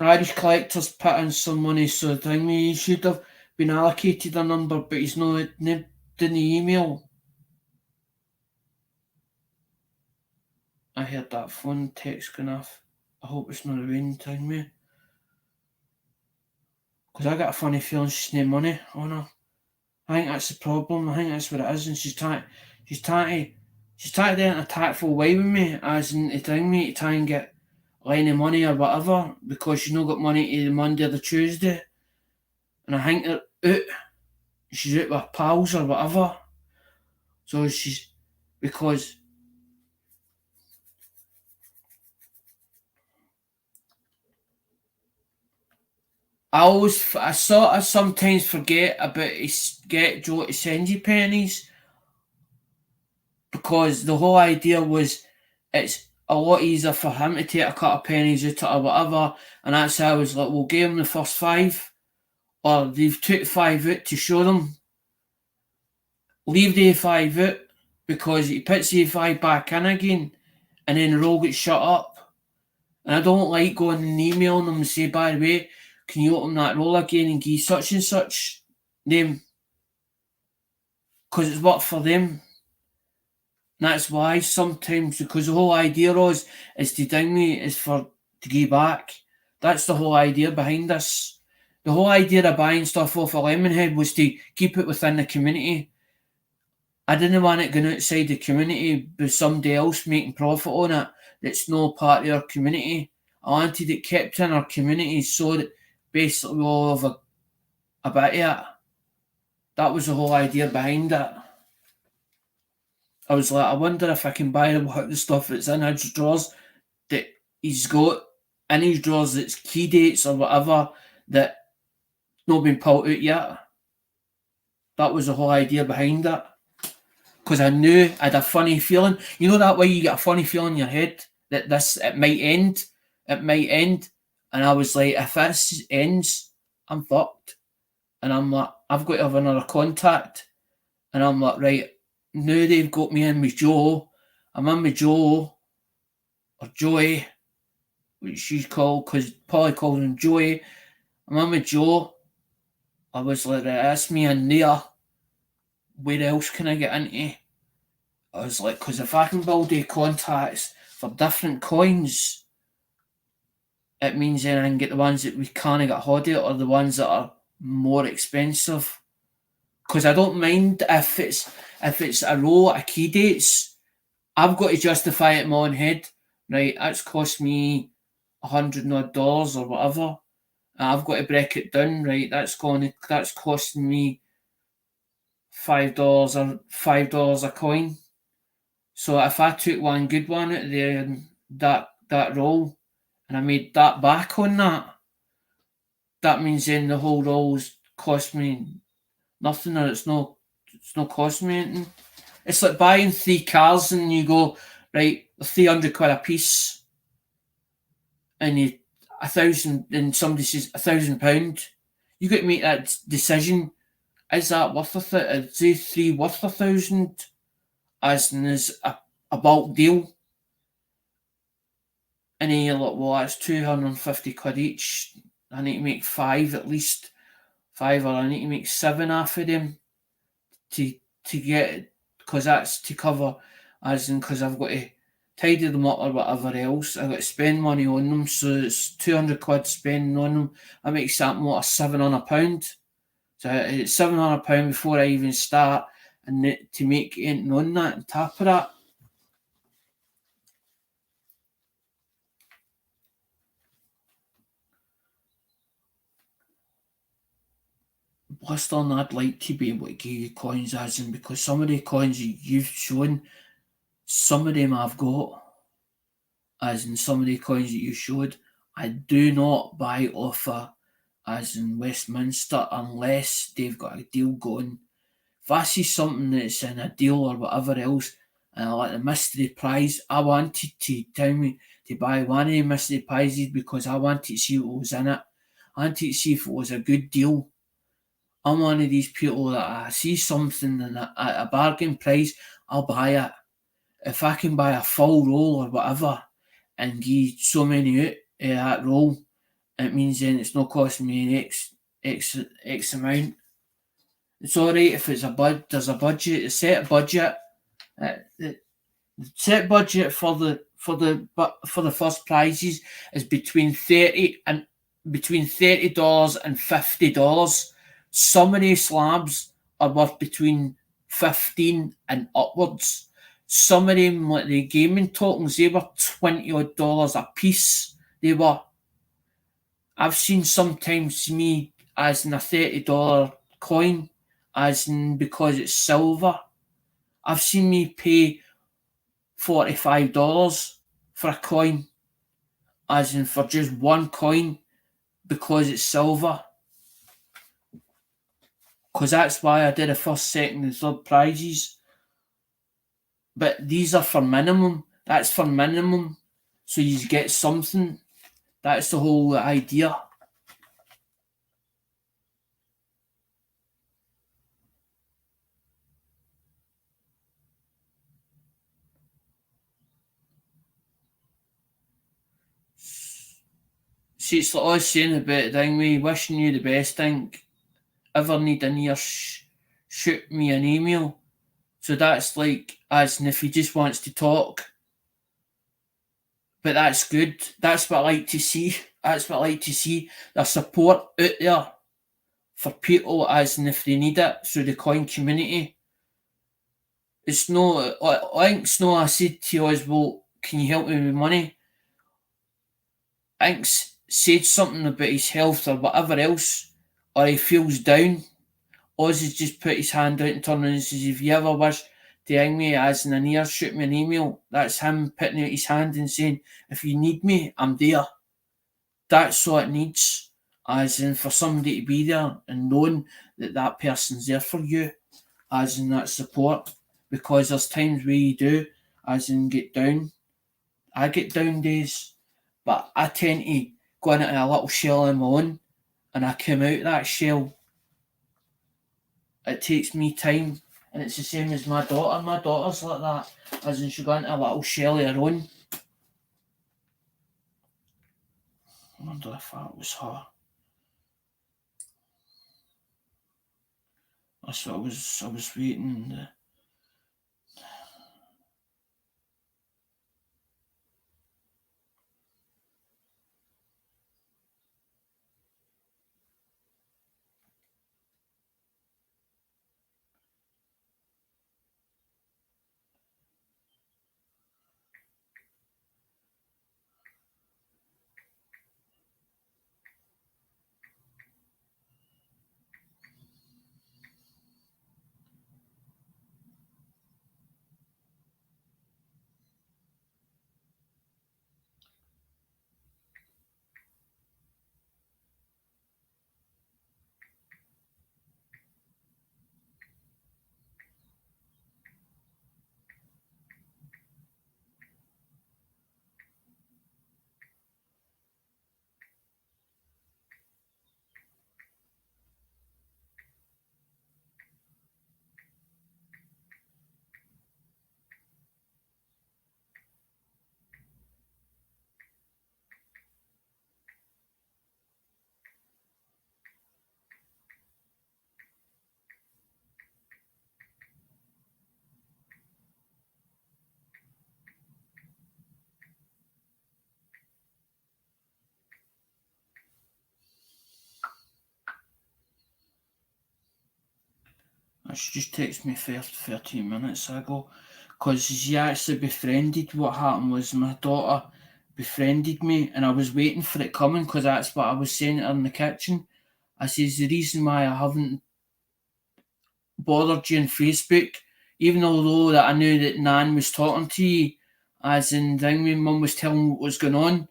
Irish Collector's put in some money, so he should have been allocated a number, but he's not in the email. I heard that phone text going off. I hope it's not a rain time, me. Because I got a funny feeling she's no money on her. I think that's the problem. I think that's what it is, and she's trying to do an attackful way with me, as in to try and get any money or whatever, because she's not got money to the Monday or the Tuesday. And I think she's out with pals or whatever. So because I sometimes forget about get Joe to send you pennies, because the whole idea was it's a lot easier for him to take a cut of pennies out or whatever, and that's how I was like, we'll give him the first 5, or they've took 5 out to show them. Leave the A5 out, because he puts the A5 back in again, and then the roll gets shut up. And I don't like going and emailing them and say, by the way, can you open that roll again and give such and such name? Because it's worked for them. And that's why sometimes, because the whole idea is to ding me is to give back. That's the whole idea behind this. The whole idea of buying stuff off of Lemonhead was to keep it within the community. I didn't want it going outside the community with somebody else making profit on it that's no part of our community. I wanted it kept in our community so that basically we all have a bit of it. That was the whole idea behind it. I was like, I wonder if I can buy the stuff that's in his drawers that he's got in his drawers that's key dates or whatever that not been pulled out yet. That was the whole idea behind it. Because I knew I had a funny feeling. You know that way you get a funny feeling in your head that this it might end. It might end. And I was like, if this ends, I'm fucked. And I'm like, I've got to have another contact. And I'm like, right, now they've got me in with Joe. I'm in with Joe or Joey, which she's called, because Polly calls him Joey. I'm in with Joe. I was like, right, that's me in there. Where else can I get into? I was like, because if I can build a contacts for different coins, it means then I can get the ones that we can't get hold of or the ones that are more expensive. Because I don't mind if it's a row of key dates. I've got to justify it in my own head. Right, that's cost me $100 or whatever. I've got to break it down. Right, that's costing me $5 a coin. So if I took one good one out of there and that roll, and I made that back on that, that means then the whole roll's cost me nothing, or it's not costing me anything. It's like buying 3 cars and you go, right, £300 a piece, and you 1,000, and somebody says £1,000. You got to make that decision. Is that worth is these three worth 1,000? As in is a bulk deal? And then you're like, well, that's £250 each. I need to make 5 at least. 5, or I need to make 7 off of them to get, because that's to cover, as in, because I've got to tidy them up or whatever else. I've got to spend money on them, so it's £200 spending on them. I make something like £700. So it's £700 before I even start, and to make anything on that and tap of that. Blister, and I'd like to be able to give you coins, as in, because some of the coins you've shown, some of them I've got, as in some of the coins that you showed, I do not buy off as in Westminster, unless they've got a deal going. If I see something that's in a deal or whatever else, and I like the mystery prize, I wanted to tell me to buy one of the mystery prizes because I wanted to see what was in it. I wanted to see if it was a good deal. I'm one of these people that I see something at a bargain price, I'll buy it. If I can buy a full roll or whatever and give so many out of that roll, it means then it's not costing me an X amount. It's alright if it's there's a budget, a set budget. The set budget for the first prizes is between $30 and $50. Some of these slabs are worth between 15 and upwards. Some of them, like the gaming tokens, they were $20 a piece. They were. I've seen sometimes me as in a $30 coin, as in because it's silver. I've seen me pay $45 for a coin, as in for just one coin, because it's silver. Because that's why I did the first, second, and third prizes. But these are for minimum. That's for minimum. So you get something. That's the whole idea. See, it's like us saying about thing, we wishing you the best thing. Ever need an ear, shoot me an email. So that's like, as in if he just wants to talk. But that's good. That's what I like to see. That's what I like to see. The support out there for people, as in if they need it, through the coin community. It's no, I think it's no, I said to us, well, can you help me with money? I think said something about his health or whatever else, or he feels down, Ozzy's just put his hand out and turned around and says, if you ever wish to hang me as in an ear, shoot me an email. That's him putting out his hand and saying, if you need me, I'm there. That's all it needs, as in for somebody to be there and knowing that that person's there for you, as in that support. Because there's times where you do, as in get down. I get down days, but I tend to go into a little shell of my own, and I come out that shell. It takes me time, and it's the same as my daughter. My daughter's like that, as in she got into a little shell of her own. I wonder if that was her. That's what I was waiting. She just texted me 13 minutes ago, because she actually befriended. What happened was my daughter befriended me, and I was waiting for it coming, because that's what I was saying to her in the kitchen. I says, the reason why I haven't bothered you on Facebook, even although that I knew that Nan was talking to you, as in thing when Mum was telling me what was going on,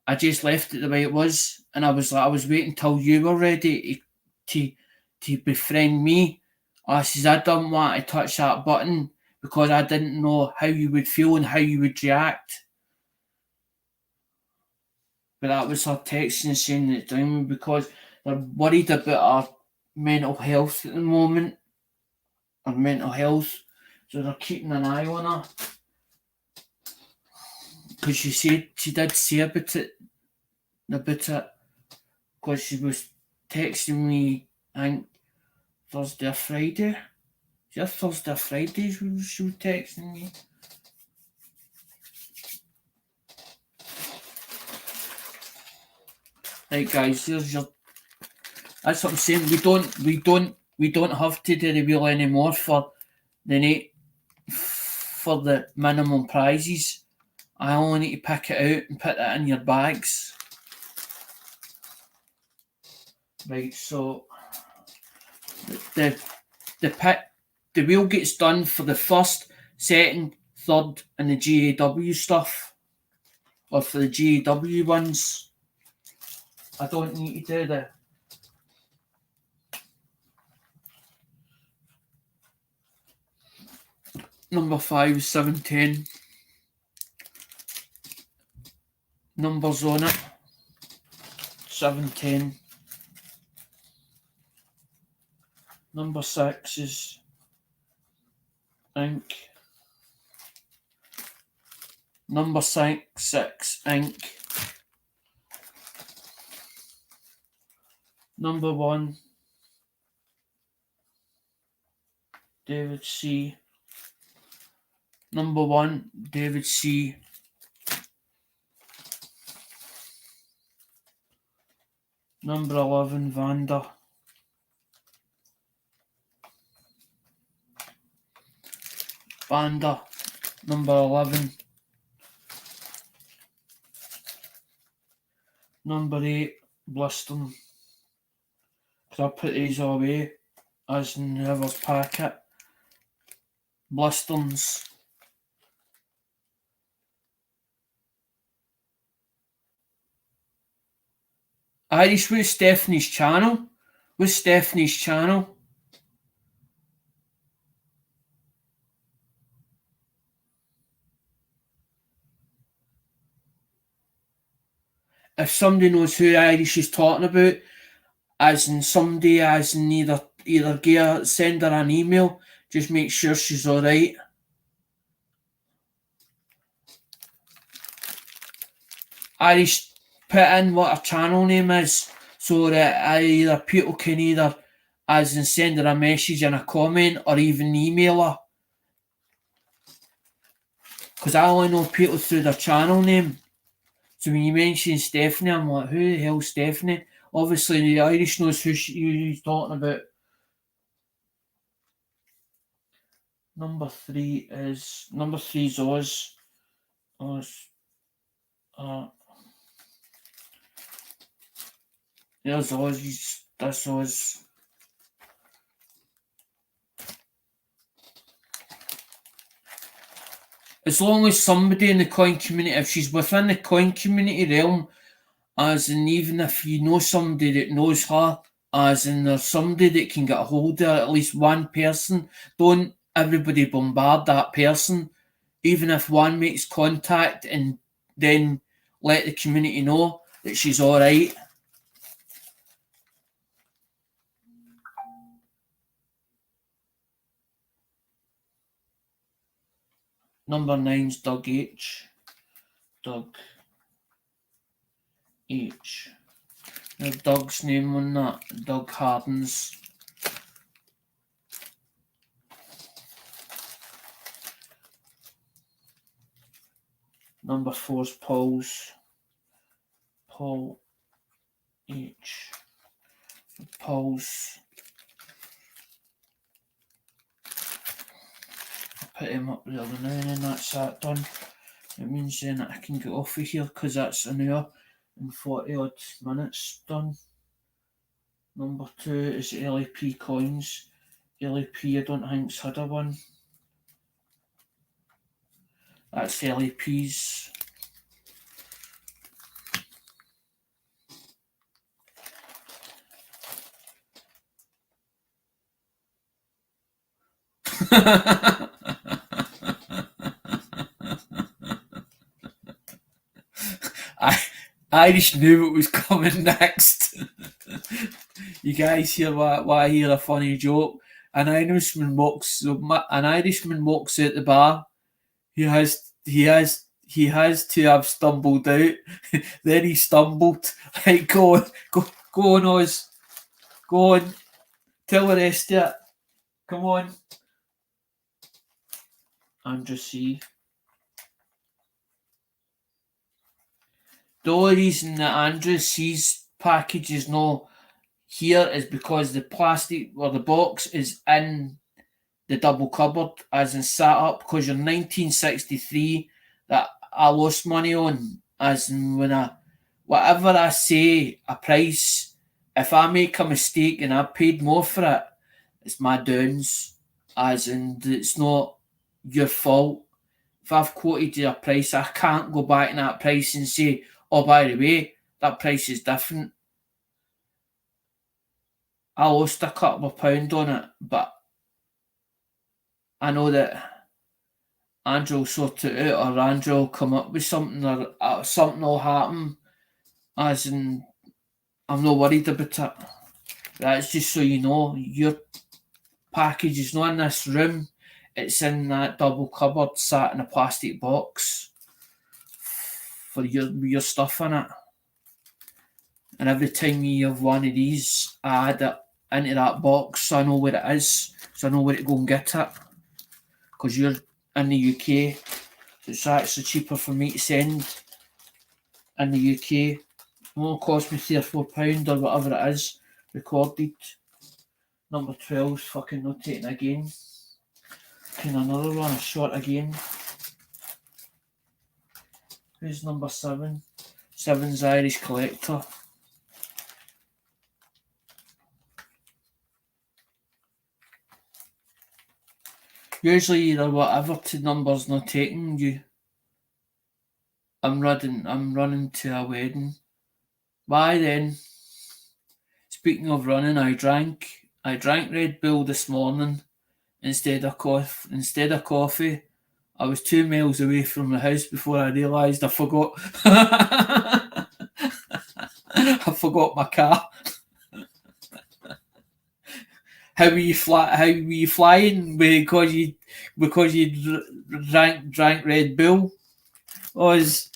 I just left it the way it was, and I was waiting till you were ready to befriend me. I says, I don't want to touch that button because I didn't know how you would feel and how you would react. But that was her texting saying that thing, because they're worried about her mental health at the moment. Her mental health. So they're keeping an eye on her. Because she did say about it, because she was texting me, I think, Thursday or Friday. Just Thursday or Friday she was texting me. Right guys, that's what I'm saying. We don't have to do the wheel anymore for the minimum prizes. I only need to pick it out and put it in your bags. Right, so the wheel gets done for the first, second, third, and the GAW stuff, or for the GAW ones. I don't need to do the number 5, 7, 10 numbers on it. 7, 10. Number 6 is ink. Number 6 ink. Number 1 David C. Number 1 David C. Number 11 Vanda. Number 11. Number 8 Bliston. Because I put these away. as in whoever's packet. Blisterns. Irish, what's Stephanie's channel? What's Stephanie's channel? If somebody knows who Irish is talking about, as in somebody, as in either send her an email, just make sure she's alright. Irish, put in what her channel name is so that either people can either as in send her a message in a comment or even email her. Because I only know people through their channel name. So when you mention Stephanie, I'm like, who the hell's Stephanie? Obviously, the Irish knows who he's talking about. Number three is Oz. Oz. There's Oz. That's Oz. As long as somebody in the coin community, if she's within the coin community realm, as in even if you know somebody that knows her, as in there's somebody that can get a hold of her, at least one person, don't everybody bombard that person. Even if one makes contact and then let the community know that she's alright. Number 9's Doug H. Doug H. There's Doug's name on that. Doug Hardens. Number 4's Paul's. Paul H. Paul's. I'll put him up there now and that's that done. It means then I can get off of here because that's an hour and 40 odd minutes done. Number 2 is LAP coins. LAP I don't think's had a one. That's LAP's. Irish knew what was coming next. You guys hear why I hear a funny joke? An Irishman walks at the bar. He has to have stumbled out. Then he stumbled. Right, go on, Oz. Go on. Tell the rest of it. Come on. Andrew C. The only reason that Andrew C's package is not here is because the plastic or the box is in the double cupboard as in sat up because you're 1963 that I lost money on as in whatever I say a price, if I make a mistake and I paid more for it, it's my downs as in it's not your fault. If I've quoted you a price, I can't go back to that price and say, oh, by the way, that price is different. I lost a couple of pound on it, but I know that Andrew will sort it out or Andrew will come up with something or something will happen. As in, I'm not worried about it. That's just so you know, your package is not in this room. It's in that double cupboard sat in a plastic box for your stuff in it. And every time you have one of these, I add it into that box so I know where it is, so I know where to go and get it. Because you're in the UK, so it's actually cheaper for me to send in the UK. It won't cost me £3 or £4 or whatever it is, recorded. Number 12's fucking not taking again. Can another one a shot again? Who's number 7? 7's Irish Collector. Usually either whatever to numbers not taking you. I'm running to a wedding. Why then? Speaking of running, I drank Red Bull this morning instead of coffee. I was 2 miles away from the house before I realised I forgot. I forgot my car. How were you How were you flying? Because you drank Red Bull. Was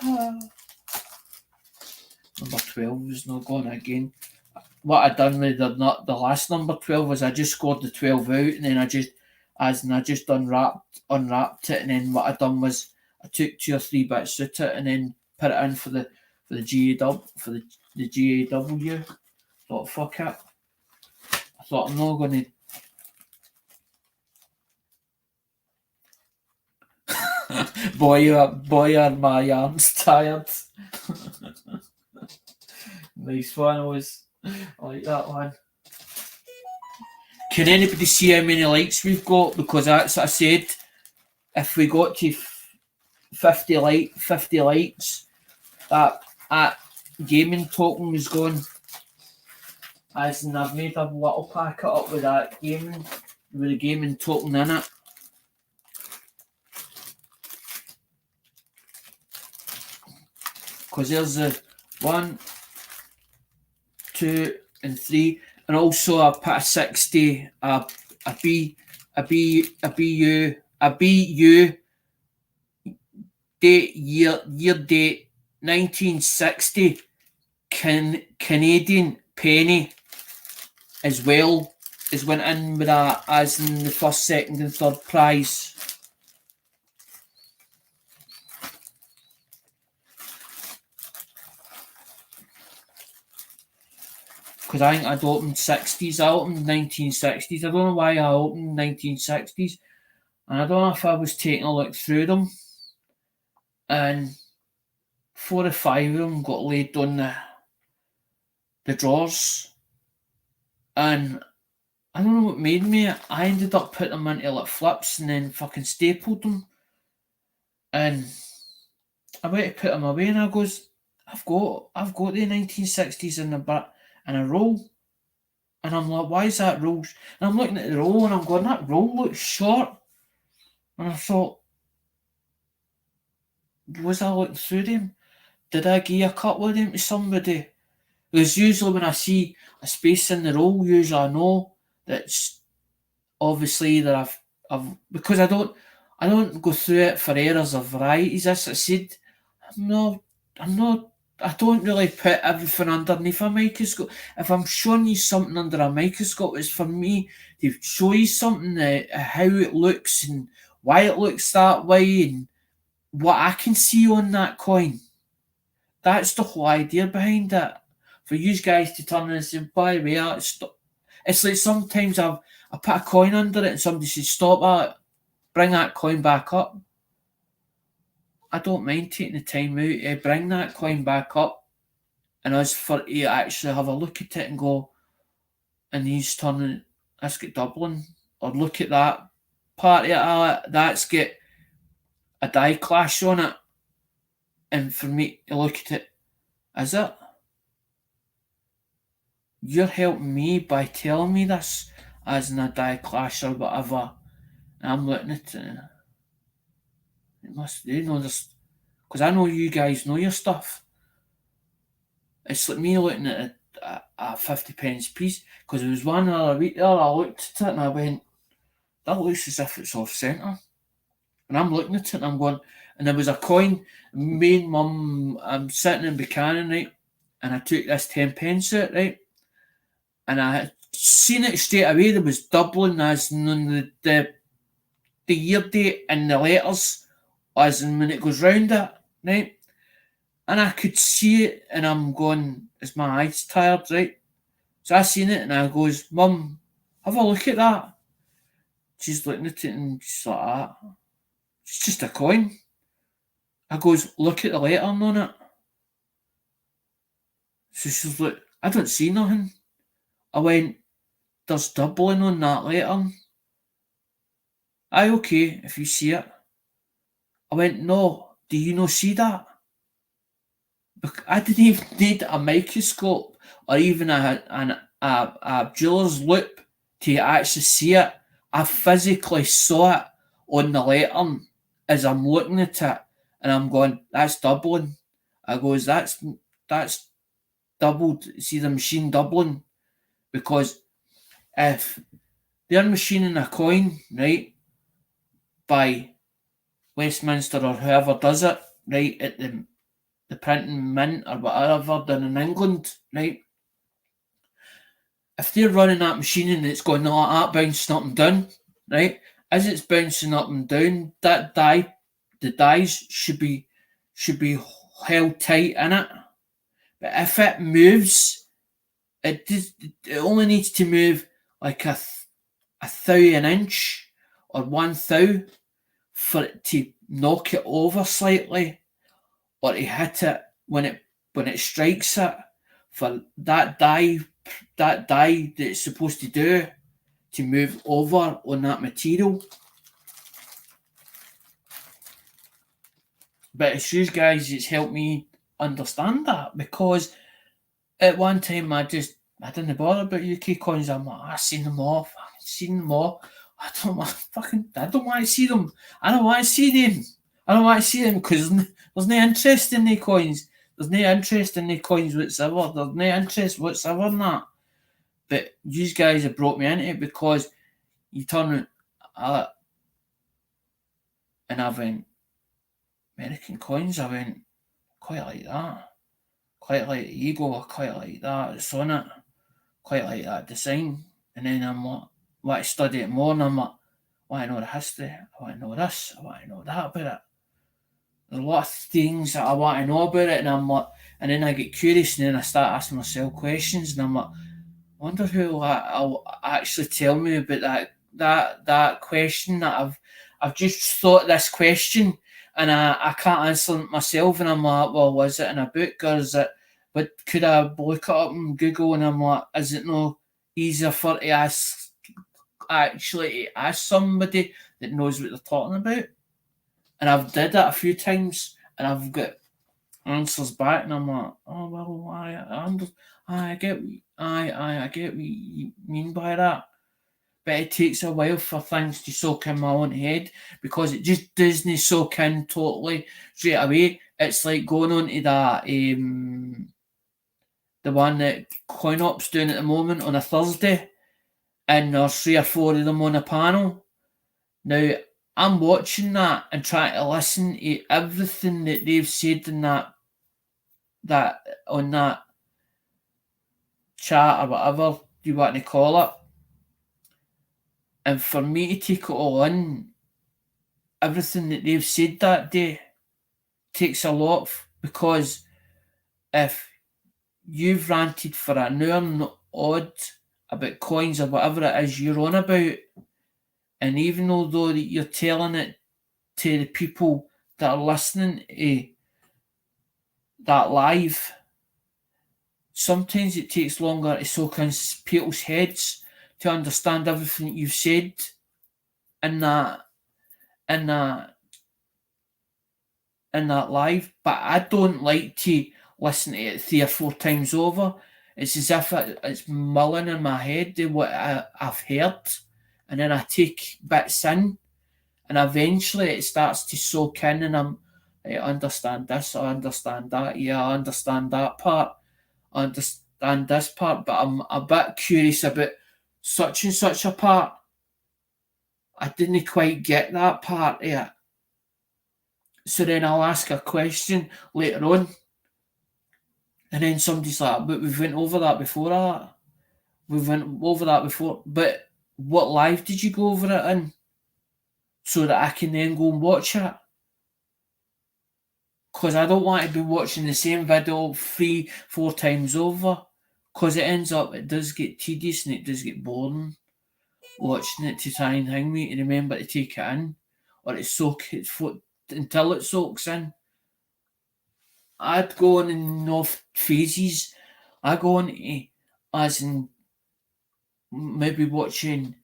number 12 was not going again. What I done with the last number 12 was I just scored the 12 out, and then I just unwrapped it, and then what I done was I took 2 or 3 bits out it and then put it in for the GAW. Thought fuck it. I thought I'm not gonna boy are my arms tired. Nice one. I like that one. Can anybody see how many likes we've got? Because that's what I said. If we got to 50 likes, that gaming token was gone. As in, I've made a little packet up with the gaming token in it. Because there's the 1, 2, and 3, and also I put a 60, a BU date year date 1960 Canadian penny as well as went in with that as in the first, second, and third prize. Because I think I'd opened 60s, I opened 1960s. I don't know why I opened 1960s, and I don't know if I was taking a look through them, and 4 or 5 of them got laid on the drawers, and I don't know what made me. I ended up putting them into like flips and then fucking stapled them, and I went to put them away, and I goes, I've got the 1960s in a roll. And I'm like, why is that roll? And I'm looking at the roll and I'm going, that roll looks short. And I thought, was I looking through them? Did I give a couple of them to somebody? Because usually when I see a space in the roll, usually I know that's obviously that I've because I don't go through it for errors or varieties. As I said, I don't really put everything underneath a microscope. If I'm showing you something under a microscope, it's for me to show you something, how it looks and why it looks that way and what I can see on that coin. That's the whole idea behind it. For you guys to turn and say, by the way, it's like sometimes I put a coin under it and somebody says, stop that, bring that coin back up. I don't mind taking the time out to bring that coin back up and us for to actually have a look at it and go, and he's turning, that's got doubling, or look at that part of it, that's got a die clash on it, and for me to look at it, is it? You're helping me by telling me this as in a die clash or whatever, and I'm looking at it. It must, they know this, because I know you guys know your stuff. It's like me looking at a 50 pence piece, because there was one other week there, I looked at it and I went, that looks as if it's off centre. And I'm looking at it and I'm going, and there was a coin, me and mum, I'm sitting in Buchanan, right, and I took this 10 pence out, right, and I had seen it straight away, there was doubling as in the year date and the letters, as in when it goes round it, right, and I could see it, and I'm going, is my eyes tired, right? So I seen it, and I goes, Mum, have a look at that. She's looking at it, and she's like that. It's just a coin. I goes, look at the lettering on it. So she's like, I don't see nothing. I went, there's doubling on that lettering. Aye, okay, if you see it. I went, no, do you not see that? I didn't even need a microscope or even a jeweler's loupe to actually see it. I physically saw it on the lettering as I'm looking at it, and I'm going, that's doubling. I goes, that's doubled. See the machine doubling, because if they're machining a coin, right, by Westminster or whoever does it, right, at the printing mint or whatever done in England, right? If they're running that machine and it's going like that, bouncing up and down, right? As it's bouncing up and down, the dies should be held tight in it. But if it moves, it only needs to move like a thou an inch or one thou for it to knock it over slightly, or to hit it when it strikes it, for that die that it's supposed to do to move over on that material. But it's you guys it's helped me understand that, because at one time I didn't bother about UK coins. I'm like, I've seen them all. I've seen them all. I don't want to see them. I don't want to see them. I don't want to see them because there's no interest in the coins. There's no interest in the coins whatsoever. There's no interest whatsoever in that. But you guys have brought me into it, because you turn it and I went, American coins. I went, quite like that. Quite like the ego. I quite like that. It's on it. Quite like that design. And then I'm like, want to study it more, and I'm like, I want to know the history. I want to know this. I want to know that about it. There's a lot of things that I want to know about it, and I'm like, and then I get curious, and then I start asking myself questions, and I'm like, I wonder who will actually tell me about that question that I've just thought this question, and I can't answer it myself, and I'm like, well, was it in a book, or is it? But could I look it up on Google, and I'm like, is it no easier for to actually ask somebody that knows what they're talking about? And I've did it a few times, and I've got answers back, and I'm like, oh well, I get, I get what you mean by that. But it takes a while for things to soak in my own head, because it just doesn't soak in totally straight away. It's like going on to that the one that CoinOp's doing at the moment on a Thursday, and there's 3 or 4 of them on a panel. Now, I'm watching that and trying to listen to everything that they've said in that on that chat or whatever you want to call it. And for me to take it all in, everything that they've said that day takes a lot, because if you've ranted for an hour and odd about coins or whatever it is you're on about, and even though you're telling it to the people that are listening to that live, sometimes it takes longer to soak in people's heads to understand everything that you've said in in that that live. But I don't like to listen to it 3 or 4 times over. It's as if it's mulling in my head to what I've heard, and then I take bits in, and eventually it starts to soak in, and I understand this, I understand that, yeah, I understand that part, I understand this part, but I'm a bit curious about such and such a part. I didn't quite get that part yet. So then I'll ask a question later on, and then somebody's like, but we've went over that before, that. We've went over that before. But what live did you go over it in? So that I can then go and watch it. Because I don't want to be watching the same video 3, 4 times over. Because it ends up, it does get tedious and it does get boring watching it, to try and hang me to remember to take it in, or to soak it until it soaks in. I'd go on in off phases. I go on to, as in maybe watching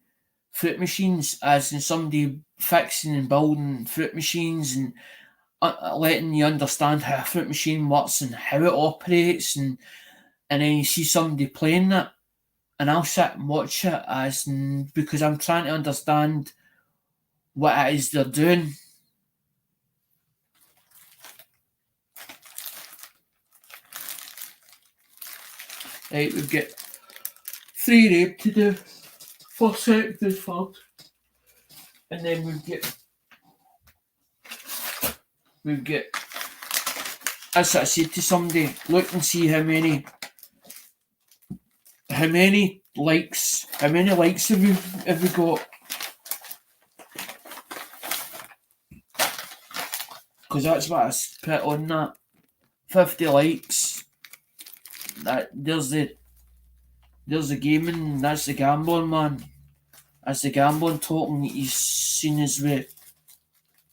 fruit machines, as in somebody fixing and building fruit machines and letting you understand how a fruit machine works and how it operates, and then you see somebody playing it, and I'll sit and watch it because I'm trying to understand what it is they're doing. Right, we've got 3 rape to do. First second is third. And then we've got, as I said to somebody, look and see how many likes have we got? Because that's what I put on that. 50 likes. There's the gaming, that's the gambling, man. That's the gambling talking he's seen as with,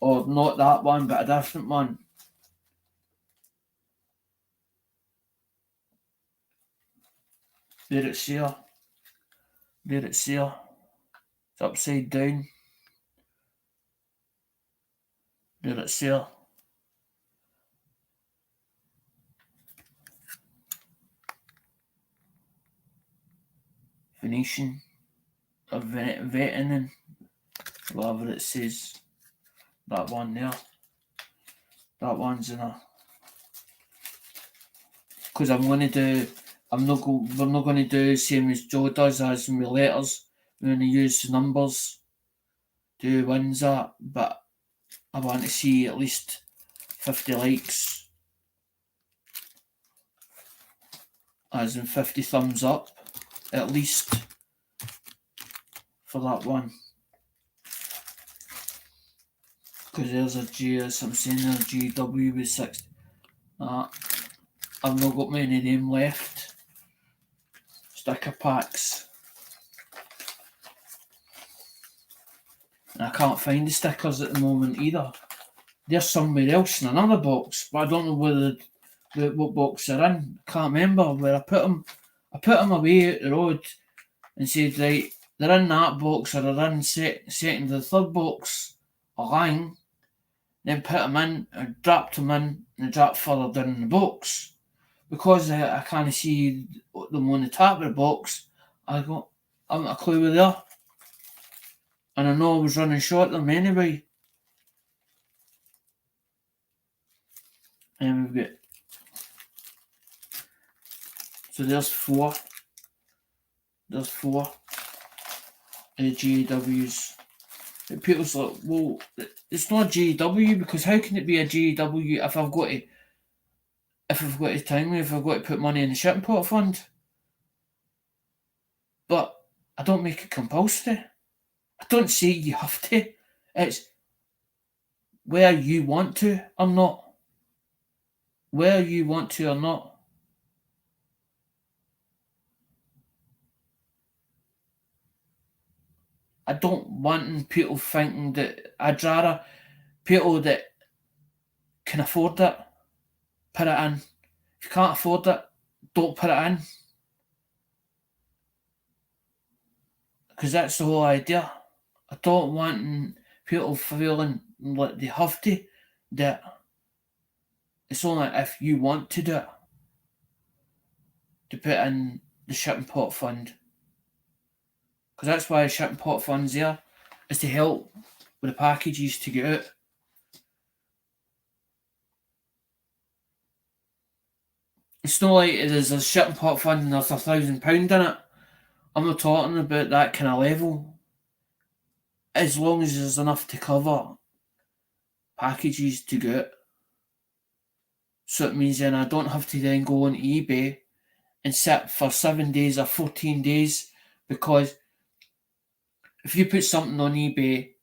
or not that one, but a different one. There it's here. There it's here. It's upside down. There it's here. Venetian. Or Veteran. Whatever it says. That one there. That one's in a... Because we're not going to do the same as Joe does, as in with letters. We're going to use the numbers to who wins that, but I want to see at least 50 likes, as in 50 thumbs up, at least, for that one. Because there's a G, as I'm saying, there's GW with 60. I've not got many of them left. Sticker packs. And I can't find the stickers at the moment either. They're somewhere else in another box, but I don't know what box they're in. I can't remember where I put them. I put them away out the road and said, right, they're in that box, or they're in second or third box, a line. Then put them in, and dropped them in, and dropped further down in the box. Because I can't see them on the top of the box, I've not a clue where they are. And I know I was running short of them anyway. And we've got... So there's 4. There's 4 GWs. And people's like, well, it's not GW, because how can it be a GW if I've got to put money in the shipping pot fund? But I don't make it compulsory. I don't say you have to. It's where you want to or not. Where you want to or not. I don't want people thinking that... I'd rather people that can afford it, put it in. If you can't afford it, don't put it in. Because that's the whole idea. I don't want people feeling like they have to do it. It's only if you want to do it, to put in the shipping pot fund. Because that's why the shipping pot fund's there, is to help with the packages to get out. It's not like there's a shipping pot fund and there's £1,000 in it. I'm not talking about that kind of level. As long as there's enough to cover packages to go out. So it means then I don't have to then go on eBay and sit for 7 days or 14 days, because if you put something on eBay,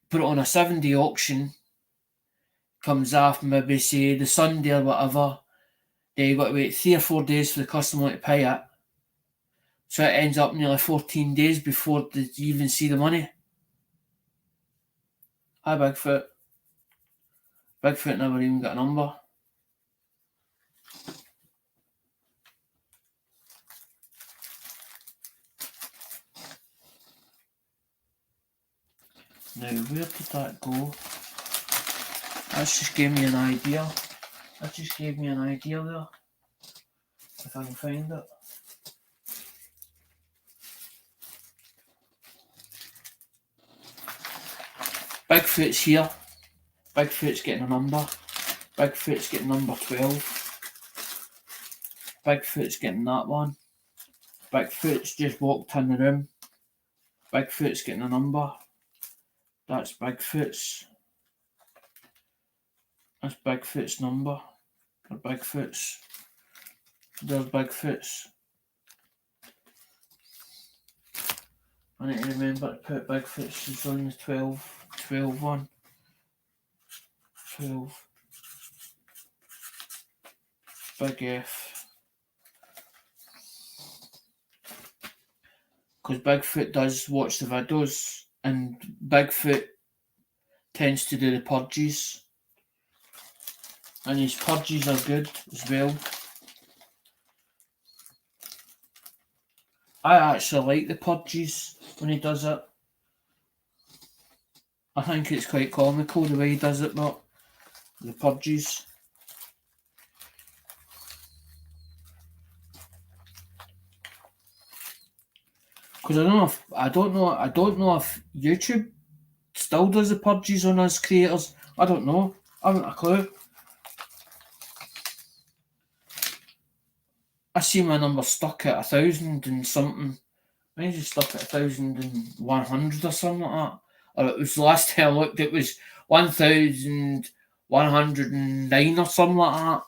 put it on a 7-day auction, comes off maybe say the Sunday or whatever, then you've got to wait 3 or 4 days for the customer to pay it. So it ends up nearly 14 days before you even see the money. Hi Bigfoot. Bigfoot never even got a number. Now, where did that go? That just gave me an idea. That just gave me an idea there. If I can find it. Bigfoot's here. Bigfoot's getting a number. Bigfoot's getting number 12. Bigfoot's getting that one. Bigfoot's just walked in the room. Bigfoot's getting a number. That's Bigfoot's. That's Bigfoot's number. Or Bigfoot's. There's Bigfoot's. I need to remember to put Bigfoot's is on the 12 one. 12. Big F. Because Bigfoot does watch the videos and Bigfoot tends to do the purges. And his purges are good as well. I actually like the purges when he does it. I think it's quite comical the way he does it, but the purges. Because I don't know if YouTube still does the purges on us creators. I don't know. I haven't a clue. I see my number stuck at 1,000 and something. Maybe it's stuck at 1,100 or something like that. Or it was the last time I looked, it was 1,109 or something like that.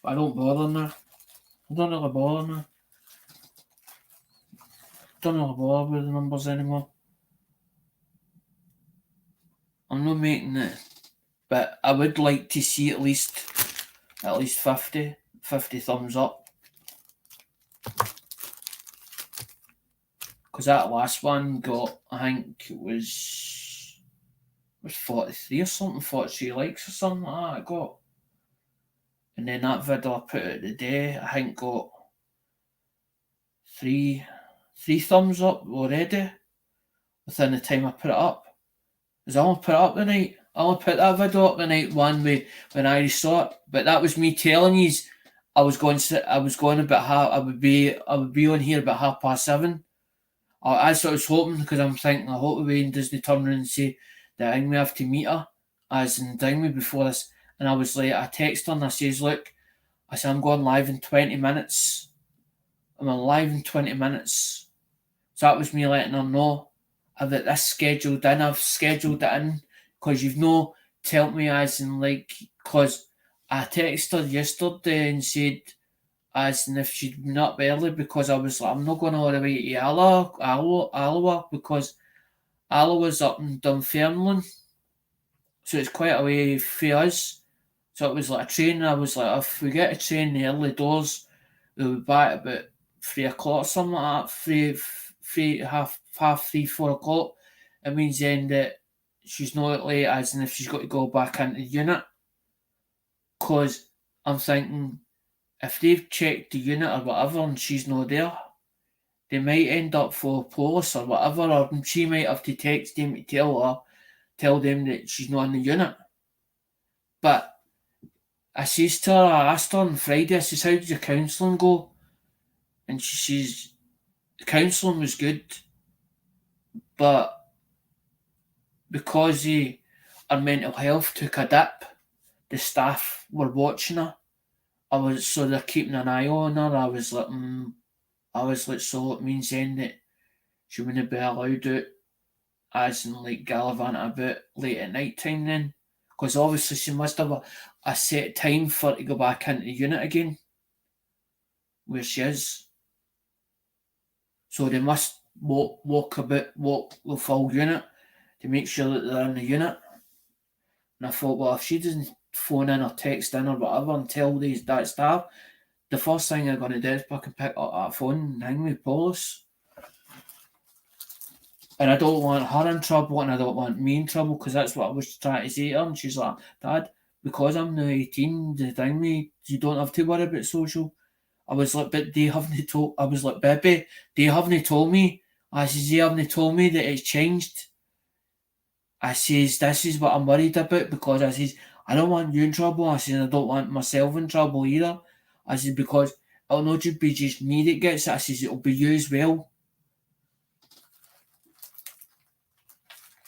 But I don't bother now. I don't really bother now. Don't really bother with the numbers anymore. I'm not making it, but I would like to see at least 50 thumbs up. Because that last one got, I think it was 43 or something, 43 likes or something like that it got. And then that video I put out today, I think got three thumbs up already within the time I put it up. Because I only put it up the night. I only put that video up the night one way when I saw it. But that was me telling you I was going about I would be on here about 7:30. That's what I was hoping, because I'm thinking I hope Wayne doesn't turn around and say that we have to meet her as in me before this. And I was like, I text her and I says, look, I said I'm going live in 20 minutes. I'm on live in 20 minutes. So that was me letting her know I've got this scheduled in. I've scheduled it in because you've no told me as in like, because I texted her yesterday and said as in if she'd been up early, because I was like, I'm not going all the way to Alloa because Alloa's up in Dunfermline, so it's quite a way for us. So it was like a train, and I was like, if we get a train in the early doors, we'll be back about 3 o'clock or something like that, half 3, 4 o'clock. It means then that she's not late, as in if she's got to go back into the unit. Because I'm thinking, if they've checked the unit or whatever and she's not there, they might end up for police or whatever, or she might have to text them to tell them that she's not in the unit. But I says to her, I asked her on Friday, I says, how did your counselling go? And she says, the counselling was good, but because her mental health took a dip, the staff were watching her. So they're keeping an eye on her. I was like, so it means then that she wouldn't be allowed out as in like gallivant about late at night time then. Because obviously she must have a set time for her to go back into the unit again, where she is. So they must walk the full unit to make sure that they're in the unit. And I thought, well, if she doesn't phone in or text in or whatever and tell that staff, the first thing they're going to do is fucking pick up that phone and hang with police. And I don't want her in trouble and I don't want me in trouble, because that's what I was trying to say to her. And she's like, Dad, because I'm now 18, the thing you don't have to worry about social. I was like, but they haven't told, I was like, baby, they haven't told me. I says, they haven't told me that it's changed. I says, this is what I'm worried about because I says, I don't want you in trouble. I says, I don't want myself in trouble either. I says, because it'll not just be just me that gets it. I says, it'll be you as well.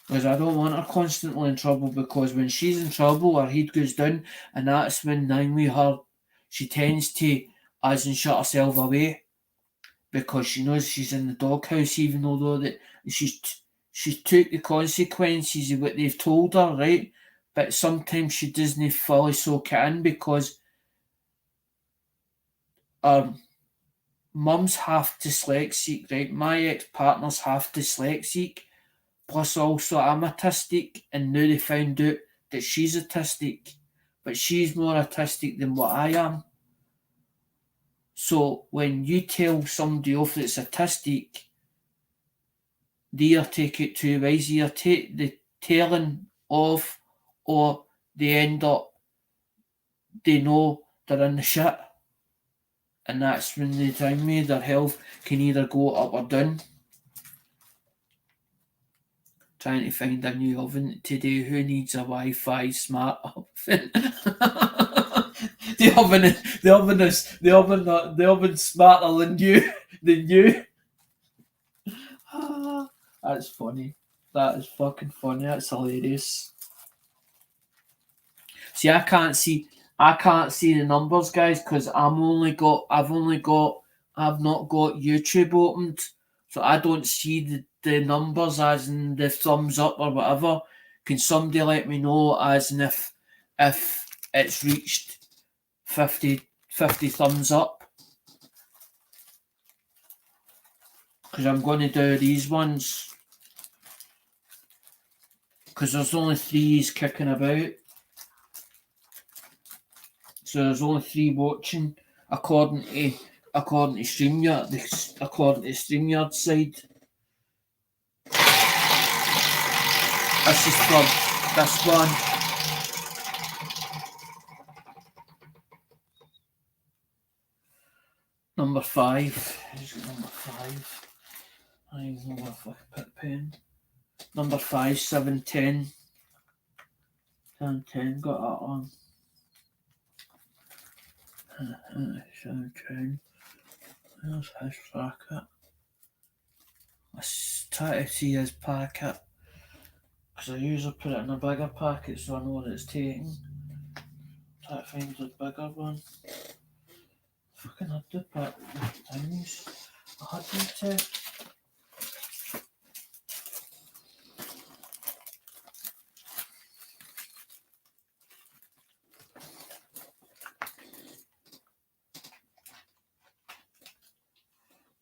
Because I don't want her constantly in trouble because when she's in trouble, her head goes down and that's when then with her, she tends to, as in shut herself away because she knows she's in the doghouse even though that she's took the consequences of what they've told her, right? But sometimes she doesn't fully soak it in because mums have dyslexic, right? My ex-partners have dyslexic. Plus, also, I'm autistic, and now they found out that she's autistic, but she's more autistic than what I am. So, when you tell somebody off that's autistic, they either take it two ways. They either take the telling off, or they end up, they know they're in the shit. And that's when they tell me their health can either go up or down. Trying to find a new oven today. Who needs a Wi-Fi smart oven? the oven's smarter than you. That's funny. That is fucking funny. That's hilarious. See, I can't see the numbers, guys, because I've not got YouTube opened, so I don't see the numbers as in the thumbs up or whatever. Can somebody let me know as in if it's reached 50 thumbs up? Because I'm going to do these ones. Because there's only 3 kicking about. So there's only 3 watching according to StreamYard, according to StreamYard's side. This is from this one. Number 5. Who's got number 5? I don't even know if I can put pen. Number 5, 710. 710, got that one. 710. Where's his packet? Let's try to see his packet. Because I usually put it in a bigger packet so I know what it's taking. Try to find the bigger one. Fucking had to put things. I had to.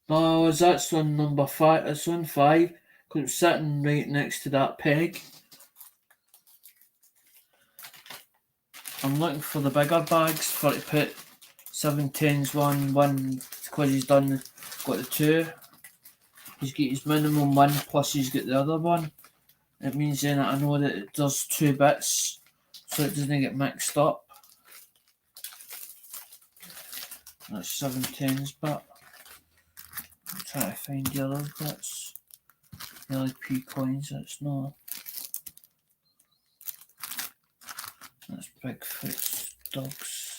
No, that's on number 5. It's on 5 because it's sitting right next to that peg. I'm looking for the bigger bags for to put 710's one because he's got the 2. He's got his MiniMum 1 plus he's got the other one. It means then I know that it does 2 bits so it doesn't get mixed up. That's 710's bit. I'm trying to find the other bits. The LP coins, that's not. That's Bigfoot's dogs.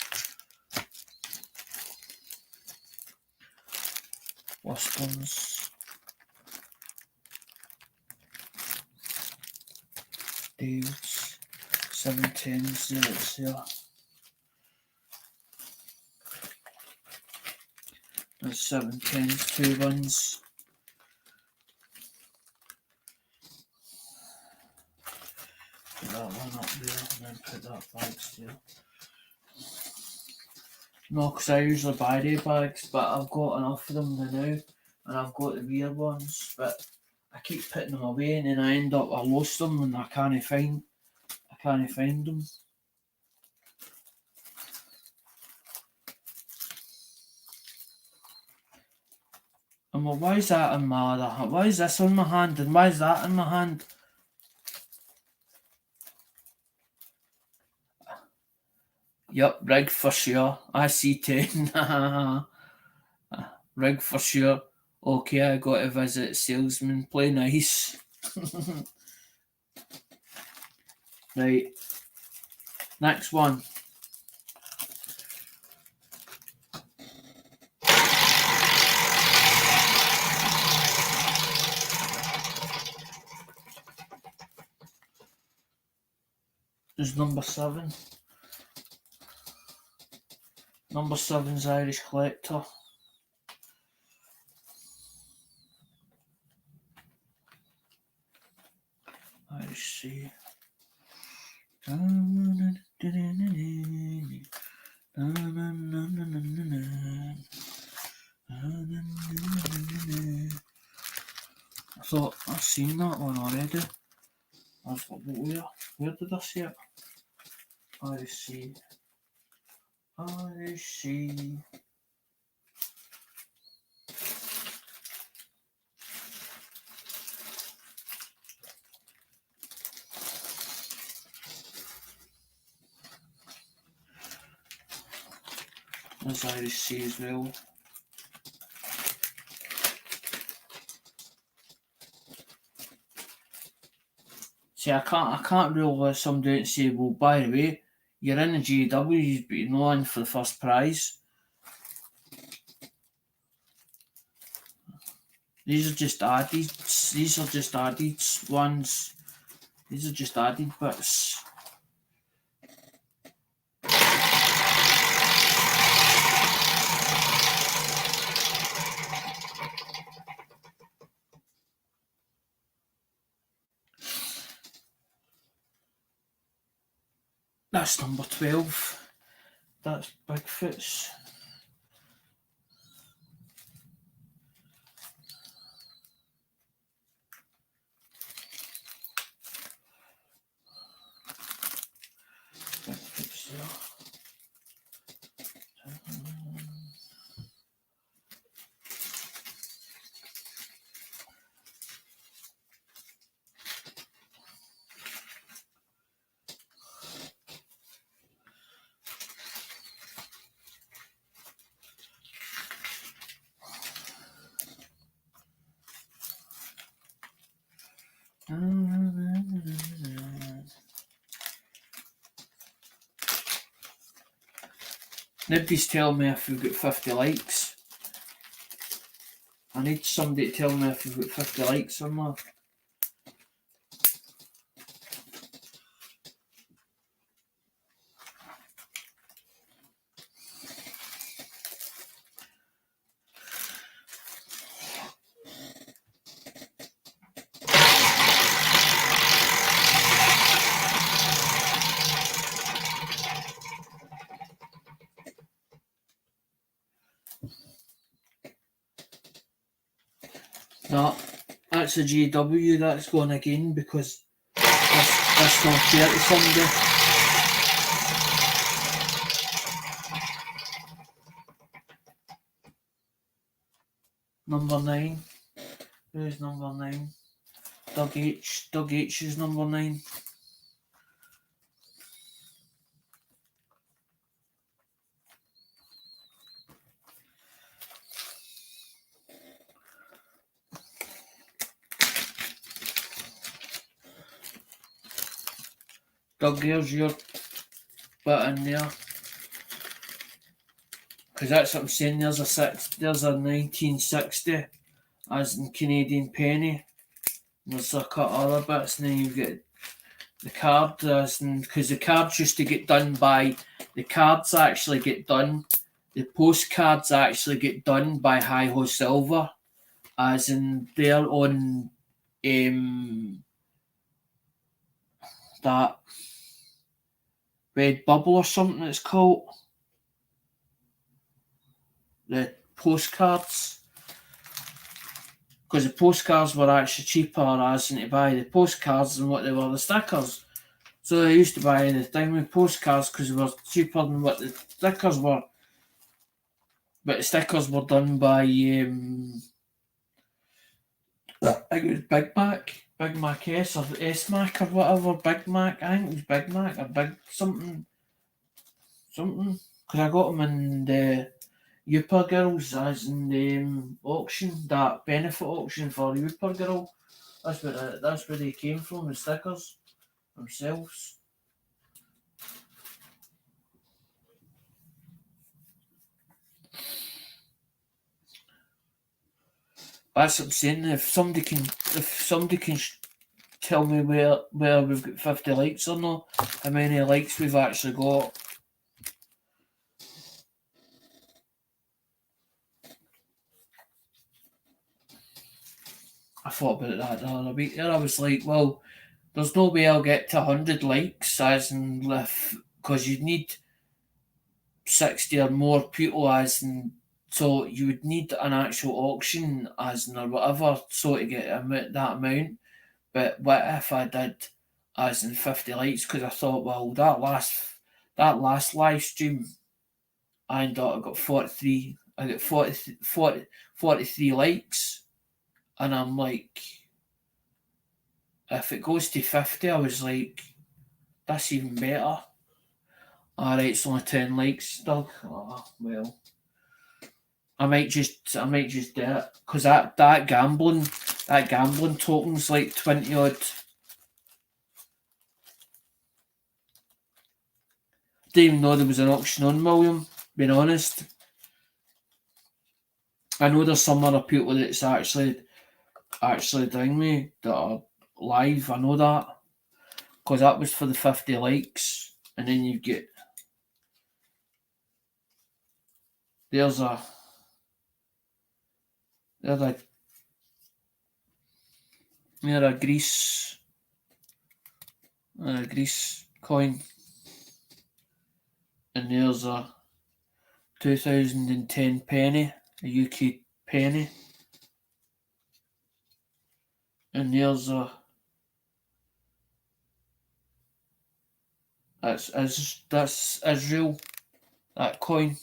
Westerns. Dave's. 710's there, it's there. That's 710's, 2 ones. Put that one up there and then put that bag still. No, because I usually buy the bags, but I've got enough of them now, and I've got the weird ones, but I keep putting them away and then I end up, I lost them and I can't find them. And well, why is that in my other hand? Why is this on my hand and why is that in my hand? Yup, rigged for sure. I see 10. rig for sure. Okay, I got to visit salesman, play nice. Right, next one. Is number 7. Number 7's Irish Collector. Irish Sea. I thought I've seen that one already. I thought, where did I see it? Irish Sea. Irish Sea. There's Irish Sea as well. See, I can't really let somebody out and say, well, by the way, you're in the GWs, but you're not in for the first prize. These are just added. These are just added ones. These are just added bits. That's number 12. That's Bigfoot's. Bigfoot's there. Nobody's telling me if we've got 50 likes. I need somebody to tell me if we've got 50 likes or not. No, that's a GW, that's gone again because that's not fair to somebody. Number 9. Who's number 9? Doug H. Doug H is number 9. Doug, here's your bit in there. Because that's what I'm saying, there's a 1960 as in Canadian penny. There's a couple other bits, and then you've got the card, because the cards used to get done by, the cards actually get done, the postcards actually get done by Hi Ho Silver, as in they're on that Red Bubble or something it's called. The postcards. Because the postcards were actually cheaper as in to buy the postcards than what they were the stickers. So I used to buy the thing with postcards because they were cheaper than what the stickers were. But the stickers were done by, I think it was Big Mac. Big Mac S or S Mac or whatever. Big Mac, I think it was Big Mac or Big something. Because I got them in the Youper Girls as in the auction, that benefit auction for Youper Girl. That's where they came from, the stickers themselves. That's what I'm saying. If somebody can tell me where we've got 50 likes or not, how many likes we've actually got. I thought about that the other week there. I was like, well, there's no way I'll get to 100 likes, as in, because you'd need 60 or more people, as in, so you would need an actual auction, as in, or whatever, so to get that amount. But what if I did, as in 50 likes? Because I thought, well, that last live stream, I got 43. I got 43 likes, and I'm like, if it goes to 50, I was like, that's even better. Alright, it's only 10 likes, Doug. Oh, well. I might just do it. Because that gambling token's like 20 odd. Didn't even know there was an auction on, William, being honest. I know there's some other people that's actually doing me that are live. I know that. Because that was for the 50 likes. And then you get... There's a Greece coin, and there's a 2010 penny, a UK penny, and there's a that's Israel, that coin.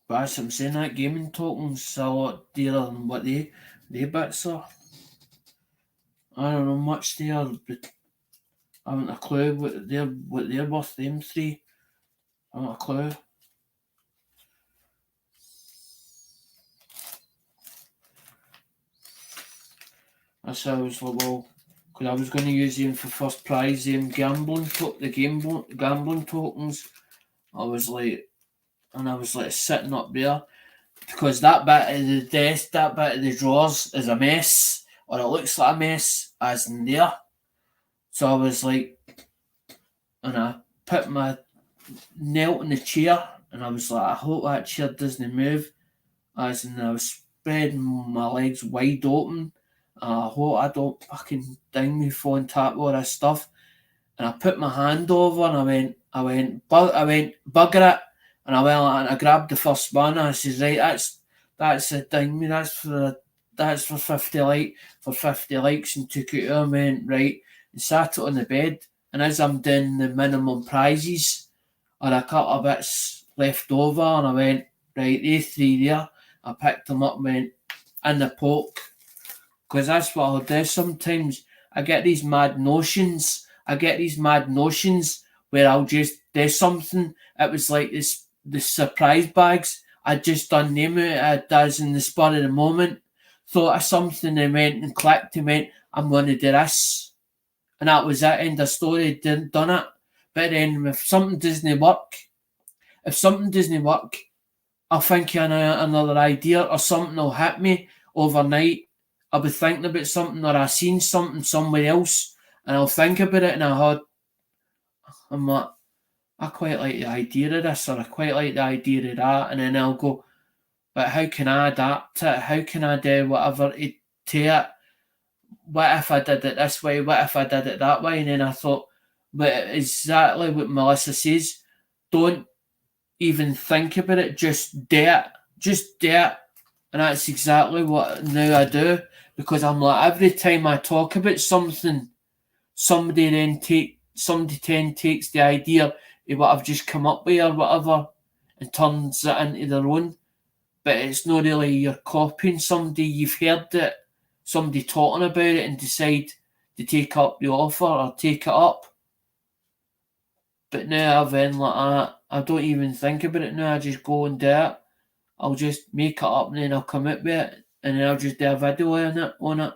But as I'm saying, that gaming token's a lot dearer than what they bits are. I don't know much there, but I haven't a clue what they're worth, them three. I haven't a clue. That's how I was like, well, because I was going to use them for first prize, gambling tokens. I was like sitting up there, because that bit of the desk, that bit of the drawers is a mess, or it looks like a mess, as in there. So I was like, and I knelt in the chair, and I was like, I hope that chair doesn't move, as in I was spreading my legs wide open. I hope I don't fucking ding me phone tap all this stuff. And I put my hand over, and I went bugger it, and I grabbed the first one, and I says, right, that's a ding me, that's for 50 likes, and took it out and went right and sat it on the bed. And as I'm doing the minimum prizes, or a couple of bits left over, and I went, right, they three there, I picked them up and went in the poke. Because that's what I'll do sometimes. I get these mad notions where I'll just do something. It was like the surprise bags. I just done them out as in the spur of the moment. Thought of something and went and clicked and went, I'm going to do this. And that was it, end of story, done it. But then if something doesn't work, I'll think of another idea, or something will hit me overnight. I'll be thinking about something, or I've seen something somewhere else, and I'll think about it, and I'm like, I quite like the idea of this, or I quite like the idea of that, and then I'll go, but how can I adapt to it? How can I do whatever to it? What if I did it this way? What if I did it that way? And then I thought, but exactly what Melissa says, don't even think about it, just do it. Just do it. And that's exactly what now I do, because I'm like, every time I talk about something, somebody then takes the idea of what I've just come up with or whatever and turns it into their own. But it's not really you're copying somebody, you've heard it, somebody talking about it, and decide to take up the offer or take it up. But now I've been like that, I don't even think about it now. I just go and do it. I'll just make it up and then I'll come up with it and then I'll just do a video on it.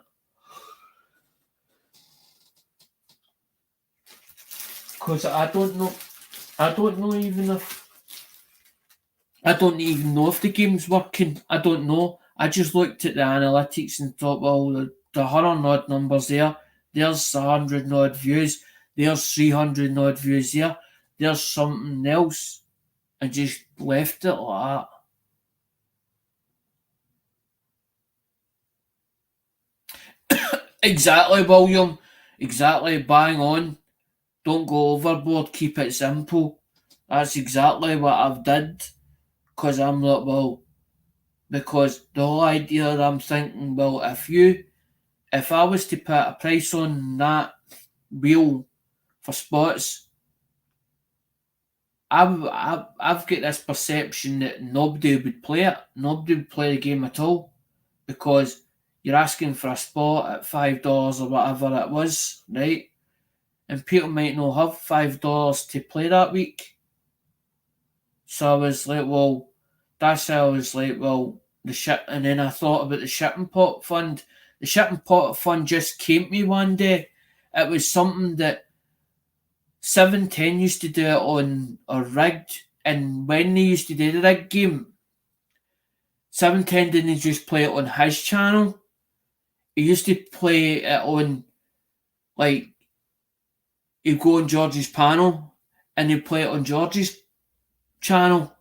Because I don't even know if the game's working. I don't know. I just looked at the analytics and thought, well, the 100 odd numbers there. There's 100 odd views. There's 300 odd views there. There's something else. I just left it like that. Exactly, William. Exactly. Bang on. Don't go overboard. Keep it simple. That's exactly what I've did. Because I'm like, well, because the whole idea that I'm thinking, well, if I was to put a price on that wheel for spots, I've got this perception that nobody would play it. Nobody would play the game at all because you're asking for a spot at $5 or whatever it was, right? And people might not have $5 to play that week. So I was like, well, that's how I was like, well, and then I thought about the shipping pot fund. The shipping pot fund just came to me one day. It was something that 710 used to do it on a rigged, and when they used to do the rigged game, 710 didn't just play it on his channel. He used to play it on, like, he'd go on George's panel and he'd play it on George's channel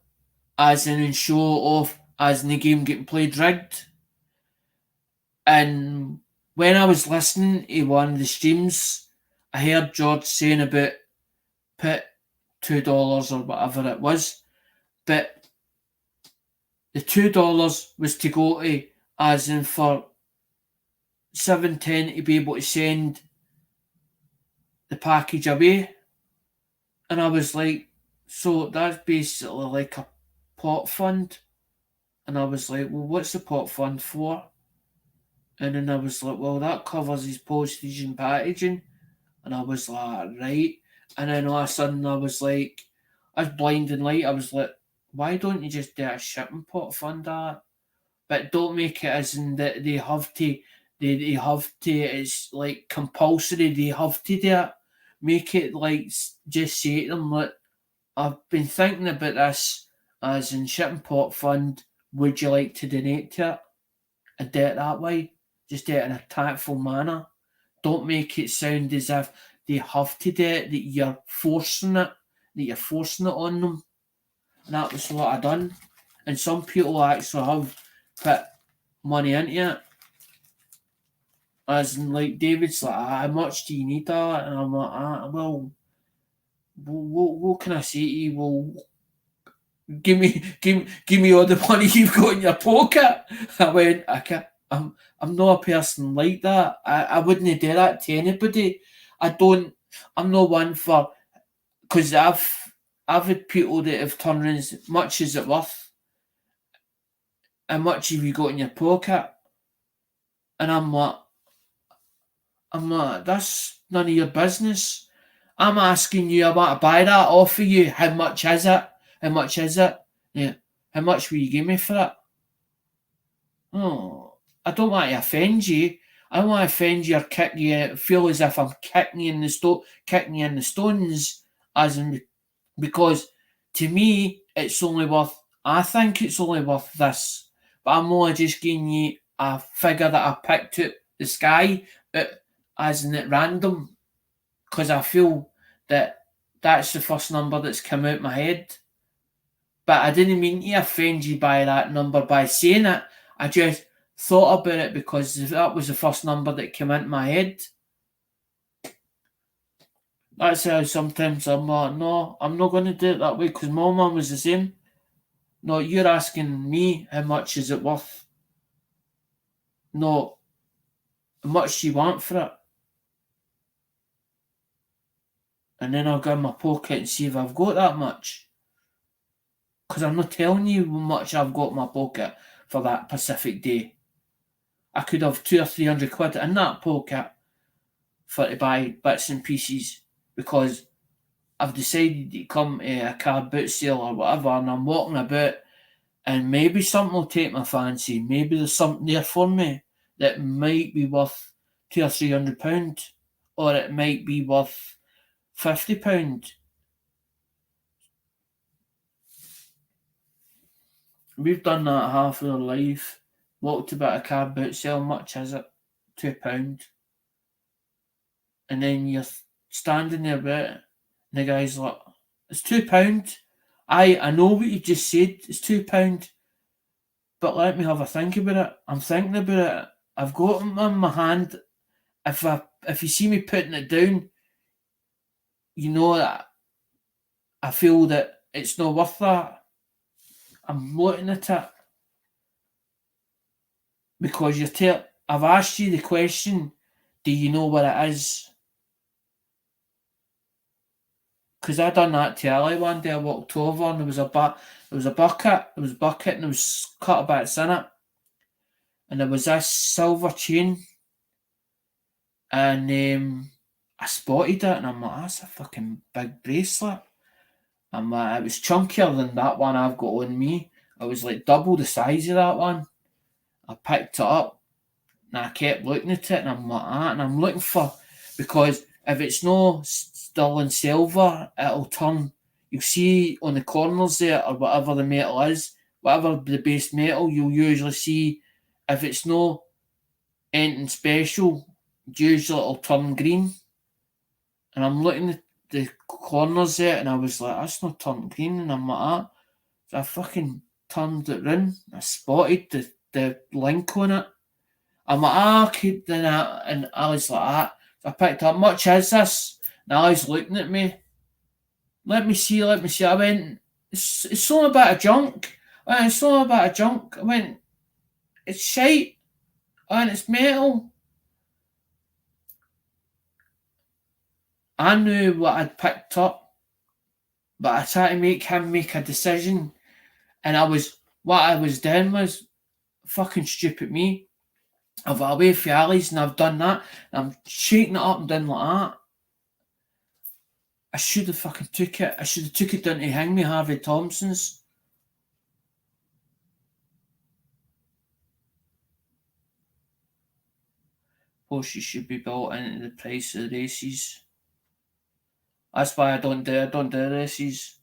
as in and show off as in the game getting played rigged. And when I was listening to one of the streams, I heard George saying about put $2 or whatever it was, but the $2 was to go to as in for 710 to be able to send the package away. And I was like, so that's basically like a pot fund. And I was like, well, what's the pot fund for? And then I was like, well, that covers his postage and packaging. And I was like, right. And then all of a sudden I was like, I was blinding light. I was like, why don't you just do a shipping pot fund that? But don't make it as in that they have to, it's like compulsory, they have to do it. Make it like, just say to them, like, I've been thinking about this as in shipping pot fund. Would you like to donate to it? And do it that way. Just do it in a tactful manner. Don't make it sound as if they have to do it, that you're forcing it, on them. And that was what I done. And some people actually have put money into it. As in, like, David's like, how much do you need that? And I'm like, well, what can I say to you? Well, give me all the money you've got in your pocket. I went, I can't. I'm not a person like that. I wouldn't do that to anybody. I'm not one for, because I've had people that have turned around as much as it worth. How much have you got in your pocket? And I'm like, that's none of your business. I'm asking you, I want to buy that off of you. How much is it? How much is it? Yeah. How much will you give me for it? Oh, I don't want to offend you. I don't want to offend you or kick you. Feel as if I'm kicking you in the stones, as in, because to me it's only worth. I think it's only worth this, but I'm only just giving you a figure that I picked out the sky, as in at random, because I feel that that's the first number that's come out my head. But I didn't mean to offend you by that number by saying it. I just thought about it because that was the first number that came into my head. That's how sometimes I'm like, no, I'm not going to do it that way, because my mum was the same. No, you're asking me how much is it worth. No, how much do you want for it? And then I'll go in my pocket and see if I've got that much. Because I'm not telling you how much I've got in my pocket for that Pacific day. I could have 200 or 300 quid in that pocket for to buy bits and pieces, because I've decided to come to a car boot sale or whatever, and I'm walking about, and maybe something will take my fancy. Maybe there's something there for me that might be worth £200 or £300, or it might be worth £50. We've done that half of our life. Walked about a car boot sale, much is it? £2. And then you're standing there about it, and the guy's like, it's £2. I know what you just said, it's £2, but let me have a think about it. I'm thinking about it. I've got it in my hand. If you see me putting it down, you know that I feel that it's not worth that. I'm looking at it because I've asked you the question, do you know what it is? Because I done that to Ellie one day. I walked over and there was a bucket, and there was cut bits in it, and there was this silver chain, and I spotted it, and I'm like, that's a fucking big bracelet. I'm like, it was chunkier than that one I've got on me. It was like double the size of that one. I picked it up and I kept looking at it, and I'm like, and I'm looking for, because if it's no still in silver, it'll turn. You'll see on the corners there, or whatever the metal is, whatever the base metal, you'll usually see if it's no anything special, usually it'll turn green. And I'm looking at the corners there, and I was like, that's not turned green, and I'm like, so I fucking turned it round. I spotted the link on it. I'm like, okay, and I was like that. So I picked up, much is this? And Ali's looking at me. Let me see. I went, it's only about a junk. It's only about a junk. I went, it's shite. And it's metal. I knew what I'd picked up, but I tried to make him make a decision. And what I was doing was fucking stupid me. I've got away from Ali's and I've done that. And I'm shaking it up and down like that. I should have fucking took it. I should have took it down to hang me Harvey Thompson's. Horses should be built into the price of the races. That's why I don't do races.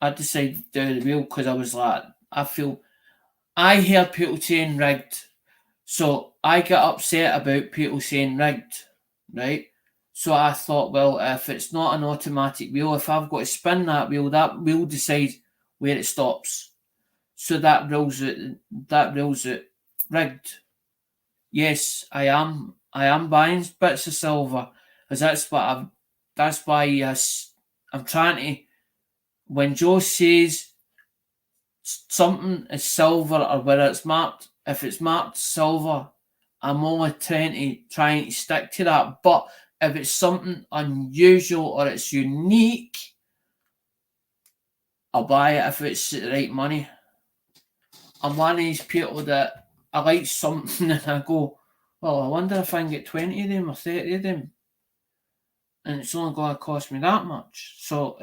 I decided to do the wheel because I was like, I heard people saying rigged. So I get upset about people saying rigged, right? So I thought, well, if it's not an automatic wheel, if I've got to spin that wheel decides where it stops. So that rules it rigged. Yes, I am buying bits of silver because that's why I'm trying to, when Joe says something is silver or whether it's marked, if it's marked silver, I'm only trying to stick to that. But if it's something unusual or it's unique, I'll buy it if it's the right money. I'm one of these people that I like something and I go, well, I wonder if I can get 20 of them or 30 of them. And it's only going to cost me that much. So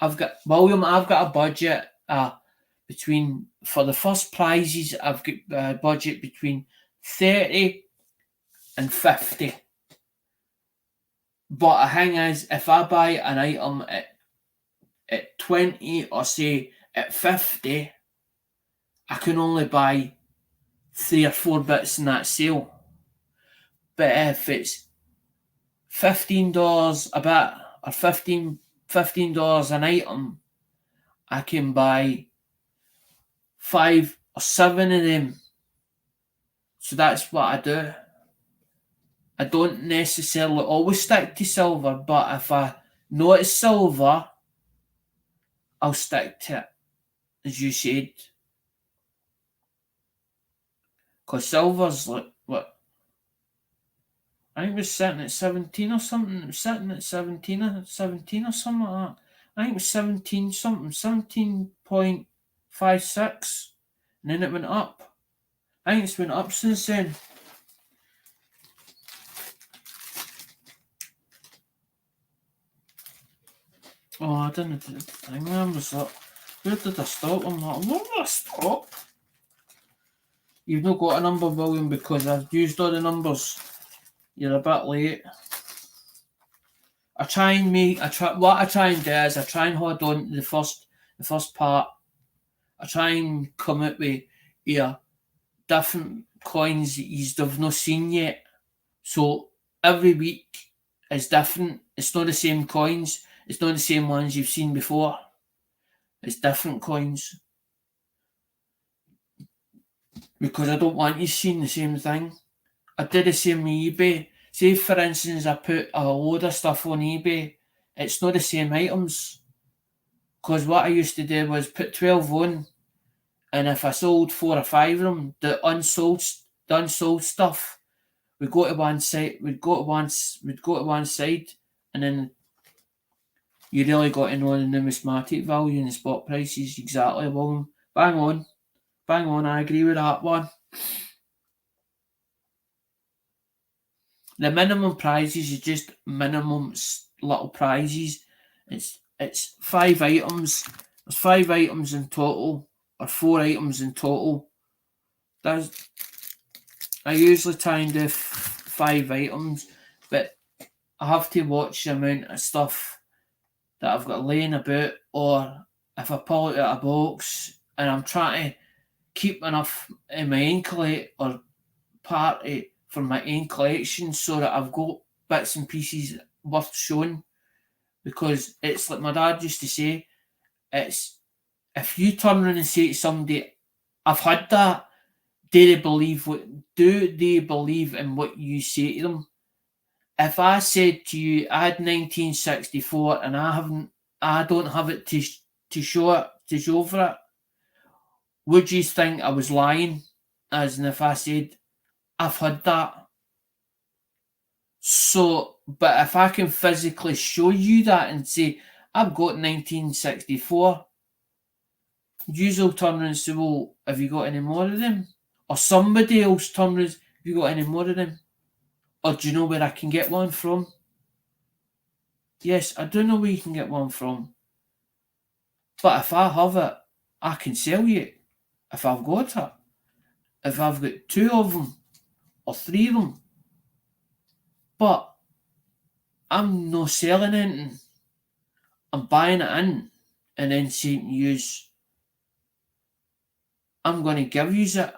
I've got a budget for the first prizes, I've got a budget between 30 and 50. But the thing is, if I buy an item at 20 or say at 50, I can only buy 3 or 4 bits in that sale. But if it's $15 a bit or $15 an item, I can buy 5 or 7 of them. So that's what I do. I don't necessarily always stick to silver, but if I know it's silver, I'll stick to it, as you said. Because silver's like, what? I think it was sitting at 17 or something. It was sitting at 17 or something like that. I think it was 17 something, 17.56. And then it went up. I think it's went up since then. Oh, I didn't do the thing. Where was that? Where did I stop? I'm like, where did I stop? You've not got a number, William, because I've used all the numbers. You're a bit late. What I try and do is I try and hold on to the first part. I try and come up with different coins that you've not seen yet. So every week is different. It's not the same coins. It's not the same ones you've seen before. It's different coins. Because I don't want you seeing the same thing. I did the same with eBay. Say for instance I put a load of stuff on eBay, it's not the same items. Because what I used to do was put 12 on, and if I sold 4 or 5 of them, the unsold stuff would go to one side, and then you really got to know the numismatic value and the spot prices exactly. Well, bang on, I agree with that one. The minimum prizes is just minimum little prizes. It's 5 items. There's 5 items in total, or 4 items in total. I usually try and do 5 items, but I have to watch the amount of stuff that I've got laying about, or if I pull it out of a box, and I'm trying to keep enough in my own or party for my own collection so that I've got bits and pieces worth showing. Because it's like my dad used to say, it's if you turn around and say to somebody, I've had that, do they believe in what you say to them? If I said to you I had 1964 and I don't have it to show for it, would you think I was lying? As in if I said I've had that. So, but if I can physically show you that and say I've got 1964, you'll turn around and say, well, have you got any more of them? Or somebody else turn around, have you got any more of them? Or do you know where I can get one from? Yes, I do know where you can get one from. But if I have it, I can sell you it. If I've got it. If I've got 2 of them or 3 of them. But I'm not selling anything. I'm buying it in and then saying to you, I'm going to give you it.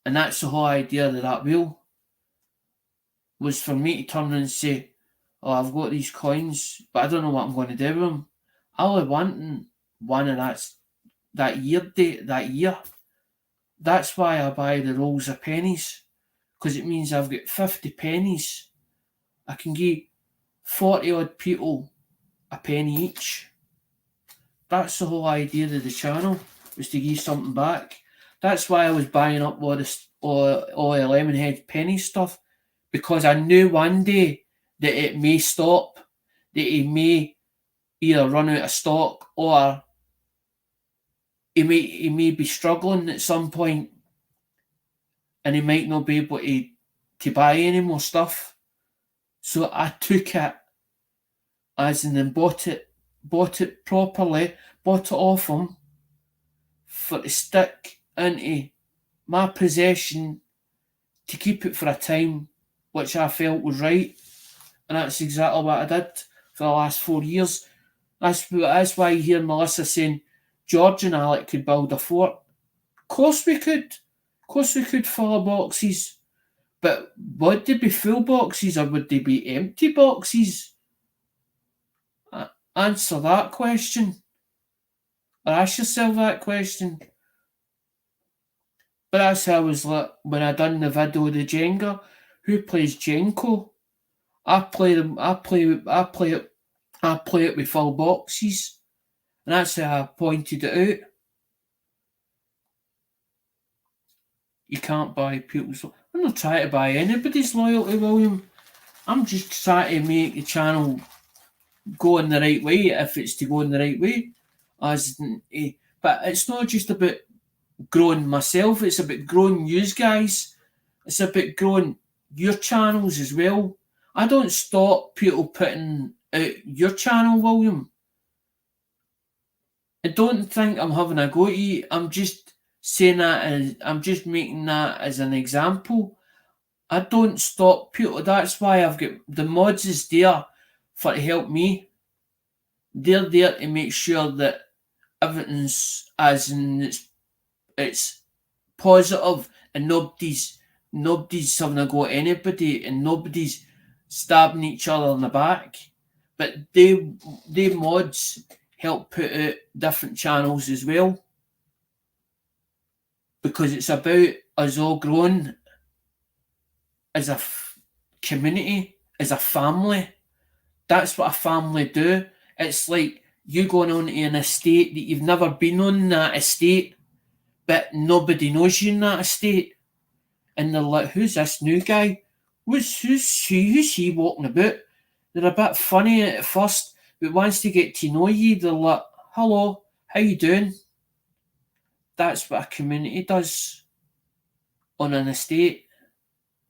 And that's the whole idea of that wheel. Was for me to turn around and say, oh, I've got these coins, but I don't know what I'm going to do with them. I only want one of that year. That's why I buy the rolls of pennies. Because it means I've got 50 pennies. I can give 40 odd people a penny each. That's the whole idea of the channel, was to give something back. That's why I was buying up all the Lemonhead penny stuff, because I knew one day that it may stop, that he may either run out of stock or he may be struggling at some point and he might not be able to buy any more stuff. So I took it as in and bought it properly, bought it off him for to stick into my possession to keep it for a time which I felt was right. And that's exactly what I did for the last 4 years. That's why you hear Melissa saying George and Alec could build a fort. Of course we could. Of course we could full of boxes. But would they be full boxes or would they be empty boxes? Answer that question. Or ask yourself that question. But that's how I was like when I done the video of the Jenga. Who plays Jenko? I play it with full boxes. And that's how I pointed it out. You can't buy people's... I'm not trying to buy anybody's loyalty, William. I'm just trying to make the channel go in the right way, if it's to go in the right way. But it's not just about growing myself, it's about growing you guys. It's about growing your channels as well. I don't stop people putting your channel, William. I don't think I'm having a go at you. I'm just saying that as I'm just making that as an example. I don't stop people. That's why I've got the mods is there for to help me. They're there to make sure that everything's as in it's positive and nobody's having a go at anybody and nobody's stabbing each other in the back. But they mods help put out different channels as well because it's about us all growing as a community, as a family. That's what a family do. It's like you going on to an estate that you've never been on that estate, but nobody knows you in that estate. And they're like, who's this new guy? Who's he walking about? They're a bit funny at first, but once they get to know you, they're like, hello, how you doing? That's what a community does on an estate.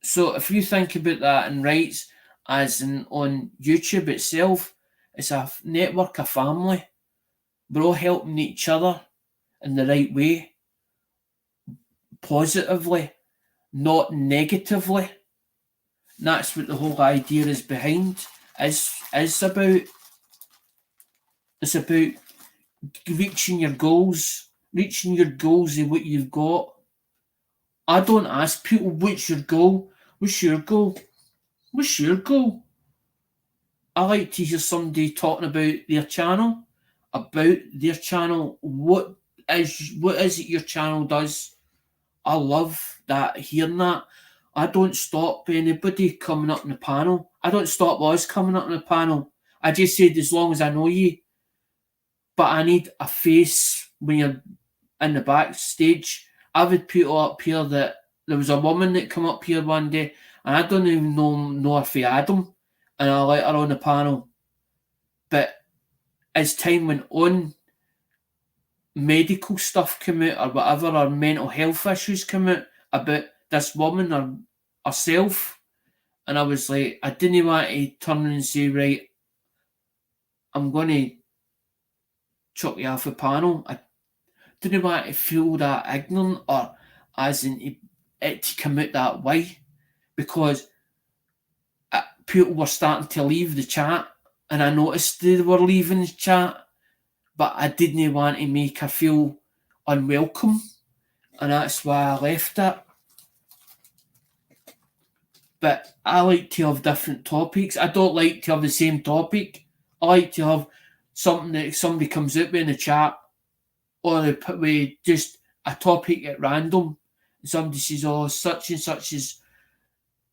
So if you think about that in rights, as in on YouTube itself, it's a network of family. We're all helping each other in the right way, positively, not negatively. And that's what the whole idea is behind. Is about. It's about reaching your goals of what you've got. I don't ask people what's your goal. What's your goal? What's your goal? I like to hear somebody talking about their channel, What is it your channel does? I love that, hearing that. I don't stop anybody coming up in the panel. I don't stop us coming up in the panel. I just said as long as I know you. But I need a face when you're in the backstage. I've had people up here that there was a woman that come up here one day and I don't even know if I had them and I let her on the panel. But as time went on, medical stuff came out or whatever, or mental health issues come out about this woman or herself. And I was like, I didn't want to turn and say, right, I'm going to chuck you off the panel. I didn't want to feel that ignorant or as in it to come out that way because people were starting to leave the chat and I noticed they were leaving the chat, but I didn't want to make her feel unwelcome and that's why I left it. But I like to have different topics. I don't like to have the same topic. I like to have something that somebody comes out with in the chat or they put with just a topic at random. Somebody says, oh, such and such is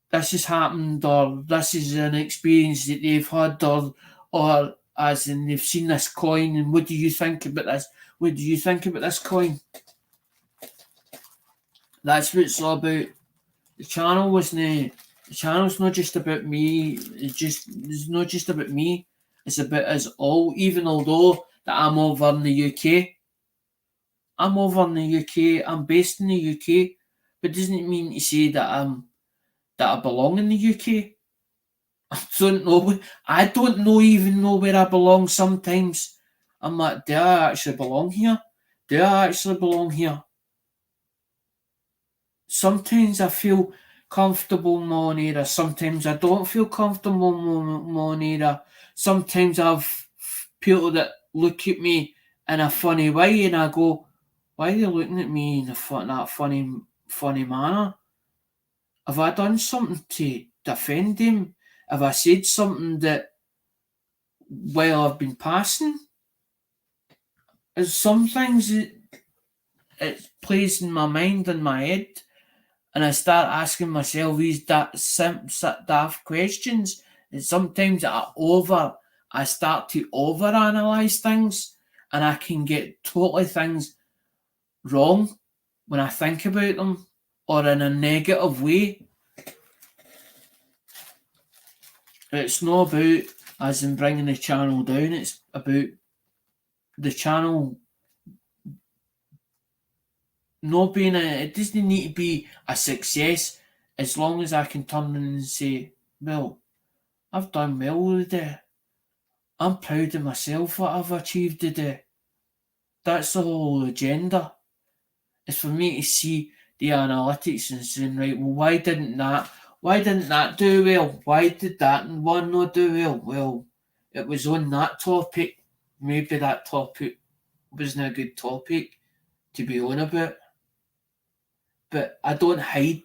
this has happened, or this is an experience that they've had, or as in they've seen this coin, and what do you think about this? What do you think about this coin? That's what it's all about. The channel's not just about me. It's not just about me. It's about us all. Even although that I'm over in the UK. I'm over in the UK. I'm based in the UK, but doesn't mean to say that I belong in the UK. I don't even know where I belong sometimes. I'm like, do I actually belong here? Do I actually belong here? Sometimes I feel comfortable in my own area. Sometimes I don't feel comfortable in my own area. Sometimes I've people that look at me in a funny way and I go, why are they looking at me in that funny manner? Have I done something to offend them? Have I said something that while I've been passing? There's some things that it plays in my mind and my head, and I start asking myself these daft questions. And sometimes I start to overanalyze things, and I can get totally things wrong when I think about them, or in a negative way. It's not about as in bringing the channel down. It's about the channel not being it doesn't need to be a success as long as I can turn in and say, well, I've done well with it. I'm proud of myself what I've achieved today. That's the whole agenda. It's for me to see the analytics and saying, right, well, why didn't that do well? Why did that one not do well? Well, it was on that topic. Maybe that topic wasn't a good topic to be on about. But I don't hide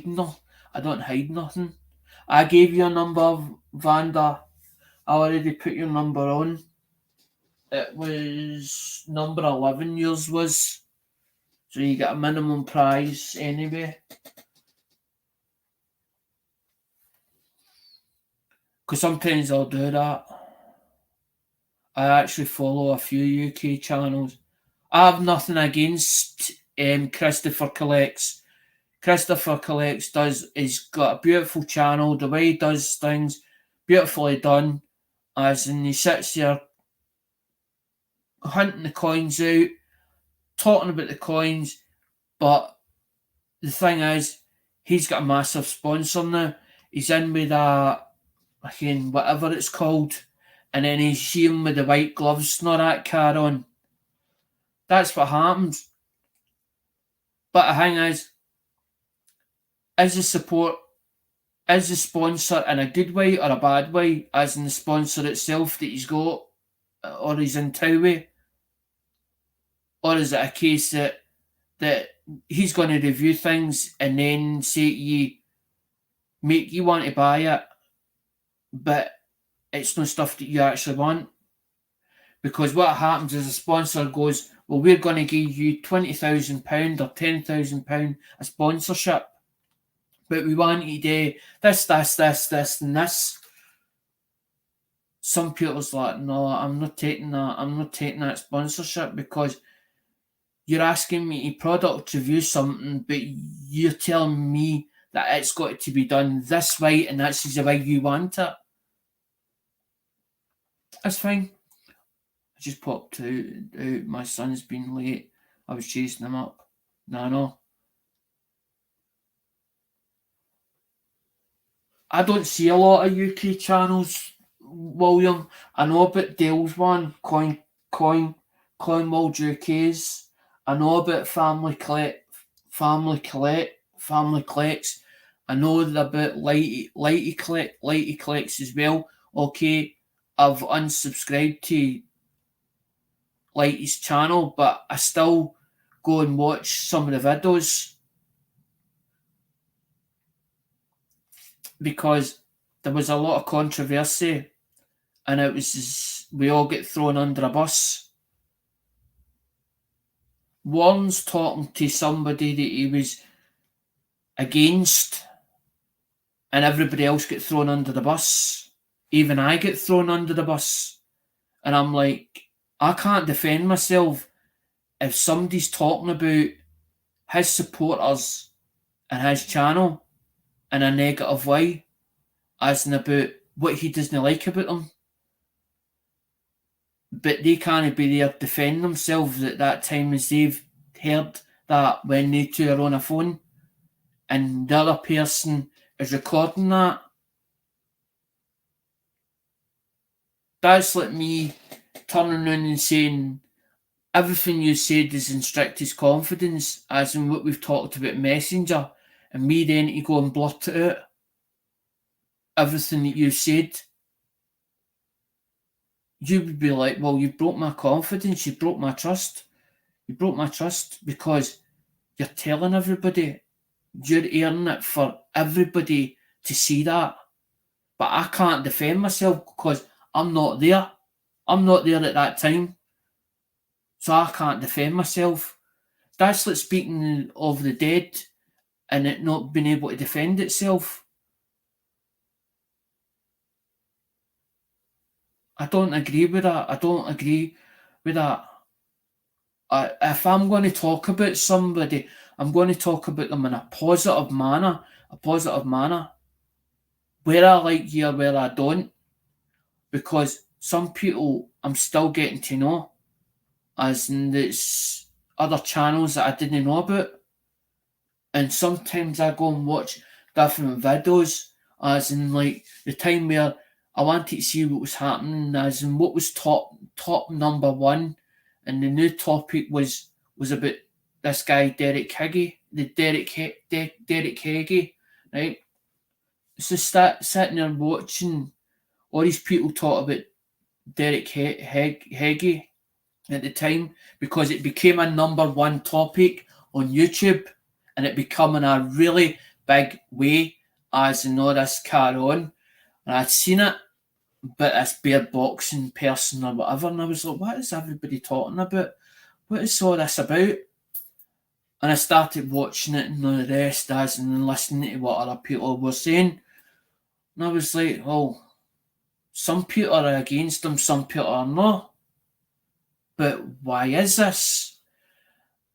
no I don't hide nothing. I gave you a number, Vanda. I already put your number on. It was number 11 yours was. So you get a minimum prize anyway. Because sometimes I'll do that. I actually follow a few UK channels. I have nothing against Christopher Collects. Christopher Collects he's got a beautiful channel. The way he does things, beautifully done. As in he sits there hunting the coins out, talking about the coins, but the thing is, he's got a massive sponsor now. He's in with again, whatever it's called, and then he's seeing with the white gloves, not that car on. That's what happens. But the thing is the support, is the sponsor in a good way or a bad way, as in the sponsor itself that he's got, or he's in tow with? Or is it a case that he's going to review things and then say to you, make you want to buy it, but it's no stuff that you actually want? Because what happens is a sponsor goes, well, we're going to give you £20,000 or £10,000 a sponsorship, but we want you to do this, and this. Some people's like, no, I'm not taking that. I'm not taking that sponsorship because you're asking me to product review something, but you're telling me that it's got to be done this way and this is the way you want it. That's fine. I just popped out. My son's been late. I was chasing him up. No. I don't see a lot of UK channels, William. I know about Dale's one, Coin World UK's. I know about Family Collects. I know about Lighty Collects as well. Okay, I've unsubscribed to Lighty's channel, but I still go and watch some of the videos because there was a lot of controversy and it was we all get thrown under a bus. Warren's talking to somebody that he was against and everybody else get thrown under the bus. Even I get thrown under the bus. And I'm like, I can't defend myself if somebody's talking about his supporters and his channel in a negative way, as in about what he doesn't like about them. But they can't be there defending themselves at that time as they've heard that when they two are on a phone and the other person is recording that. That's like me turning around and saying everything you said is in strictest confidence, as in what we've talked about Messenger, and me then to go and blurt it out. Everything that you said, you would be like, well, you broke my confidence, you broke my trust. You broke my trust because you're telling everybody, you're airing it for everybody to see that. But I can't defend myself because I'm not there. I'm not there at that time. So I can't defend myself. That's like speaking of the dead and it not being able to defend itself. I don't agree with that. I don't agree with that. If I'm going to talk about somebody, I'm going to talk about them in a positive manner. Where I like you or where I don't. Because some people I'm still getting to know, as in there's other channels that I didn't know about. And sometimes I go and watch different videos, as in like the time where I wanted to see what was happening, as in what was top number one, and the new topic was about this guy Derek Higgy, Derek Higgy, right? So sitting there watching all these people talk about Derek Higgy at the time, because it became a number one topic on YouTube, and it becoming a really big way as you know this car on. And I'd seen it, but this bare boxing person or whatever, and I was like, what is everybody talking about? What is all this about? And I started watching it and the rest as and listening to what other people were saying. And I was like, well, some people are against them, some people are not. But why is this?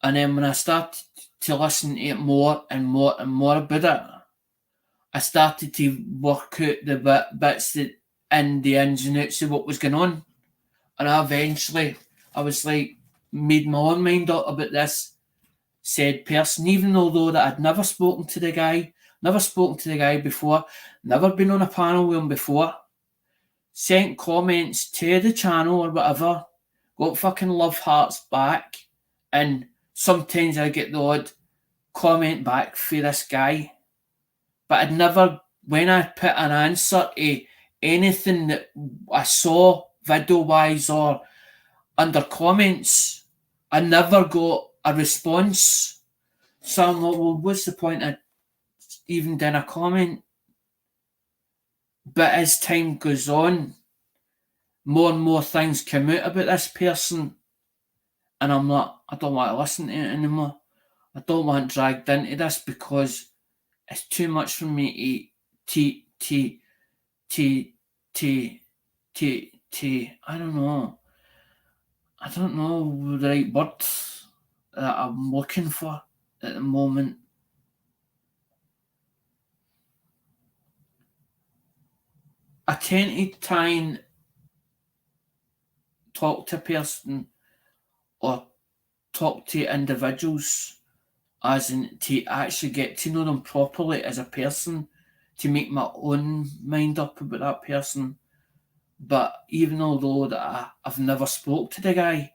And then when I started to listen to it more and more and more about it, I started to work out the bits that in the ins and outs of what was going on. And I was like, made my own mind up about this said person, even though that I'd never spoken to the guy before, never been on a panel with him before, sent comments to the channel or whatever, got fucking love hearts back, and sometimes I get the odd comment back for this guy, but I'd never, when I put an answer to anything that I saw video wise or under comments, I never got a response. So I'm like, well, what's the point of even doing a comment? But as time goes on, more and more things come out about this person, and I'm like, I don't want to listen to it anymore. I don't want dragged into this because it's too much for me I don't know. I don't know the right word that I'm looking for at the moment. I tend to try and talk to a person or talk to individuals as in to actually get to know them properly as a person, to make my own mind up about that person. But even although that I've never spoke to the guy,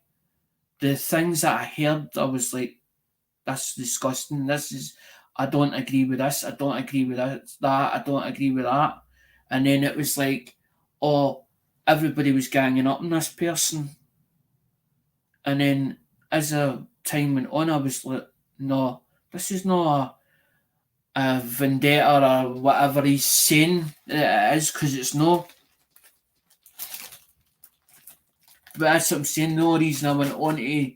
the things that I heard, I was like, that's disgusting. This is, I don't agree with this. I don't agree with that. I don't agree with that. And then it was like, oh, everybody was ganging up on this person. And then as the time went on, I was like, no, this is not a vendetta or whatever he's saying it is, because it's no. But that's what I'm saying. The only reason I went on to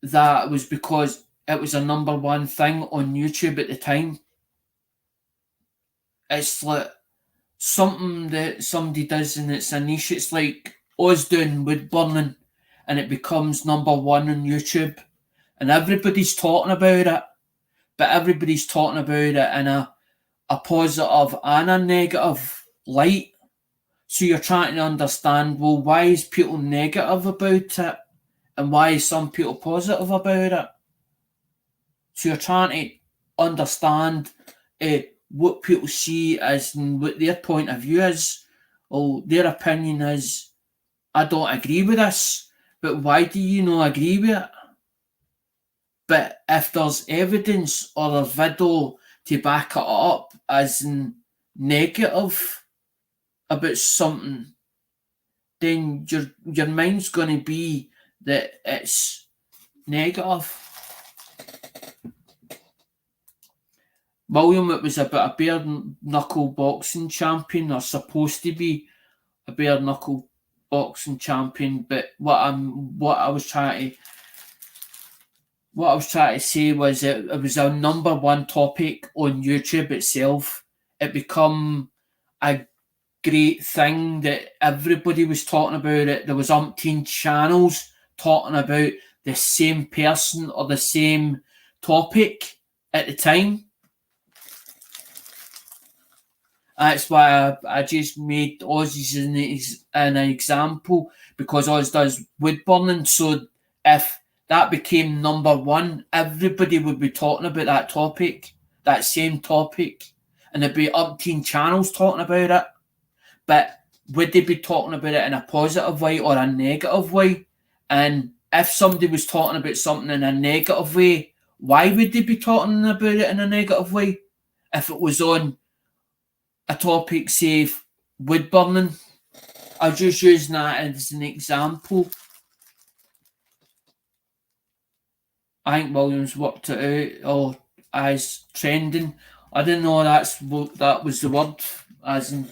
that was because it was a number one thing on YouTube at the time. It's like something that somebody does and it's a niche. It's like us doing wood burning and it becomes number one on YouTube and everybody's talking about it, but everybody's talking about it in a positive and a negative light. So you're trying to understand, well, why is people negative about it and why is some people positive about it? So you're trying to understand what people see as and what their point of view is. Oh, their opinion is, I don't agree with this, but why do you not agree with it? But if there's evidence or a video to back it up as in negative about something, then your mind's going to be that it's negative. William, it was about a bare knuckle boxing champion, or supposed to be a bare knuckle boxing champion. But what I was trying to say was it was a number one topic on YouTube itself. It become a great thing that everybody was talking about it. There was umpteen channels talking about the same person or the same topic at the time. That's why I just made Aussies an example, because Oz does wood burning. So if that became number one, everybody would be talking about that topic, that same topic, and there'd be umpteen channels talking about it. but would they be talking about it in a positive way or a negative way? And if somebody was talking about something in a negative way, why would they be talking about it in a negative way? If it was on a topic, say, wood burning, I'm just using that as an example. I think Williams worked it out as trending. I didn't know that was the word, as in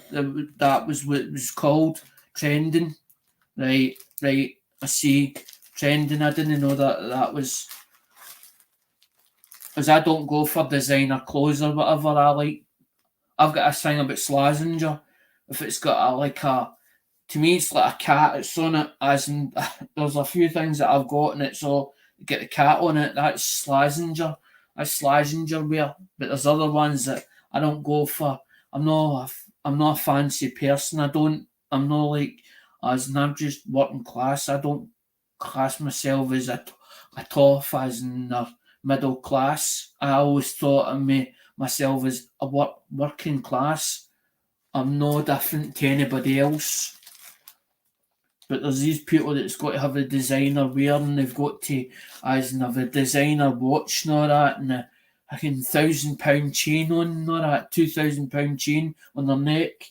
that was what it was called, trending. Right. I see, trending. I didn't know that was, because I don't go for designer clothes or whatever. I've got a thing about Slazenger. If it's got to me it's like a cat. It's on it, as in there's a few things that I've got and it's all get the cat on it. That's Slazenger. That's Slazenger wear. But there's other ones that I don't go for. I'm not a fancy person. I'm not like, as in I'm just working class. I don't class myself as a toff, as in middle class. I always thought of myself as a working class. I'm no different to anybody else. But there's these people that's got to have a designer wear, and they've got to, as in, have a designer watch and all that, and a £1,000 chain on and all that, £2,000 chain on their neck,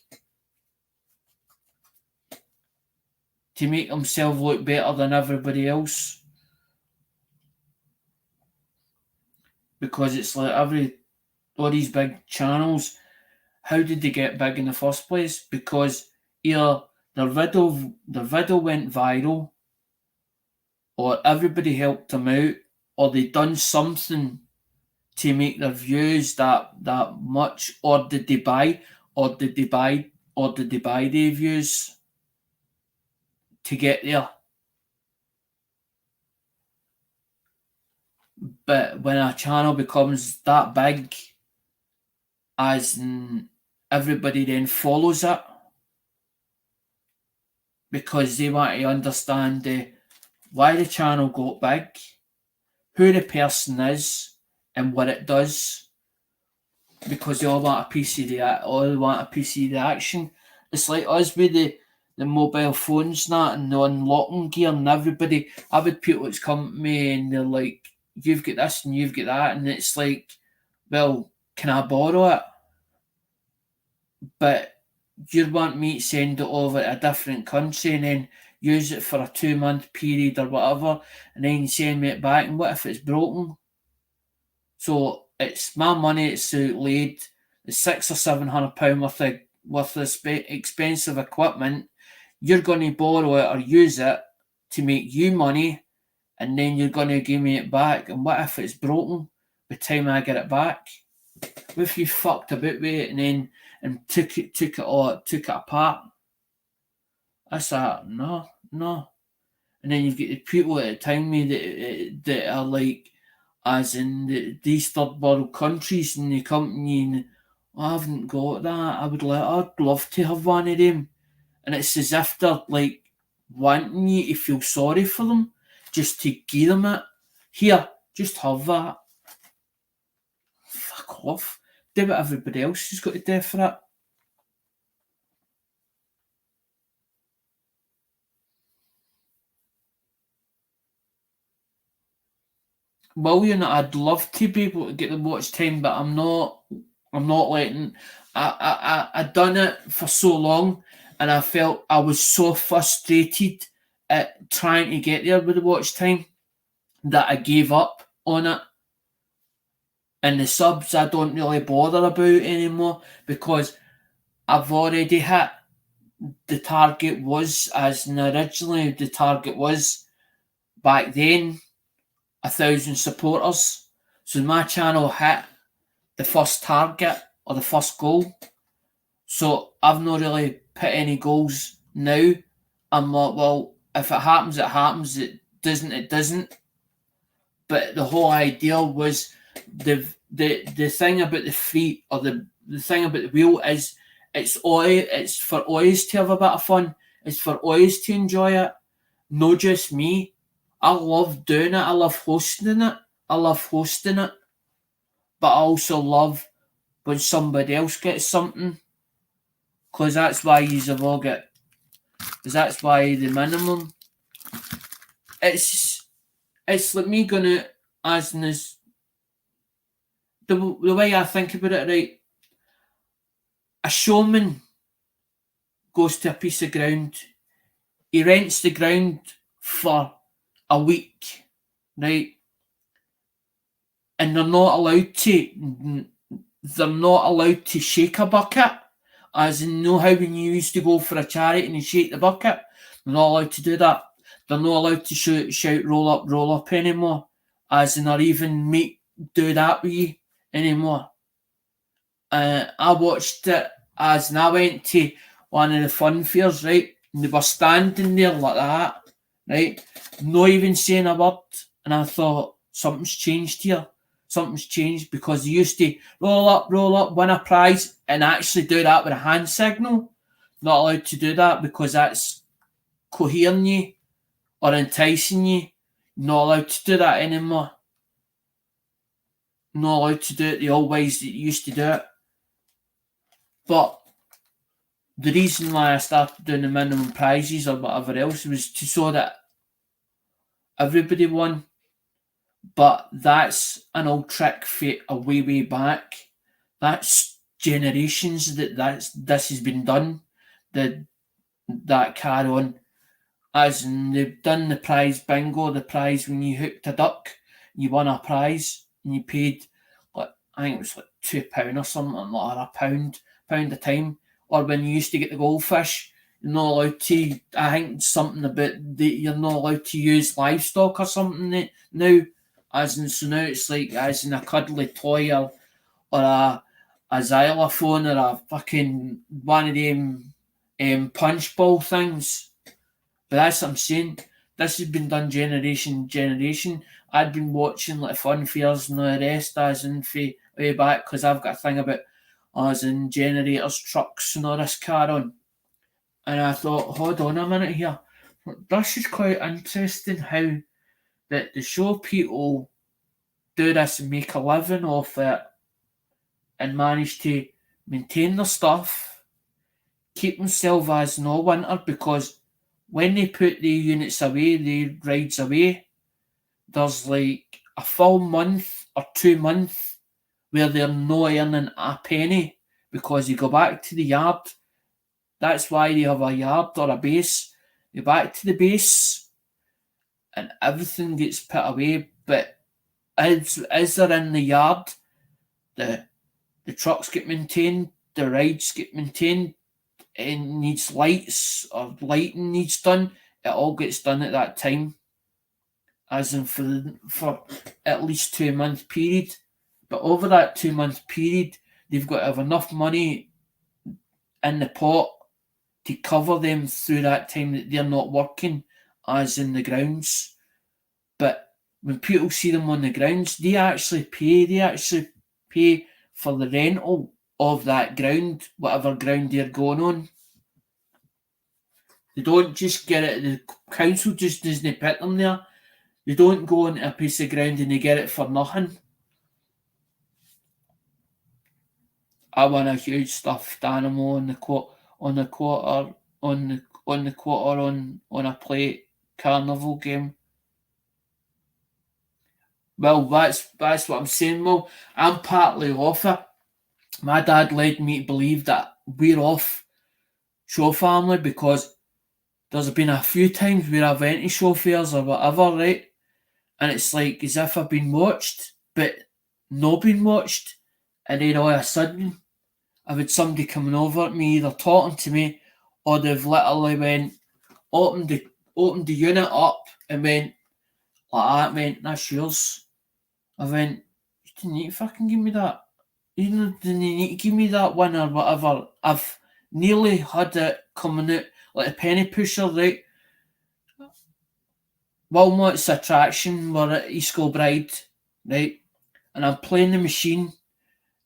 to make themselves look better than everybody else. Because it's like all these big channels, how did they get big in the first place? Because either the video went viral, or everybody helped them out, or they done something to make their views that much, or did they buy the views to get there? But when a channel becomes that big, as in everybody then follows it, because they want to understand why the channel got big, who the person is, and what it does, because they all want a piece of the action. It's like us with the mobile phones and the unlocking gear, and everybody. I've had people that's come to me and they're like, "You've got this and you've got that," and it's like, "Well, can I borrow it?" But you want me to send it over to a different country and then use it for a 2-month period or whatever, and then send me it back, and what if it's broken? So it's my money, it's outlaid, it's £600 or £700 worth of expensive equipment. You're going to borrow it or use it to make you money, and then you're going to give me it back, and what if it's broken by the time I get it back? What if you fucked about with it and took it apart? I said, no. And then you've got the people at the time that are like, as in these third world countries, and they come to me and, I haven't got that. I'd love to have one of them. And it's as if they're like wanting you to feel sorry for them, just to give them it. Here, just have that. Fuck off. Do what everybody else has got to do for it. William, I'd love to be able to get the watch time, but I'm not letting. I'd done it for so long, and I felt I was so frustrated at trying to get there with the watch time that I gave up on it. And the subs I don't really bother about anymore, because I've already hit the target. Was, as in originally the target was back then, 1,000 supporters. So my channel hit the first target or the first goal. So I've not really put any goals now. I'm like, well, if it happens, it happens. It doesn't. But the whole idea was the thing about the free, or the thing about the wheel is it's for always to have a bit of fun. It's for always to enjoy it. Not just me. I love doing it. I love hosting it. But I also love when somebody else gets something. Because that's why you've all got, because that's why the minimum, it's like me going out as in this, the way I think about it, right? A showman goes to a piece of ground, he rents the ground for a week, right? And they're not allowed to shake a bucket, as in know how when you used to go for a charity and you shake the bucket, they're not allowed to do that. They're not allowed to shout roll up anymore, as in or even do that with you anymore. I watched it as in I went to one of the fun fairs, right? And they were standing there like that, right? Not even saying a word. And I thought, something's changed here. Something's changed, because they used to roll up, win a prize, and actually do that with a hand signal. Not allowed to do that because that's cohering you or enticing you. Not allowed to do that anymore. Not allowed to do it the old ways that you used to do it. But the reason why I started doing the minimum prizes or whatever else was to show that everybody won. But that's an old trick for a way back. That's generations this has been done. That carry on. As in, they've done the prize bingo, the prize when you hooked a duck, you won a prize, and you paid, like, I think it was like £2 or something, like a pound a time. Or when you used to get the goldfish, you're not allowed to, I think something about you're not allowed to use livestock or something now. As in, so now it's like, as in a cuddly toy or a xylophone or a fucking one of them punch ball things. But that's what I'm saying. This has been done generation. I'd been watching like fun fairs and all the rest as in way back, because I've got a thing about as in generators, trucks and all this car on. And I thought, hold on a minute here. This is quite interesting how that they show people do this and make a living off it and manage to maintain their stuff, keep themselves as no winter, because when they put the units away, the rides away, there's like a full month or 2 months where they're not earning a penny because you go back to the yard. That's why they have a yard or a base. You back to the base and everything gets put away. But as they're in the yard, the trucks get maintained, the rides get maintained, it needs lights or lighting needs done. It all gets done at that time, as in for at least 2 month period. But over that 2 month period, they've got to have enough money in the pot to cover them through that time that they're not working, as in the grounds. But when people see them on the grounds, they actually pay for the rental of that ground, whatever ground they're going on. They don't just get it, the council just doesn't put them there. They don't go on a piece of ground and they get it for nothing. I won a huge stuffed animal on a plate carnival game. Well, that's what I'm saying. Well, I'm partly off it. My dad led me to believe that we're off show family, because there's been a few times where I've went to show fairs or whatever, right? And it's like as if I've been watched, but not been watched. And then all of a sudden, I've had somebody coming over at me, either talking to me, or they've literally opened the unit up and went like that, that's yours. I went, you didn't need to fucking give me that. You didn't need to give me that one or whatever. I've nearly had it coming out like a penny pusher, right? Walmart's attraction, we're at East Kilbride, right? And I'm playing the machine.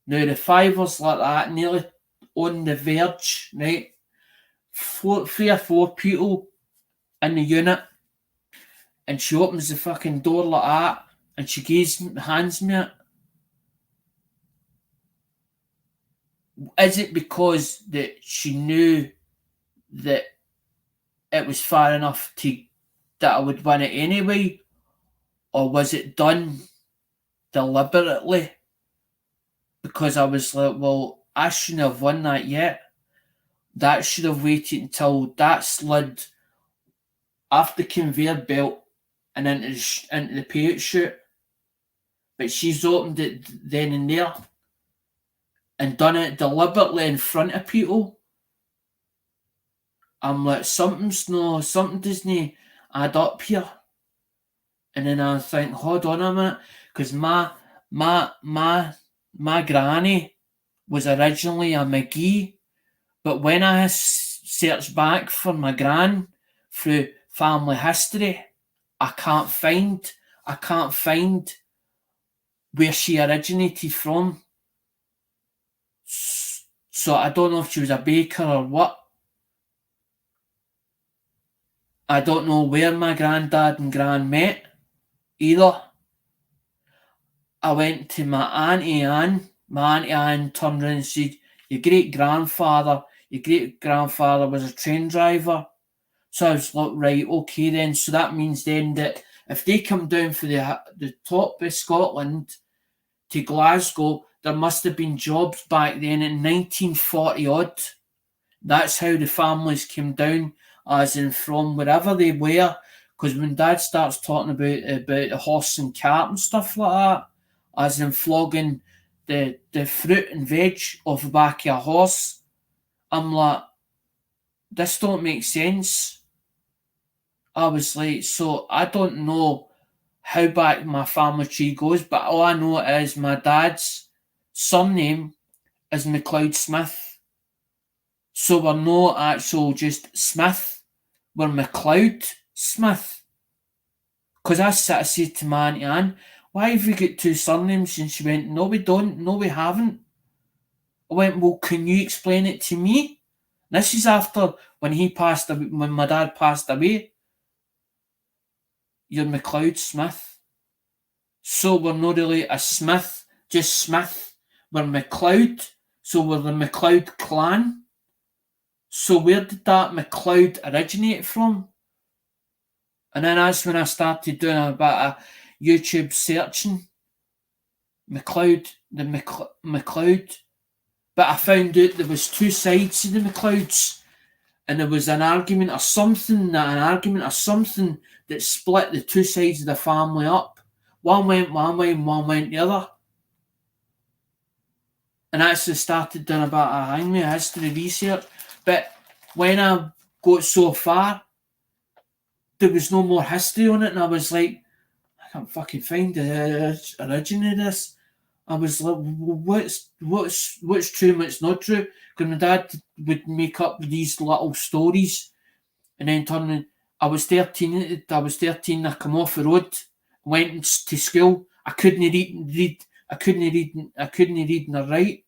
Now the fiver's like that, nearly on the verge, right? 3 or 4 people in the unit, and she opens the fucking door like that, and she hands me it. Is it because that she knew that it was far enough that I would win it anyway, or was it done deliberately? Because I was like, well, I shouldn't have won that yet. That should have waited until that slid off the conveyor belt and into the payout chute. But she's opened it then and there and done it deliberately in front of people. I'm like, something doesn't add up here. And then I think, hold on a minute, because my granny was originally a McGee, but when I searched back for my gran through family history, I can't find where she originated from. So I don't know if she was a baker or what. I don't know where my granddad and gran met either. I went to my Auntie Anne. My Auntie Anne turned around and said, your great-grandfather was a train driver. So I was like, right, okay then. So that means then that if they come down for the top of Scotland to Glasgow, there must have been jobs back then in 1940 odd. That's how the families came down, as in from wherever they were. Because when Dad starts talking about the horse and cart and stuff like that, as in flogging the fruit and veg off the back of a horse, I'm like, this don't make sense. I was like, so I don't know how back my family tree goes, but all I know is my dad's surname is McLeod Smith. So we're not actual just Smith, we're McLeod Smith. Because I said to my Auntie Anne, why have we got two surnames? And she went, no we don't, no we haven't. I went, well, can you explain it to me? This is after when my dad passed away. You're McLeod Smith. So we're not really a Smith, just Smith. We're McLeod, so we're the McLeod clan. So where did that McLeod originate from? And then that's when I started doing a bit of YouTube searching. McLeod. But I found out there was two sides to the McLeods. And there was an argument or something that split the two sides of the family up. One went one way and one went the other. And I actually started doing a bit of history research. But when I got so far, there was no more history on it, and I was like, I can't fucking find the origin of this. I was like, what's true and what's not true? Because my dad would make up these little stories, and then I was 13. I come off the road, went to school. I couldn't read. I couldn't read nor write.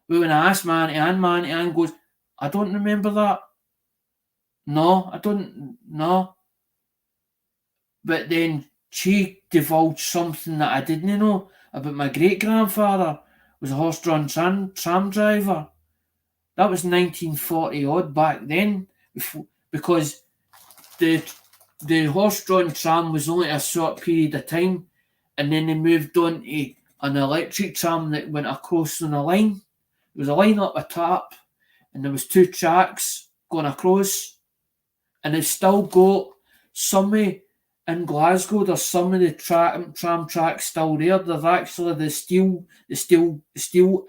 But when I asked my Auntie Anne goes, I don't remember that. No, I don't. No. But then she divulged something that I didn't know about my great-grandfather was a horse-drawn tram driver. That was 1940 odd back then, because the horse-drawn tram was only a short period of time, and then they moved on to an electric tram that went across on a line. There was a line up the top, and there was two tracks going across, and they've still got somewhere in Glasgow. There's some of the tram tracks still there. There's actually the steel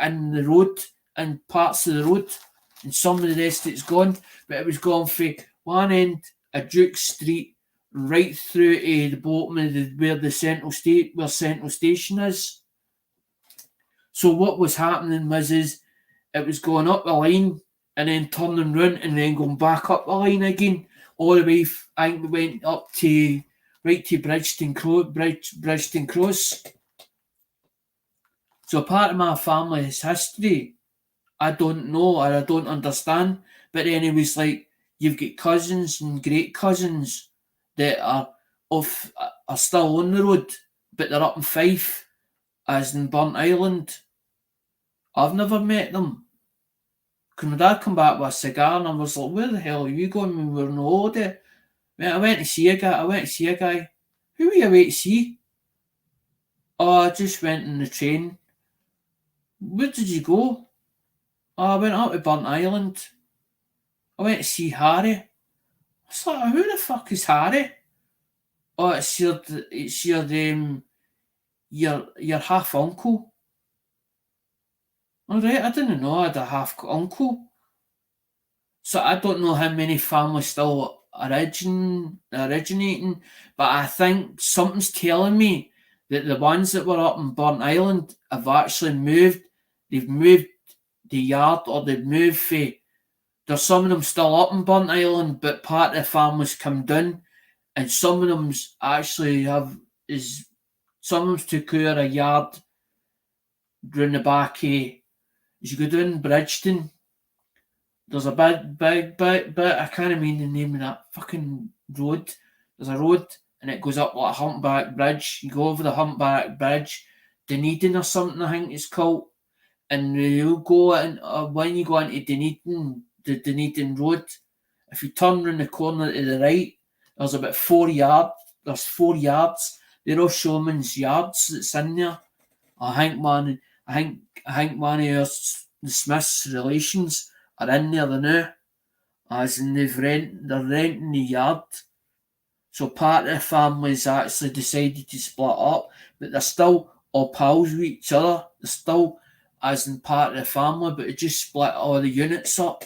in the road and parts of the road, and some of the rest it's gone. But it was gone from one end of Duke Street right through to the bottom of where Central Station is. So what was happening was it was going up the line and then turning round and then going back up the line again, all the way. I think we went up to right to Bridgeton Cross. So part of my family's history, I don't know or I don't understand. But then it was like, you've got cousins and great cousins that are still on the road, but they're up in Fife, as in Burnt Island. I've never met them. Because my dad come back with a cigar and I was like, where the hell are you going when we were on holiday? Mate, I went to see a guy. Who were you away to see? Oh, I just went on the train. Where did you go? Oh, I went out to Burnt Island. I went to see Harry. I was like, who the fuck is Harry? Oh, it's your half uncle. Alright, I didn't know I had a half uncle. So I don't know how many families still originating, but I think something's telling me that the ones that were up in Burnt Island have actually moved. They've moved the yard, or they've moved for. There's some of them still up in Burnt Island, but part of the families come down, and some of them's actually have is some of them's took over a yard round the back of. As you go down Bridgeton, there's a bit. I can't remember the name of that fucking road. There's a road and it goes up like a humpback bridge. You go over the humpback bridge, Dunedin or something, I think it's called. And you go in, when you go into Dunedin, the Dunedin Road, if you turn round the corner to the right, there's about 4 yards. There's 4 yards. They're all showman's yards that's in there. I think one of the Smiths' relations are in there now, as in they're renting the yard. So part of the family's actually decided to split up, but they're still all pals with each other. They're still as in part of the family, but they just split all the units up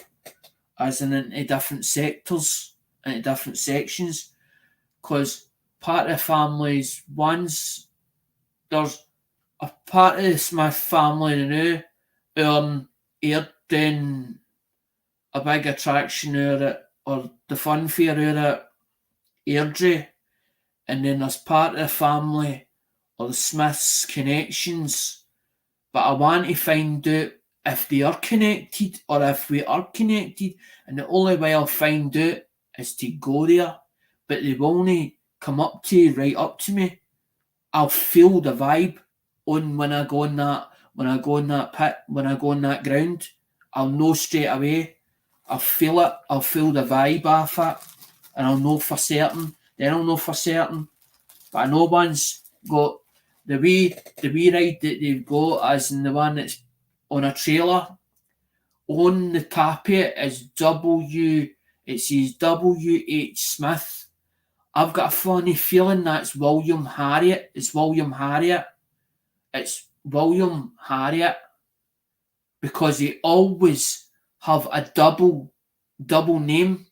as in into different sectors, into different sections. Because part of the family's once there's a part of the Smith family now are doing a big attraction or the fun fair at Airdrie, and then there's part of the family or the Smiths connections. But I want to find out if they are connected or if we are connected, and the only way I'll find out is to go there. But they won't come up to you, right up to me. I'll feel the vibe on when I go in that pit, when I go on that ground. I'll know straight away. I'll feel it. I'll feel the vibe off it, and I'll know for certain. Then I'll know for certain. But I know one's got the wee ride that they've got, as in the one that's on a trailer. On the top of it is W. It says W.H. Smith. I've got a funny feeling that's William Harriet. It's William Harriet. It's William Harriet, because they always have a double name.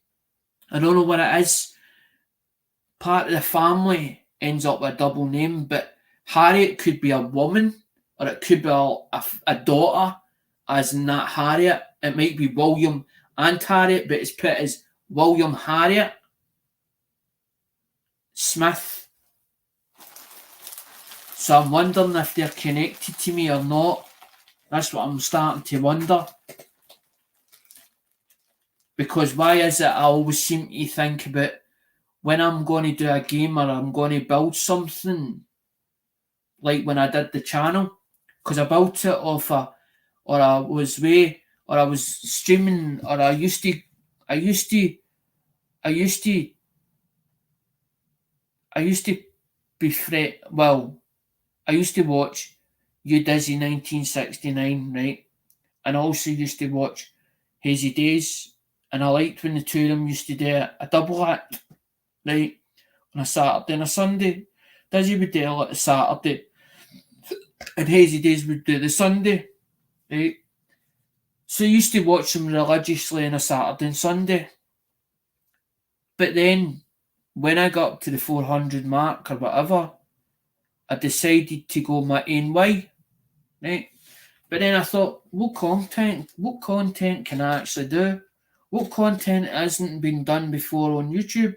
I don't know what it is. Part of the family ends up with a double name, but Harriet could be a woman, or it could be a daughter, as in that Harriet. It might be William and Harriet, but it's put as William Harriet Smith. So I'm wondering if they're connected to me or not. That's what I'm starting to wonder. Because why is it I always seem to think about when I'm going to do a game or I'm going to build something, like when I did the channel, because I built it off or I was streaming, or I used to I used to watch You Dizzy 1969, right? And I also used to watch Hazy Days, and I liked when the two of them used to do a double act, right? On a Saturday and a Sunday. Dizzy would do it like a Saturday, and Hazy Days would do the Sunday, right? So I used to watch them religiously on a Saturday and Sunday. But then, when I got up to the 400 mark or whatever, I decided to go my own way, right? But then I thought, what content can I actually do? What content hasn't been done before on YouTube?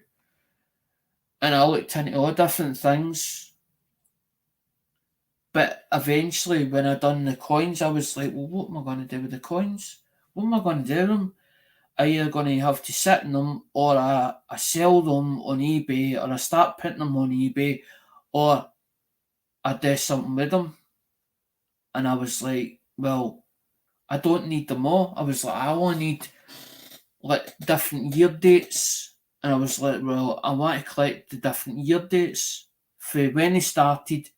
And I looked into all different things. But eventually, when I done the coins, I was like, well, what am I going to do with the coins? What am I going to do with them? I either going to have to sit in them, or I sell them on eBay, or I start putting them on eBay, or I do something with them. And I was like, well, I don't need them all. I was like, I only need like different year dates. And I was like, well, I want to collect the different year dates for when they started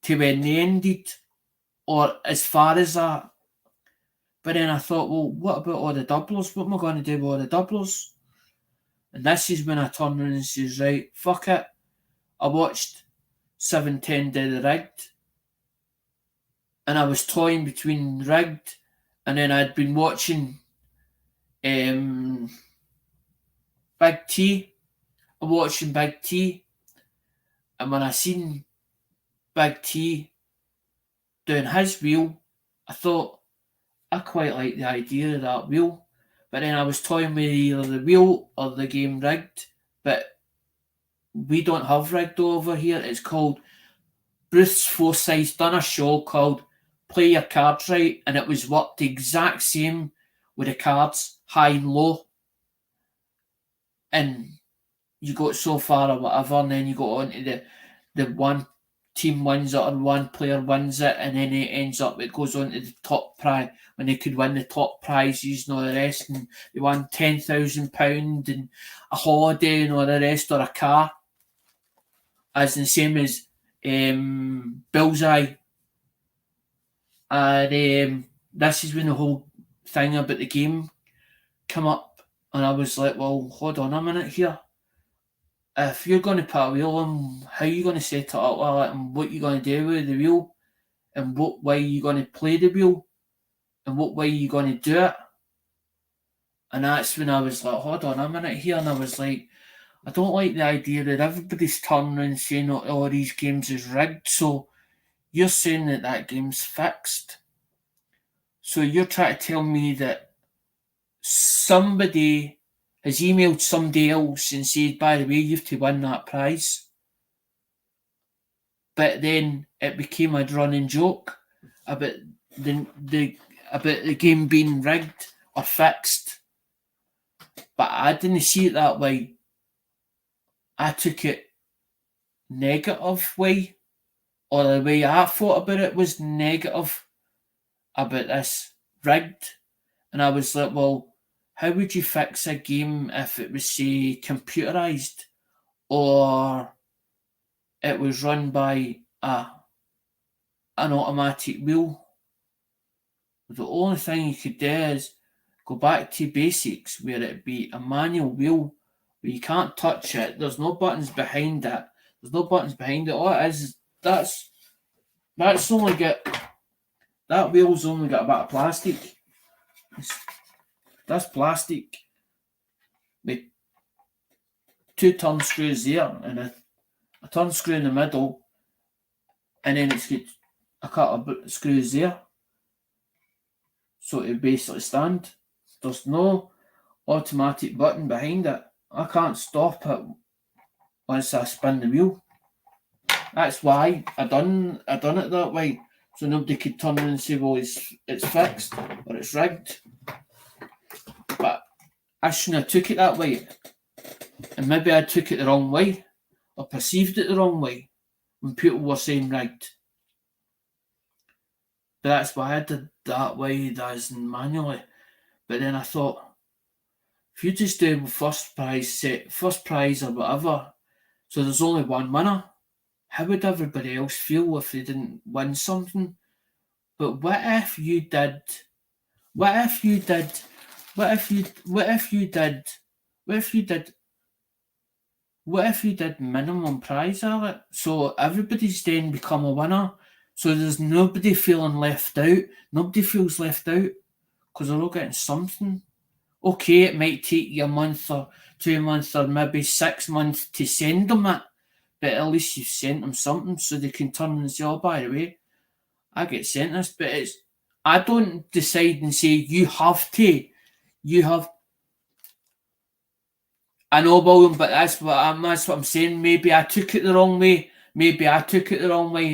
to when they ended, or as far as that. But then I thought, well, what about all the doublers? What am I going to do with all the doublers? And this is when I turned around and says, right, fuck it. I watched 710 Dead the Rigged, and I was toying between Rigged, and then I'd been watching Big T. I'm watching Big T, and when I seen Big T doing his wheel, I thought, I quite like the idea of that wheel. But then I was toying with either the wheel or the game Rigged, but we don't have Rigged over here. It's called Bruce Forsyth's done a show called Play Your Cards Right, and it was worked the exact same with the cards, high and low. And you got so far or whatever, and then you go on to the one team wins it or one player wins it, and then it ends up, it goes on to the top prize when they could win the top prizes and all the rest, and they won £10,000 and a holiday and all the rest, or a car, as the same as Bullseye. And this is when the whole thing about the game come up, and I was like, well, hold on a minute here. If you're going to put a wheel on, how are you going to set it up with it, and what you're going to do with the wheel, and what way you're going to play the wheel, and what way you're going to do it. And that's when I was like, hold on a minute here, and I was like, I don't like the idea that everybody's turning around saying, oh, these games is rigged, so you're saying that that game's fixed. So you're trying to tell me that somebody has emailed somebody else and said, by the way, you have to win that prize. But then it became a running joke about the game being rigged or fixed. But I didn't see it that way. I took it negative way, or the way I thought about it was negative about this rigged. And I was like, well, how would you fix a game if it was, say, computerised, or it was run by an automatic wheel? The only thing you could do is go back to basics, where it be a manual wheel where you can't touch it. There's no buttons behind it. All it is, that's only got, that wheel's only got a bit of plastic. That's plastic with two turn screws there and a turn screw in the middle, and then it's got a couple of screws there, so it basically stand. There's no automatic button behind it. I can't stop it once I spin the wheel. That's why I done it that way, so nobody could turn around and say, well, it's fixed or it's rigged. But I shouldn't have took it that way, and maybe I took it the wrong way or perceived it the wrong way when people were saying rigged. But that's why I did that way, as in manually. But then I thought, if you just do first prize or whatever, so there's only one winner, how would everybody else feel if they didn't win something? But what if you did minimum prize of it? So everybody's then become a winner. So there's nobody feeling left out. Nobody feels left out because they're all getting something. Okay, it might take you a month or 2 months or maybe 6 months to send them it, but at least you've sent them something so they can turn and say, oh, by the way, I get sent this. But I don't decide and say you have. I know, William, but that's what I'm saying. Maybe I took it the wrong way.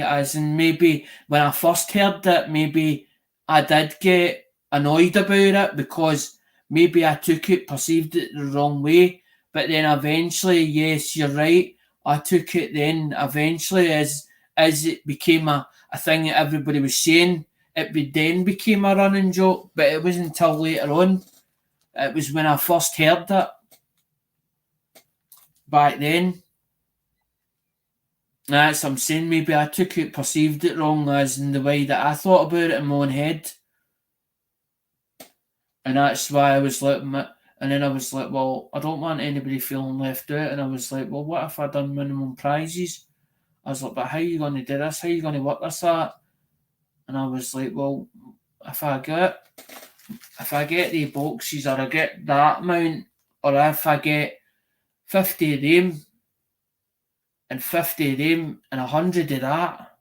As in, maybe when I first heard it, maybe I did get annoyed about it because maybe I perceived it the wrong way. But then eventually, yes, you're right, I took it then eventually as it became a thing that everybody was saying, it then became a running joke, but it wasn't until later on. It was when I first heard it back then. That's what I'm saying. Maybe I perceived it wrong, as in the way that I thought about it in my own head, and that's why I was like, and then I was like, well, I don't want anybody feeling left out, and I was like, well, what if I done minimum prizes? I was like, but how are you going to do this? How are you going to work this out? And I was like, well, if I get the boxes, or I get that amount, or if I get 50 of them and 50 of them and 100 of that,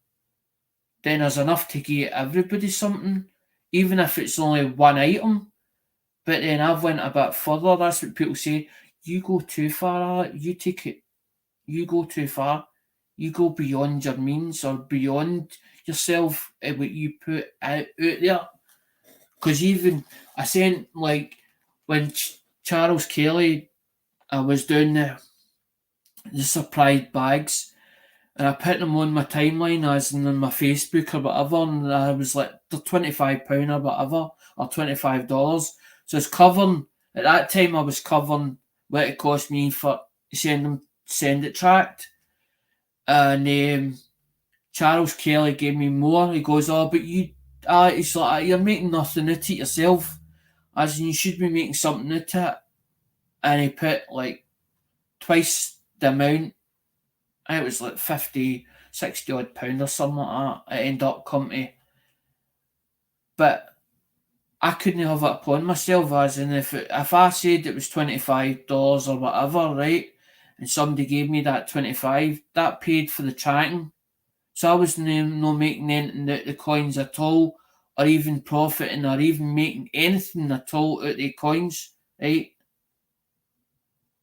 then there's enough to get everybody something, even if it's only one item. But then I've went a bit further. That's what people say. You go too far, Alec. You take it. You go too far. You go beyond your means, or beyond yourself, what you put out there. Because even I sent, like, when Charles Kelly, I was doing the surprise bags, and I put them on my timeline, as in on my Facebook or whatever, and I was like, they're £25 or whatever, or $25. So it's covering, at that time I was covering what it cost me for send it tracked. And Charles Kelly gave me more. He goes, oh, but he's like, you're making nothing out of it yourself, as in you should be making something out of it. And he put like twice the amount. It was like 50, 60 odd pound or something like that. It ended up coming to. But I couldn't have it upon myself, as in if I said it was $25 or whatever, right, and somebody gave me that 25, that paid for the tracking. So I was no making anything out of the coins at all, or even profiting, or even making anything at all out of the coins, right?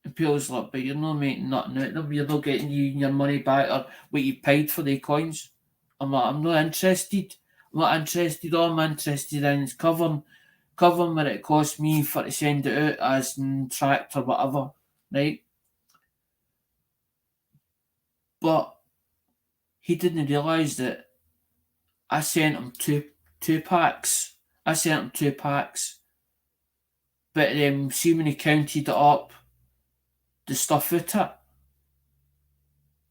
And people's like, but you're not making nothing out of them, you're not getting your money back or what you paid for the coins. I'm like, I'm not interested. All I'm interested in is covering what it cost me for to send it out as tracked or whatever, right? But he didn't realise that I sent him two packs. But see when he counted it up, the stuff with it,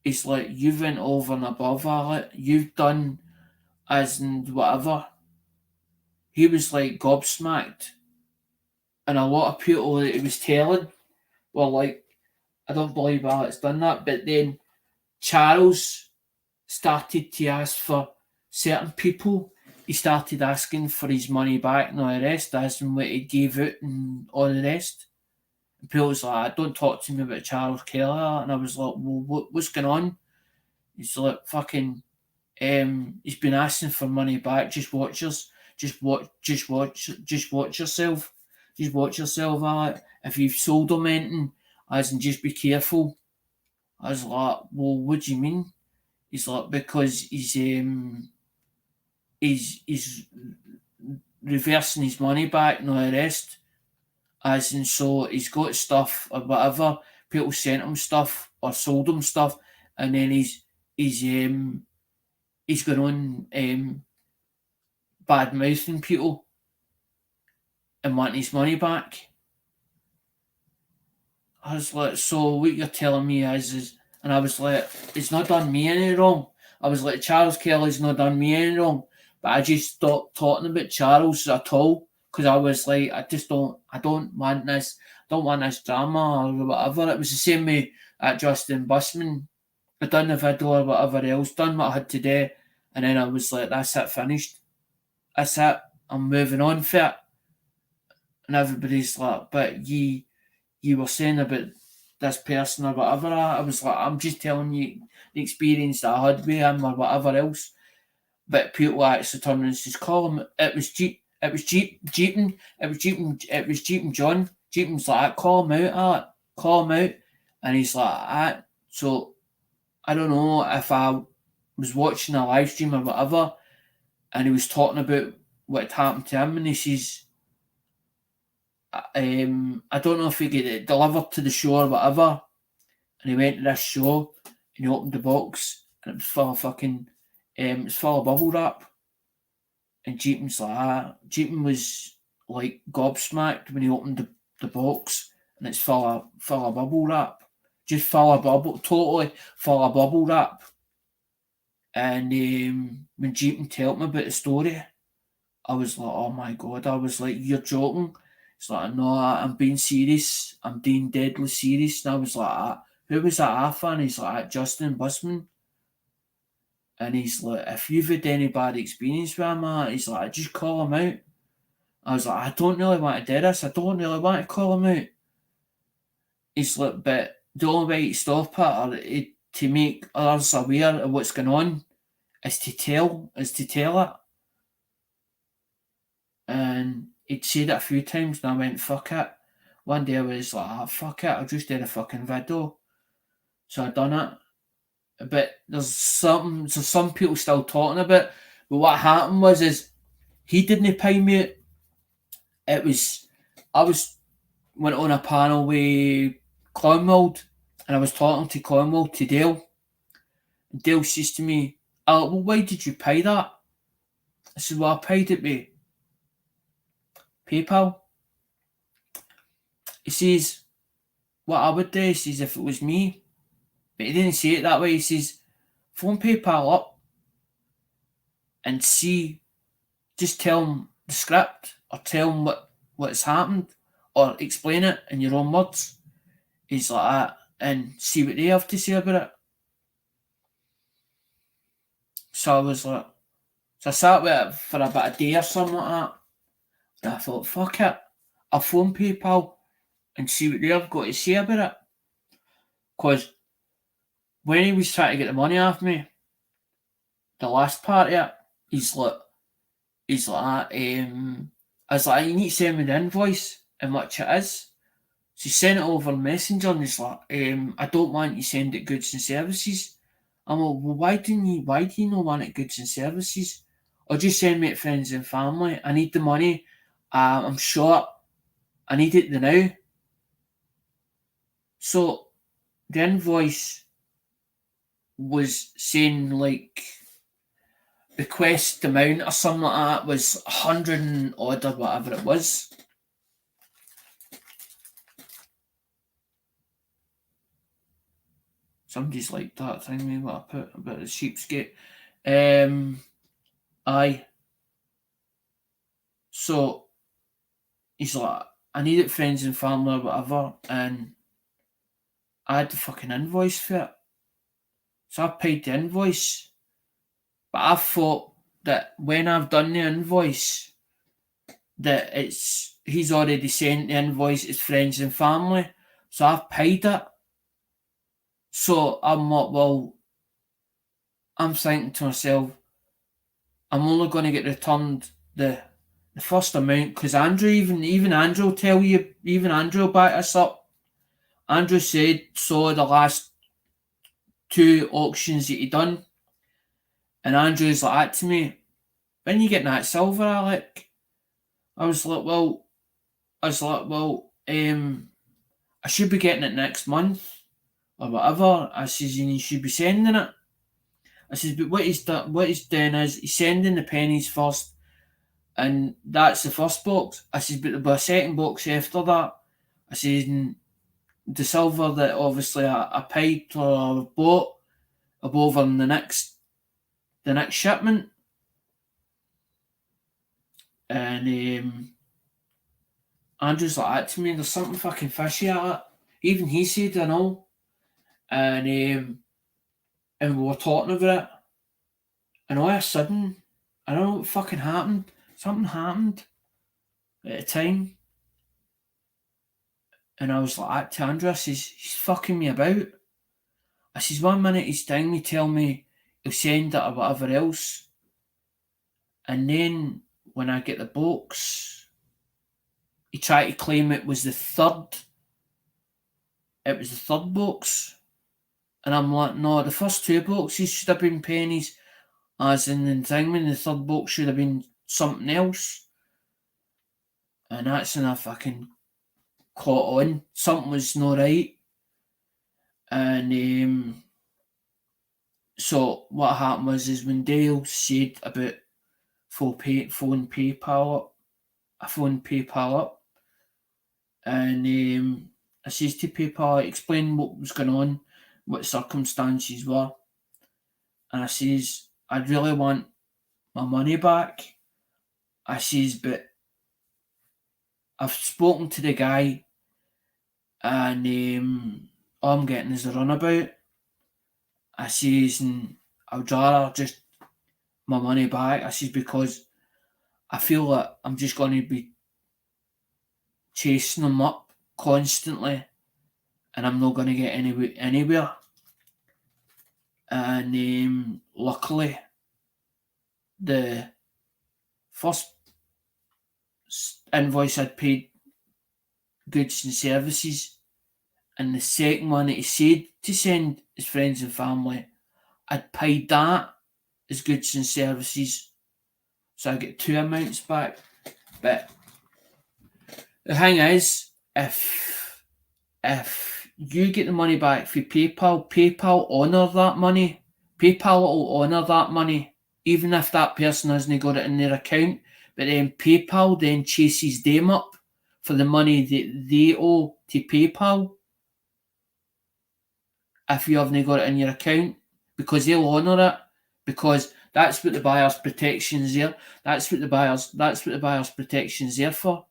it's like, you've went over and above, Alec. You've done as in whatever. He was like gobsmacked. And a lot of people that he was telling were like, I don't believe Alec's done that. But then Charles started to ask for certain people. He started asking for his money back and all the rest, as in what he gave out and all the rest. And people was like, don't talk to me about Charles Keller. And I was like, well, what's going on? He's like, fucking, he's been asking for money back. Just watch yourself. Just watch yourself. Just watch yourself, Alec. If you've sold him anything, as in just be careful. I was like, well, what do you mean? He's like, because he's reversing his money back and all the rest. As in, so he's got stuff or whatever. People sent him stuff or sold him stuff, and then he's going on bad mouthing people and wanting his money back. I was like, so what you're telling me is, and I was like, it's not done me any wrong. I was like, Charles Kelly's not done me any wrong. But I just stopped talking about Charles at all, because I was like, I don't want this drama or whatever. It was the same way at Justin Busman. I done the video or whatever else, done what I had to do, and then I was like, that's it, finished. That's it, I'm moving on for it. And everybody's like, but you were saying about this person or whatever. I was like, I'm just telling you the experience that I had with him or whatever else. But people actually turned around and says, call him. It was Jeeping John. Jeeping's like, call him out, and he's like, so I don't know if I was watching a live stream or whatever, and he was talking about what had happened to him, and he says, I don't know if he get it delivered to the show or whatever, and he went to this show and he opened the box and it was full of fucking, it's full of bubble wrap, And Jeepman's like, Jeepman was like gobsmacked when he opened the box and it's full of bubble wrap. Just full of bubble, totally full of bubble wrap. And when Jeepman told me about the story, I was like, oh my god, I was like, you're joking. It's like, no, I'm being serious. I'm being deadly serious. And I was like, who was that alpha? And he's like, Justin Busman. And he's like, if you've had any bad experience with him, he's like, just call him out. I was like, I don't really want to do this. I don't really want to call him out. He's like, but the only way to stop it or to make others aware of what's going on is to tell it. And he'd said it a few times and I went, fuck it. One day I was like, fuck it, I'll just do the fucking video. So I done it. But there's some people still talking about it. But what happened is he didn't pay me it. I went on a panel with Clonwald and I was talking to Clonwald to Dale. And Dale says to me, well, why did you pay that? I said, well, I paid it with PayPal. He says, what I would do, he says, if it was me, but he didn't say it that way. He says, phone PayPal up and see, just tell them the script or tell them what's happened or explain it in your own words. He's like that and see what they have to say about it. So I was like, so I sat with it for about a day or something like that. And I thought, fuck it, I'll phone PayPal and see what they've got to say about it. Because when he was trying to get the money off me, the last part of it, he's like, I was like, you need to send me the invoice and what it is. So he sent it over Messenger and he's like, I don't want you to send it goods and services. I'm like, well, why do you not want it goods and services? Or just send me it friends and family. I need the money. I'm short. I need it now. So the invoice was saying like request amount or something like that was 100 and odd or whatever it was. Somebody's like that thing what I put about the sheepskate. Aye. So he's like, I need it friends and family or whatever, and I had the fucking invoice for it. So I paid the invoice. But I thought that when I've done the invoice, that he's already sent the invoice to friends and family. So I've paid it. So I'm like, well, I'm thinking to myself, I'm only going to get returned the first amount because Andrew, even Andrew will tell you, even Andrew will back us up. Andrew said, so the last 2 auctions that he done, and Andrew's like that to me, when you getting that silver, Alec? I was like, well, I should be getting it next month or whatever. I says, and you should be sending it. I says, but what he's doing is he's sending the pennies first, and that's the first box. I says, but there'll be a second box after that. I says, and the silver that obviously I paid or bought, I'll go over in the next shipment. And Andrew's like that to me, there's something fucking fishy at it. Even he said, I know. And we were talking about it. And all of a sudden, I don't know what fucking happened. Something happened at the time. And I was like that to Andrew. I says, he's fucking me about. I says, 1 minute he's telling me, tell me he'll send it or whatever else. And then when I get the box, he tried to claim it was the third. It was the third box. And I'm like, no, the first 2 boxes should have been pennies. As in the thing, when the third box should have been something else. And that's when I fucking caught on. Something was not right. And so what happened was when Dale said about phone PayPal up. I phoned PayPal up, and I says to PayPal, I explained what was going on, what circumstances were, and I says, I really want my money back. I says, but I've spoken to the guy, and all I'm getting is a runabout. I says, and I'd rather just my money back. I says, because I feel that I'm just going to be chasing them up constantly, and I'm not going to get anywhere. And luckily, the first invoice I'd paid goods and services, and the second one that he said to send his friends and family, I'd paid that as goods and services, so I get two amounts back. But the thing is, if you get the money back for PayPal, PayPal honour that money. PayPal will honour that money, even if that person hasn't got it in their account. But then PayPal then chases them up for the money that they owe to PayPal if you haven't got it in your account, because they'll honour it, because that's what the buyer's protection's there. That's what the buyer's protection's there for.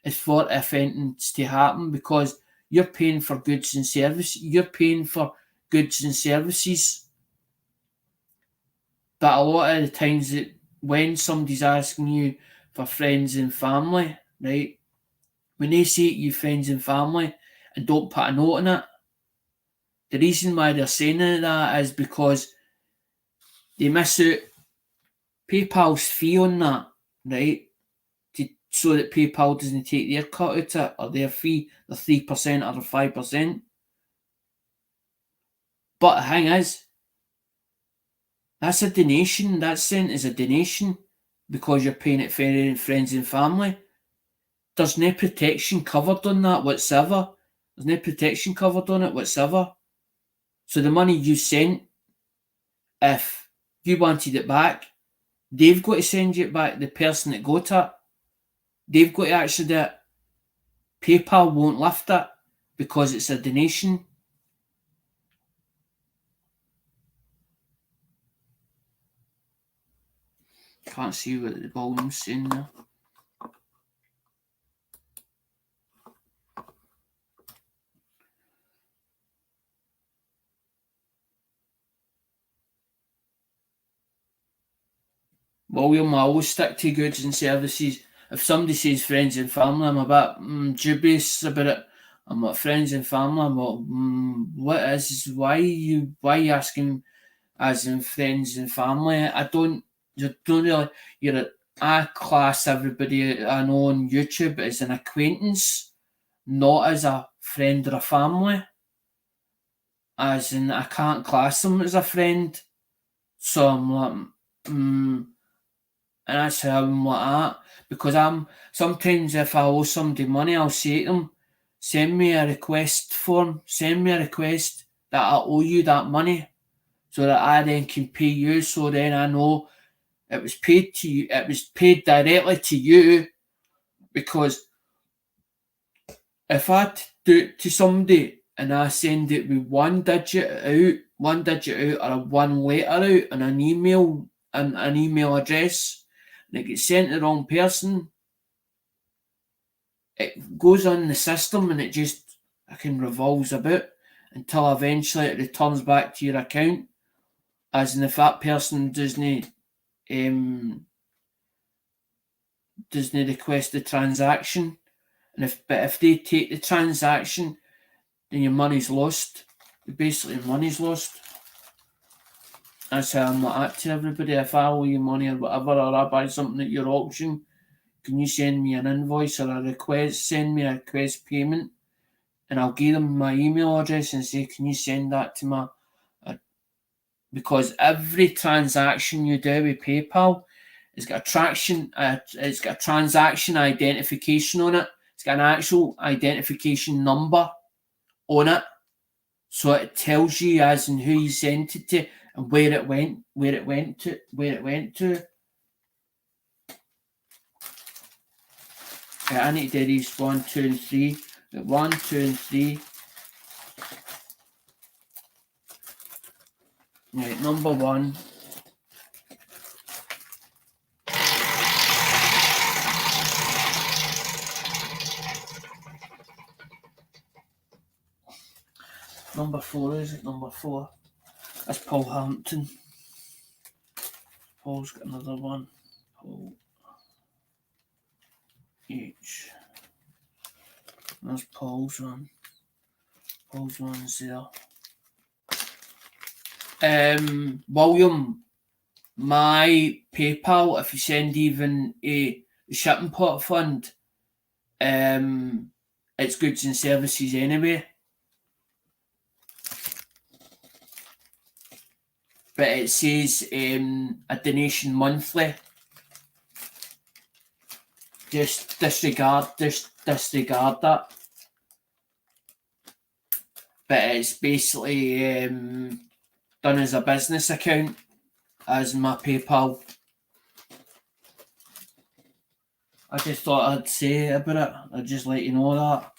It's for if anything's to happen, because you're paying for goods and services. You're paying for goods and services. But a lot of the times that when somebody's asking you for friends and family, right, when they say to you friends and family and don't put a note on it, the reason why they're saying that is because they miss out PayPal's fee on that, right? So that PayPal doesn't take their cut out of it, or their fee, the 3% or the 5%. But the thing is, that's a donation. That's sent as a donation because you're paying it for friends and family. There's no protection covered on that whatsoever. There's no protection covered on it whatsoever. So the money you sent, if you wanted it back, they've got to send you it back. The person that got it, they've got to actually do it. PayPal won't lift it because it's a donation. Can't see what the volume's saying there. William, I always stick to goods and services. If somebody says friends and family, I'm a bit dubious about it. I'm like, friends and family, I'm like, what is, why you asking as in friends and family? I class everybody I know on YouTube as an acquaintance, not as a friend or a family. As in, I can't class them as a friend. So I'm like, and that's how I'm like that. Because sometimes if I owe somebody money, I'll say to them, send me a request form, send me a request that I owe you that money, so that I then can pay you, so then I know it was paid to you, it was paid directly to you. Because if I do it to somebody and I send it with one digit out or a one letter out in an email and an email address, and it gets sent to the wrong person, it goes on the system and it just revolves about until eventually it returns back to your account. As in, if that person doesn't request the transaction, and if they take the transaction, then your money's lost. Basically, money's lost. That's how I'm like that to everybody. If I owe you money or whatever, or I buy something at your auction, can you send me an invoice or a request? Send me a request payment, and I'll give them my email address and say, can you send that to my... Because every transaction you do with PayPal, it's got a transaction identification on it. It's got an actual identification number on it, so it tells you as in who you sent it to and where it went to. I need to do these 1, 2 and 3. 1, 2 and 3. Right, number 1. Number 4, is it? Number 4. That's Paul Hampton. Paul's got another one. Paul H. There's Paul's one. Paul's one's there. William, my PayPal, if you send even a shipping pot fund, it's goods and services anyway. But it says a donation monthly. Just disregard that. But it's basically done as a business account, as my PayPal. I just thought I'd say about it. I'd just let you know that.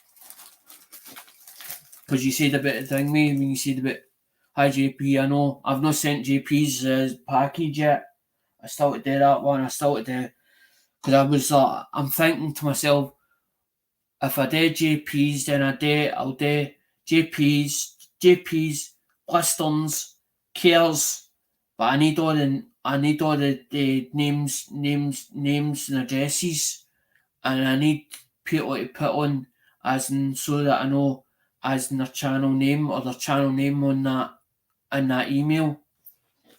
Because you said about the thing, me, when you said about, hi JP, I know I've not sent JP's package yet. I still to do that one. I still to do, because I was I'm thinking to myself, if I do JP's, then I'll do JP's, listings, cares, but I need all the names and addresses, and I need people to put on as in, so that I know as in their channel name or their channel name on that in that email,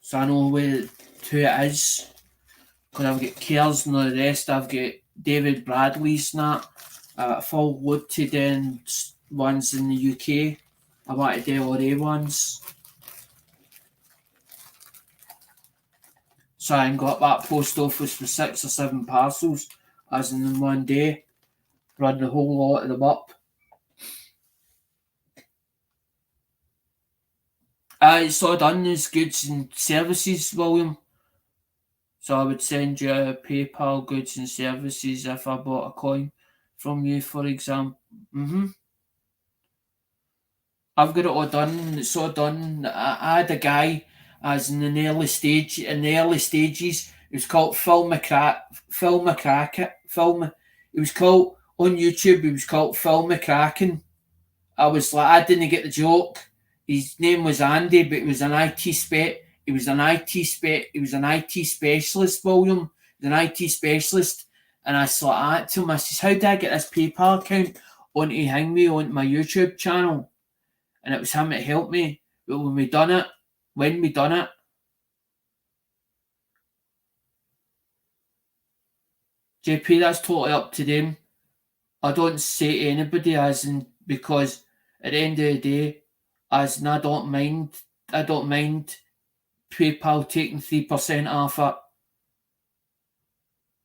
so I know who it is. Because I've got cares and all the rest. I've got David Bradley's and that. Full load to do ones in the UK. I want to do all the ones. So I got that post office for 6 or 7 parcels, as in one day. Run the whole lot of them up. It's all done as goods and services, William. So I would send you a PayPal goods and services if I bought a coin from you, for example. I've got it all done. It's all done. I had a guy as in the early stages. It was called Phil McCracken. It was called on YouTube. It was called Phil McCracken. I was like, I didn't get the joke. His name was Andy, but he was an IT spec. He was an IT specialist, William. He was an IT specialist. And I saw to him, I says, how did I get this PayPal account onto my YouTube channel? And it was him that helped me. But when we done it, JP, that's totally up to them. I don't say to anybody as in, because at the end of the day, as in I don't mind PayPal taking 3% off it.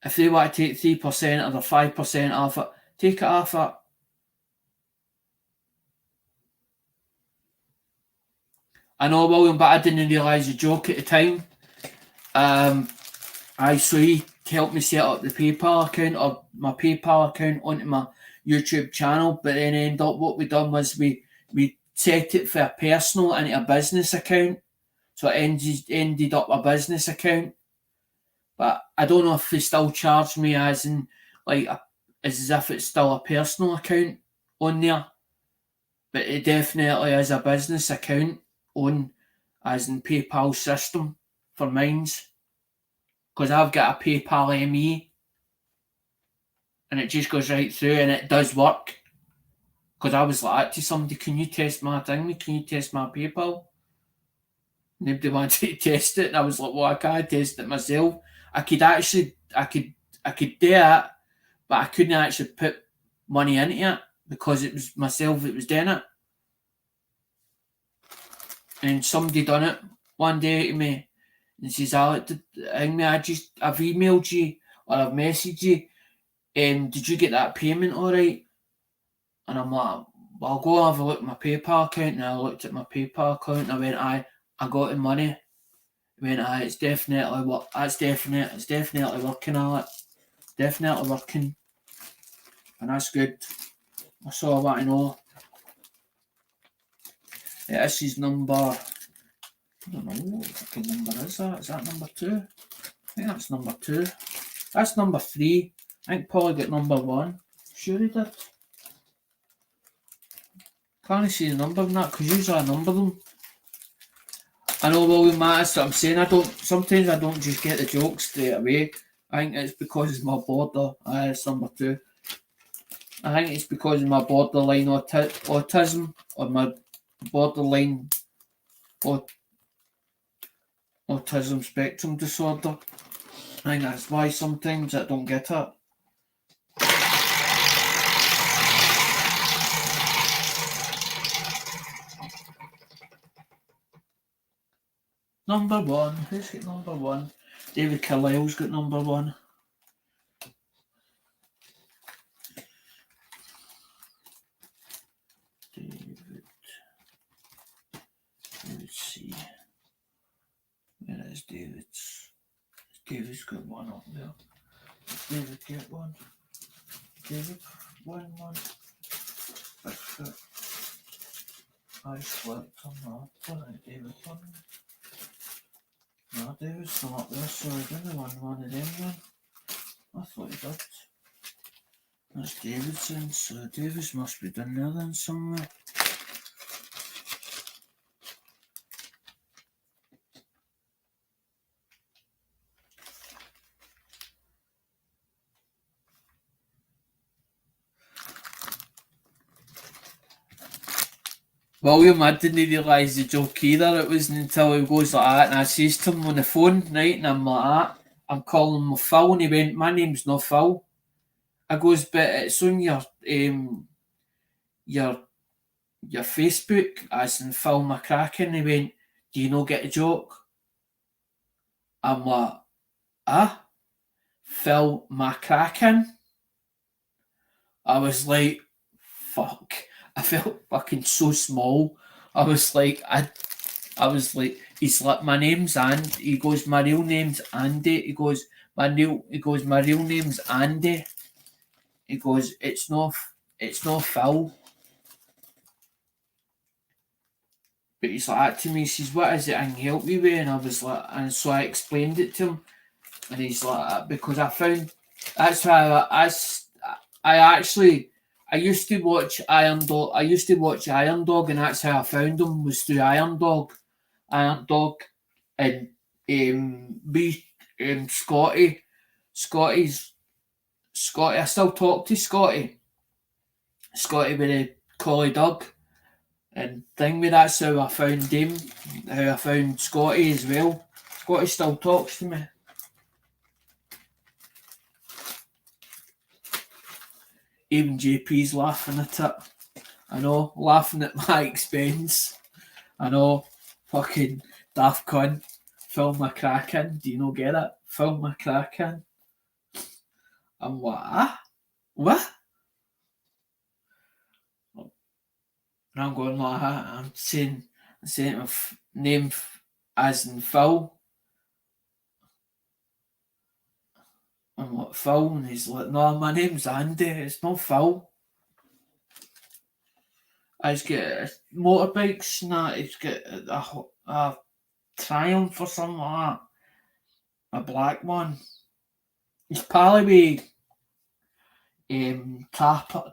If they want to take 3% or the 5% off it, take it off it. I know, William, but I didn't realise the joke at the time. So he helped me set up the PayPal account, or my PayPal account, onto my YouTube channel. But then what we done was we set it for a personal into a business account. So it ended up a business account. But I don't know if they still charge me as in, like, as if it's still a personal account on there. But it definitely is a business account on as in PayPal system for mines. Because I've got a PayPal ME and it just goes right through and it does work. Because I was like to somebody, can you test my thing? Can you test my PayPal? Nobody wanted to test it. And I was like, well, I can't test it myself. I could do it, but I couldn't actually put money into it because it was myself that was doing it. And somebody done it one day to me and says, I've emailed you or I've messaged you. Did you get that payment all right? And I'm like, well, I'll go have a look at my PayPal account. And I looked at my PayPal account and I went, I got the money. I went, it's definitely working, Alex. Definitely working. and that's good. That's all I want to know. Yeah, this is number, I don't know, what fucking number is that? Is that number 2? I think that's number 2. That's number 3. I think Polly got number 1. Sure he did. Can't see the number in that, because usually I number them. I know, William, that's what I'm saying. Sometimes I don't just get the jokes straight away. I think it's because it's my border. It's number 2. I think it's because of my borderline autism, or my borderline autism spectrum disorder. I think that's why sometimes I don't get it. Number 1. Who's got number 1? David Carlisle's got number 1. Let's see. Where is David's? David's got 1 up there. David get 1. David 1. I slept on that. David 1. No, David's not up there, so I didn't want one of them then. I thought he did. That's Davidson, so Davis must be done there then somewhere. William, I didn't realise the joke either. It wasn't until he goes like that and I says to him on the phone, right, and I'm like that. I'm calling him Phil, and he went, my name's not Phil. I goes, but it's on your Facebook, as in Phil McCracken. He went, do you not get a joke? I'm like, Phil McCracken? I was like, fuck. I felt fucking so small. I was like, he's like, my name's And. He goes, my real name's Andy. He goes, my real name's Andy. He goes, it's not Phil. But he's like that to me. He says, what is it I can help you with? And I was like, and so I explained it to him. And he's like, because I found, that's how I used to watch Iron Dog, and that's how I found him, was through Iron Dog. And Scotty, I still talk to Scotty with the collie dog and thing with. That's how I found him, how I found Scotty as well. Scotty still talks to me. Even JP's laughing at it. I know, laughing at my expense. I know, fucking daft cunt. Phil McCracken. Do you not get it? Phil McCracken. I'm like, what? And I'm going like that. I'm saying my name as in Phil. I'm like, Phil, and he's like, no, my name's Andy, it's not Phil. He's got motorbikes and that, he's got a Triumph or something like that. A black one. He's probably Tapper.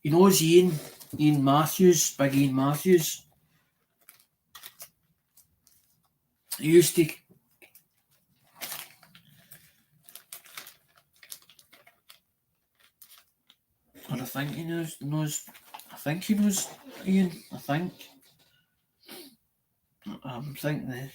He knows Ian Matthews, big Ian Matthews. He used to I think he knows Ian, I think. I'm thinking that.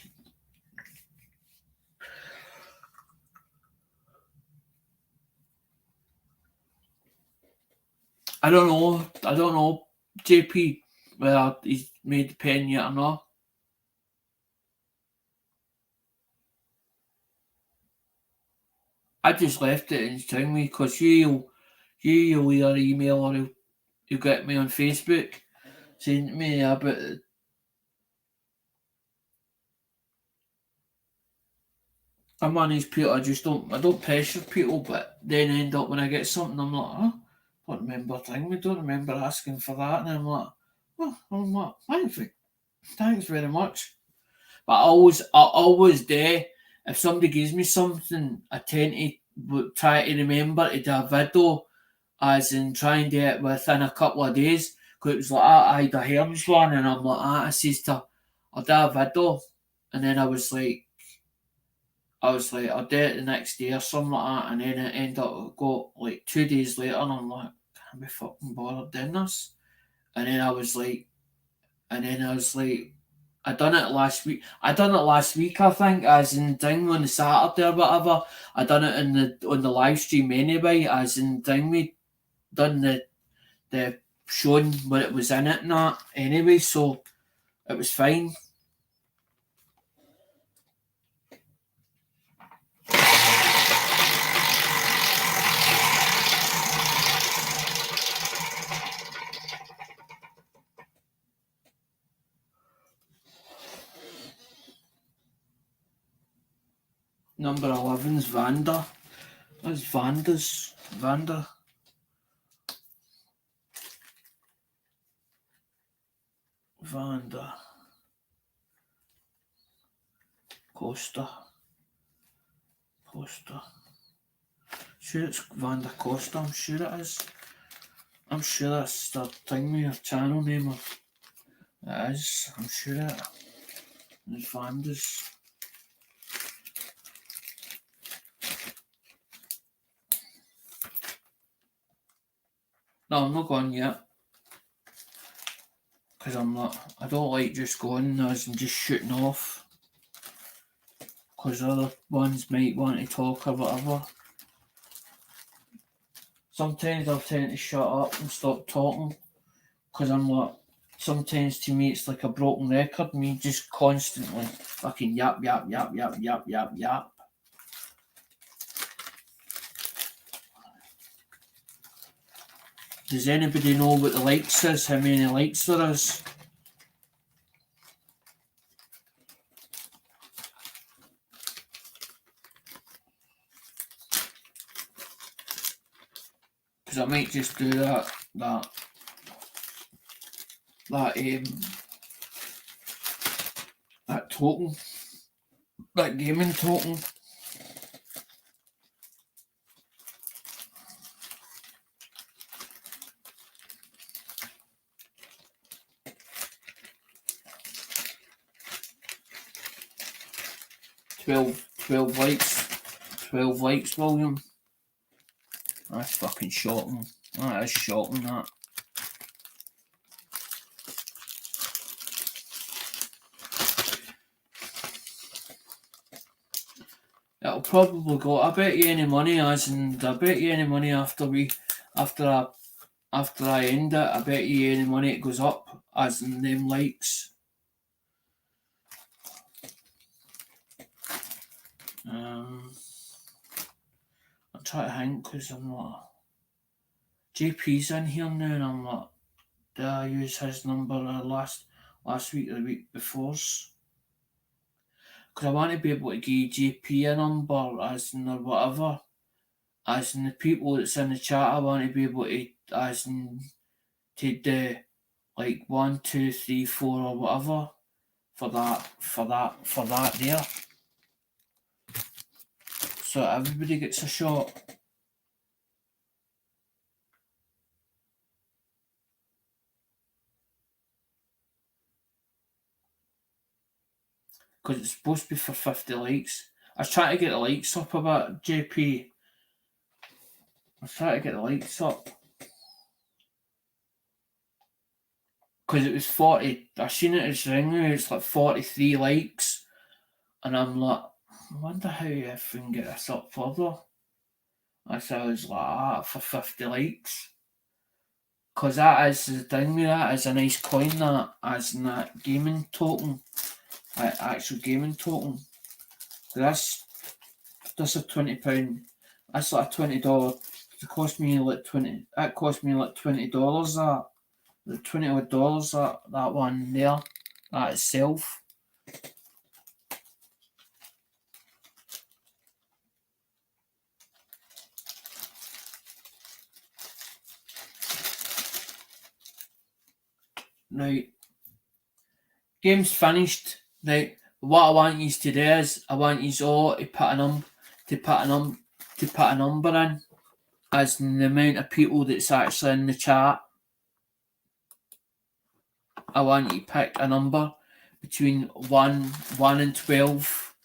I don't know, JP, whether he's made the pen yet or not. I just left it in his time because you'll either email or he'll get me on Facebook saying to me about I'm one of these people, I don't pressure people, but then end up when I get something, I'm like, oh, don't remember thing, we don't remember asking for that, and I'm like, oh, I'm like, thanks very much. But I always do. If somebody gives me something, I tend to try to remember to do a video, as in try and do it within a couple of days. Because it was like, I had a Hermes one, and I'm like, I says to her, I'll do a video. And then I'll do it the next day or something like that. And then it ended up, got like 2 days later, and I'm like, can't be fucking bothered doing this. And then I was like, I done it last week. I done it last week, I think, as in thing on the Saturday or whatever. I done it on the live stream anyway, as in thing we done the showing what it was in it and that anyway, so it was fine. Number 11's Vanda. That's Vanda. Vanda. Costa. Sure it's Vanda Costa, I'm sure it is. I'm sure that's the thing with your channel name. It is, I'm sure it is. Vanda's. No, I'm not going yet. Because I don't like just going as and just shooting off. Because other ones might want to talk or whatever. Sometimes I'll tend to shut up and stop talking. Because sometimes to me it's like a broken record. Me just constantly fucking yap. Does anybody know what the likes is? How many likes there is? Because I might just do that token, that gaming token. Twelve likes. 12 likes, William. That's fucking shocking. That is shocking, that. It'll probably go. I bet you any money, after I end it. I bet you any money it goes up, as in them likes. I'll try to think because I'm not. JP's in here now, and I'm like, did I use his number last week or the week before's? Because I want to be able to give JP a number, as in or whatever. As in the people that's in the chat, I want to be able to, as in, to do like 1, 2, 3, 4 or whatever for that there. So everybody gets a shot. Because it's supposed to be for 50 likes. I was trying to get the likes up a bit, JP. I was trying to get the likes up. Because it was 40. I seen it as ring, it's like 43 likes. And I'm like, I wonder how I can get this up further. I was like, for 50 likes. Because that is the thing with that, is a nice coin, that, as in that gaming token. Actual gaming token. That's a £20. That's like a $20. It cost me like $20. That cost me like $20. That the $20 that one there, that itself. Right, game's finished. Right, what I want you to do is I want you all to put a number in as in the amount of people that's actually in the chat. I want you to pick a number between 1 and 12,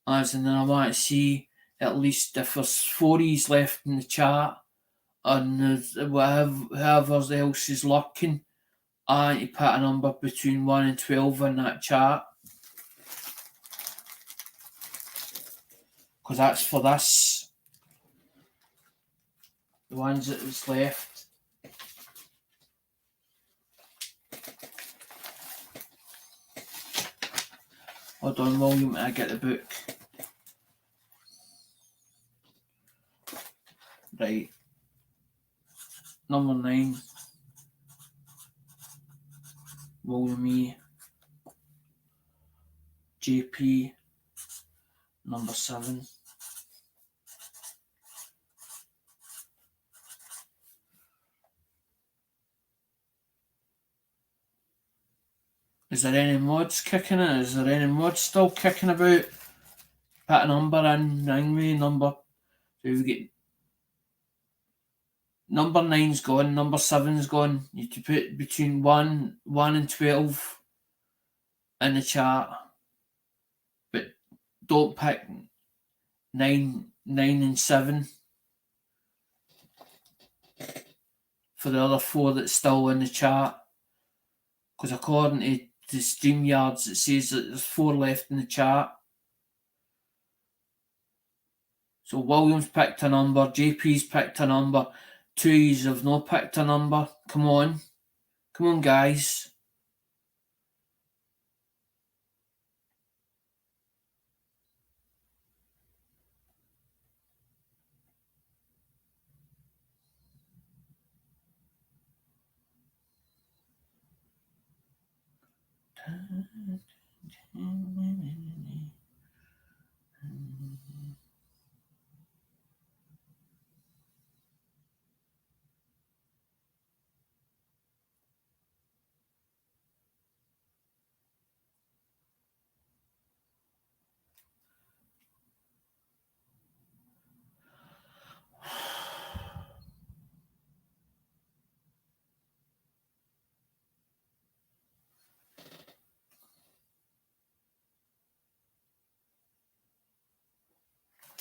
as in I want to see at least if there's fours left in the chat and there's whoever else is lurking. I want you to put a number between 1 and 12 in that chat, because that's for this. The ones that was left. Hold on, William, I get the book. Right. Number 9. William E. JP. Number 7. Is there any mods kicking it? Is there any mods still kicking about? Put a number in, ring me, number. So we get number 9's gone, number 7's gone. You can put between 1 and 12 in the chat. But don't pick 9 and 7 for the other 4 that's still in the chat. Because according to the StreamYards, it says that there's 4 left in the chat. So William's picked a number, JP's picked a number, 2's have not picked a number. Come on, guys.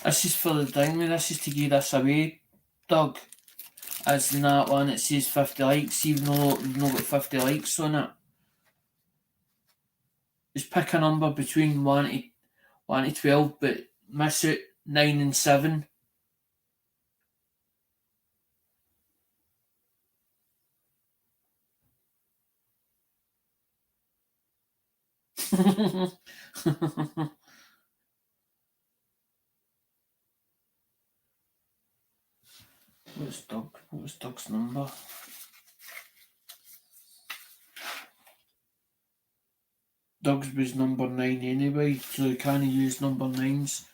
This is for the dinghy, this is to give this away, Doug. As in that one, it says 50 likes, even though we've not got 50 likes on it. Just pick a number between 1 to 12, but miss it 9 and 7. What was Doug's number? Doug's was number 9 anyway, so you can't use number 9s.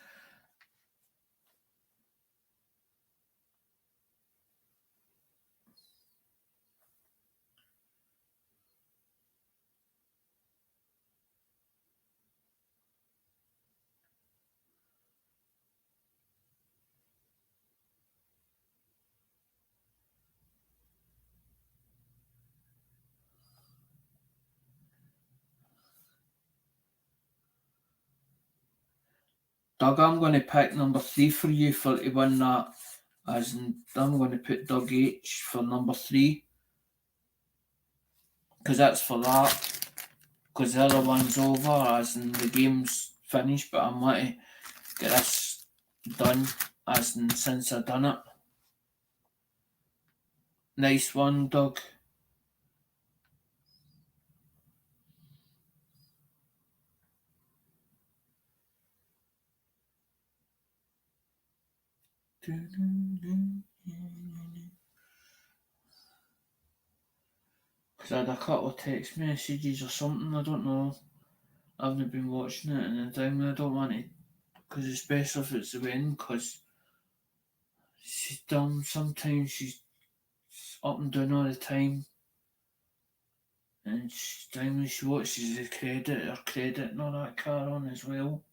Doug, I'm going to pick number 3 for you to win that. As in, I'm going to put Doug H for number 3. Because that's for that. Because the other one's over, as in the game's finished, but I'm going to get this done, as in since I've done it. Nice one, Doug. Because I had a couple of text messages or something, I don't know. I haven't been watching it, and then I don't want to, because especially if it's the wind, because she's dumb. Sometimes she's up and down all the time. And she watches the credit and all that car on as well.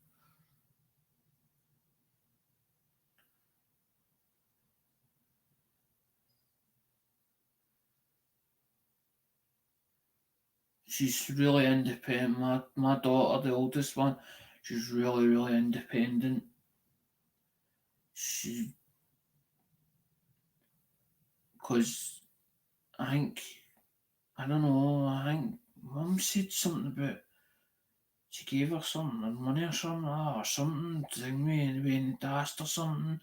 She's really independent. My daughter, the oldest one, she's really, really independent. She, because I think, I don't know, I think mum said something about she gave her something, money or something, or something, thingy, when they asked her something,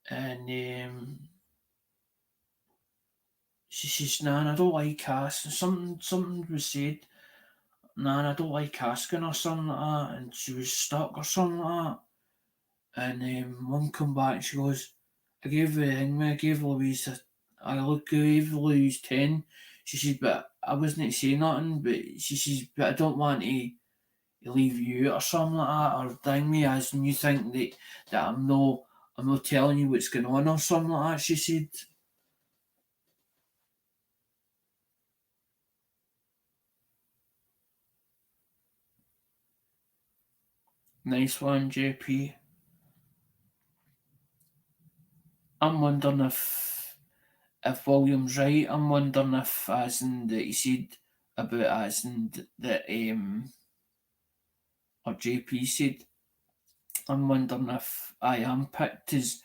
and she says, "Nan, I don't like asking." Something was said, "Nan, I don't like asking," or something like that, and she was stuck or something like that. And mum come back and she goes, I gave Louise gave Louise 10. She says, but I wasn't saying nothing, but she says, but I don't want to leave you or something like that, or ding me as and you think that I'm not telling you what's going on or something like that, she said. Nice one, JP. I'm wondering if William's right. I'm wondering if as in that he said about as in that or JP said, I'm wondering if I am picked as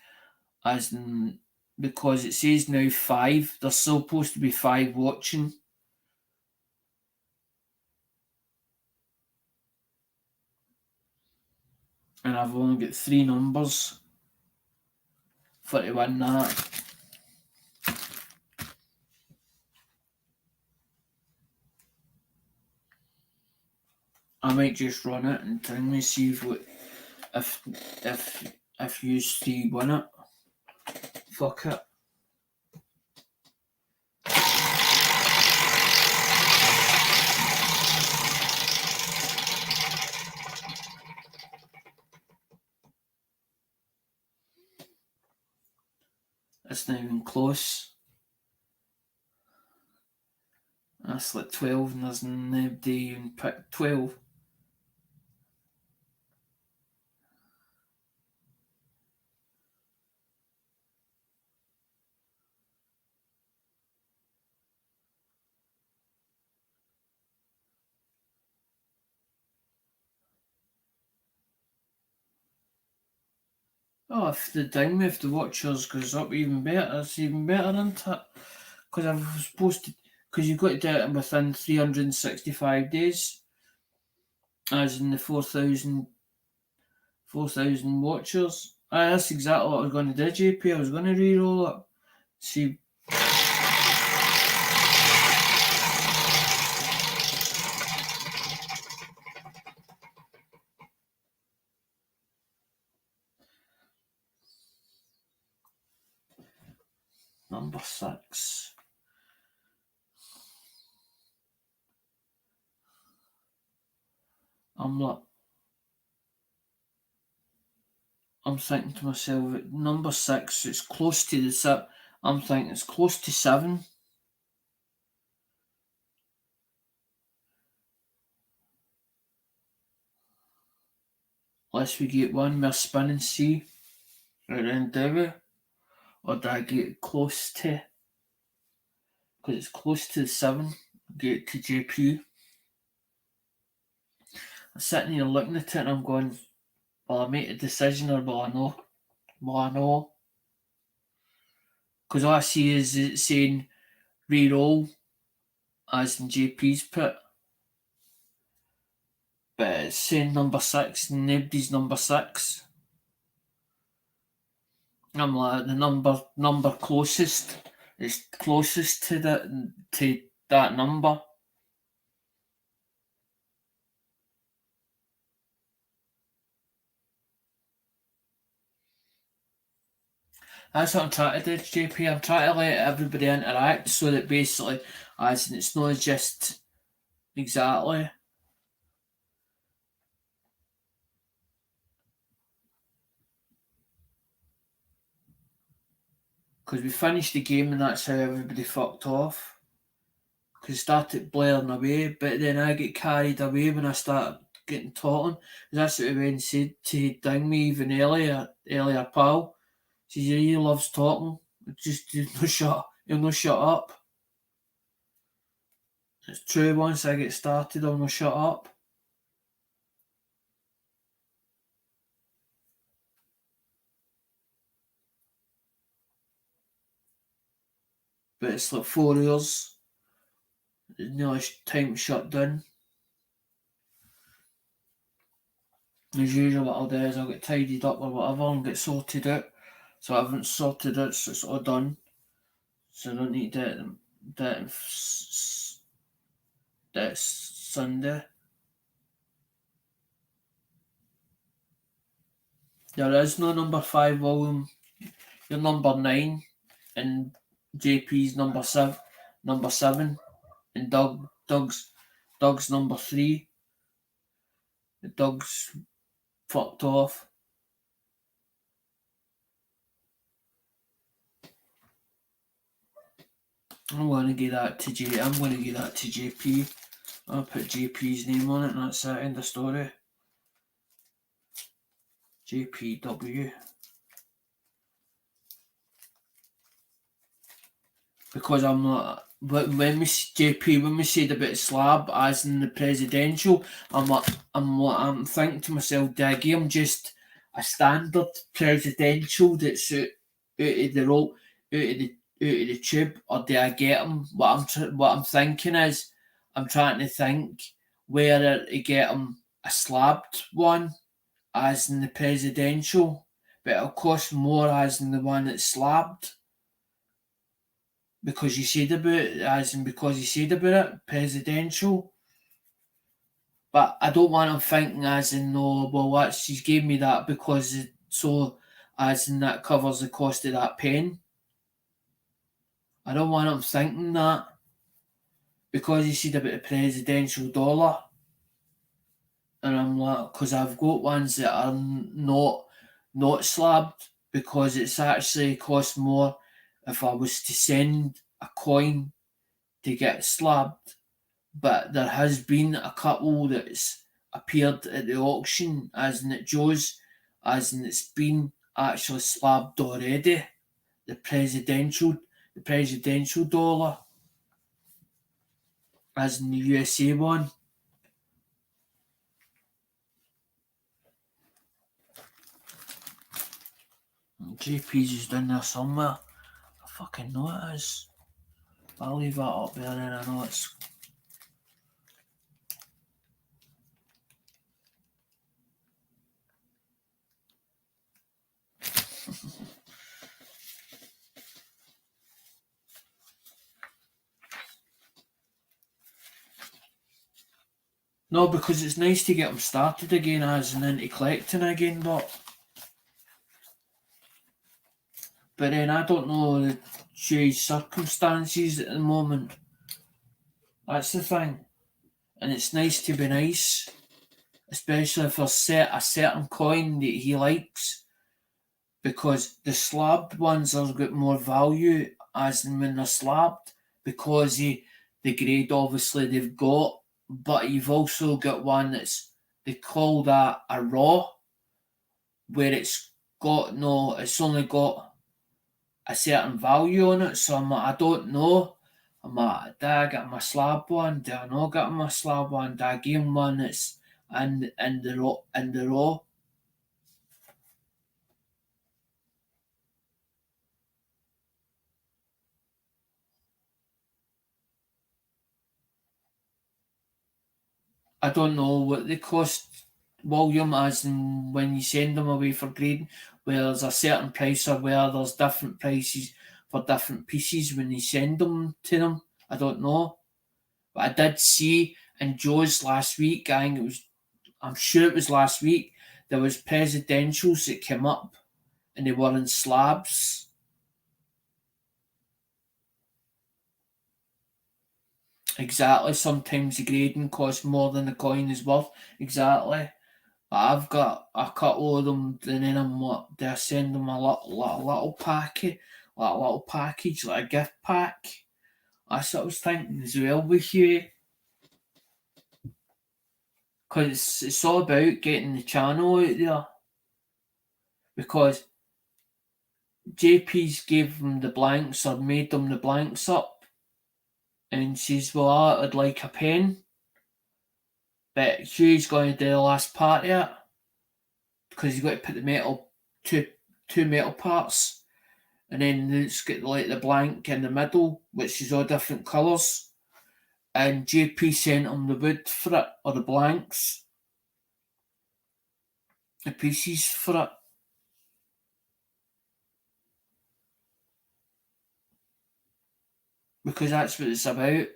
in because it says now five. There's supposed to be five watching, and I've only got three numbers for to win that. I might just run it and try and see if if you three win it. Fuck it. It's not even close. That's like 12 and there's nobody even picked 12. Oh, if the ding if the watchers goes up even better, it's even better, isn't it? Because I was supposed to, because you've got to do it within 365 days, as in the 4,000 watchers. That's exactly what I was going to do, JP. I was going to re-roll it. See, number 6. I'm like, I'm thinking to myself, at number 6, it's close to the set. I'm thinking it's close to 7. Unless we get one more spin and see. Right then, do we? Or do I get close to? Because it's close to the 7. Get to JP. I'm sitting here looking at it and I'm going, will I make a decision or will I know? Will I know? Because all I see is it saying re-roll as in JP's put. But it's saying number 6 and nobody's number 6. I'm like the number closest is closest to that number. That's what I'm trying to do, JP. I'm trying to let everybody interact so that basically, as in it's not just exactly. Because we finished the game and that's how everybody fucked off. because it started blaring away, but then I get carried away when I start getting talking. That's what Ben said to ding me even earlier, pal. He says he really loves talking. Just he'll no shut up. It's true, once I get started, I'll no shut up. But it's like 4 hours. It's nearly time to shut down. As usual, what I'll do is I'll get tidied up or whatever and get sorted out. So I haven't sorted out, so it's all done. So I don't need to do it Sunday. There is no number 5, William. You're number 9, and JP's number 7, and Doug's number 3. Doug's fucked off. I'm gonna give that to JP. I'll put JP's name on it, and that's it. End of story. JPW. Because I'm not. But when we said about slab, as in the presidential, I'm thinking to myself, do I give him just a standard presidential that's out of the rope, out of the tube, or do I get him? What I'm thinking is, I'm trying to think whether to get him a slabbed one, as in the presidential, but it'll cost more as in the one that's slabbed. Because you said about it, presidential. But I don't want him thinking as in, no, well, that's, she's gave me that because as in that covers the cost of that pen. I don't want him thinking that because he said about the presidential dollar. And I'm like, because I've got ones that are not slabbed, because it's actually cost more if I was to send a coin to get slabbed. But there has been a couple that's appeared at the auction, as in at Joe's, as in it's been actually slabbed already. The presidential dollar, as in the USA one. JP's is down there somewhere. I fucking know it is. I'll leave that up there and I know it's. No, because it's nice to get them started again, as and into collecting again, but then I don't know the Jay's circumstances at the moment. That's the thing. And it's nice to be nice, especially if there's a certain coin that he likes, because the slabbed ones have got more value, as in when they're slabbed, because the grade obviously they've got, but you've also got one that's, they call that a raw, where it's only got a certain value on it. So I'm like, I don't know. I'm like, do I get my slab one? Do I not get my slab one? Do I give him one that's in the raw? I don't know what they cost, William, as in when you send them away for grading, where there's a certain price or where there's different prices for different pieces when you send them to them. I don't know. But I did see in Joe's last week, I'm sure it was last week, there was presidentials that came up and they were in slabs. Exactly. Sometimes the grading costs more than the coin is worth. Exactly. I've got a couple of them, and then I send them a little package, like a gift pack, That's what I was thinking as well with you. Because it's all about getting the channel out there. Because JP's gave them the blanks or made them the blanks up and says, well, I'd like a pen. But Hugh's going to do the last part of it because he's got to put the two metal parts, and then it's got like the blank in the middle, which is all different colours. And JP sent him the wood for it, or the blanks, the pieces for it. Because that's what it's about.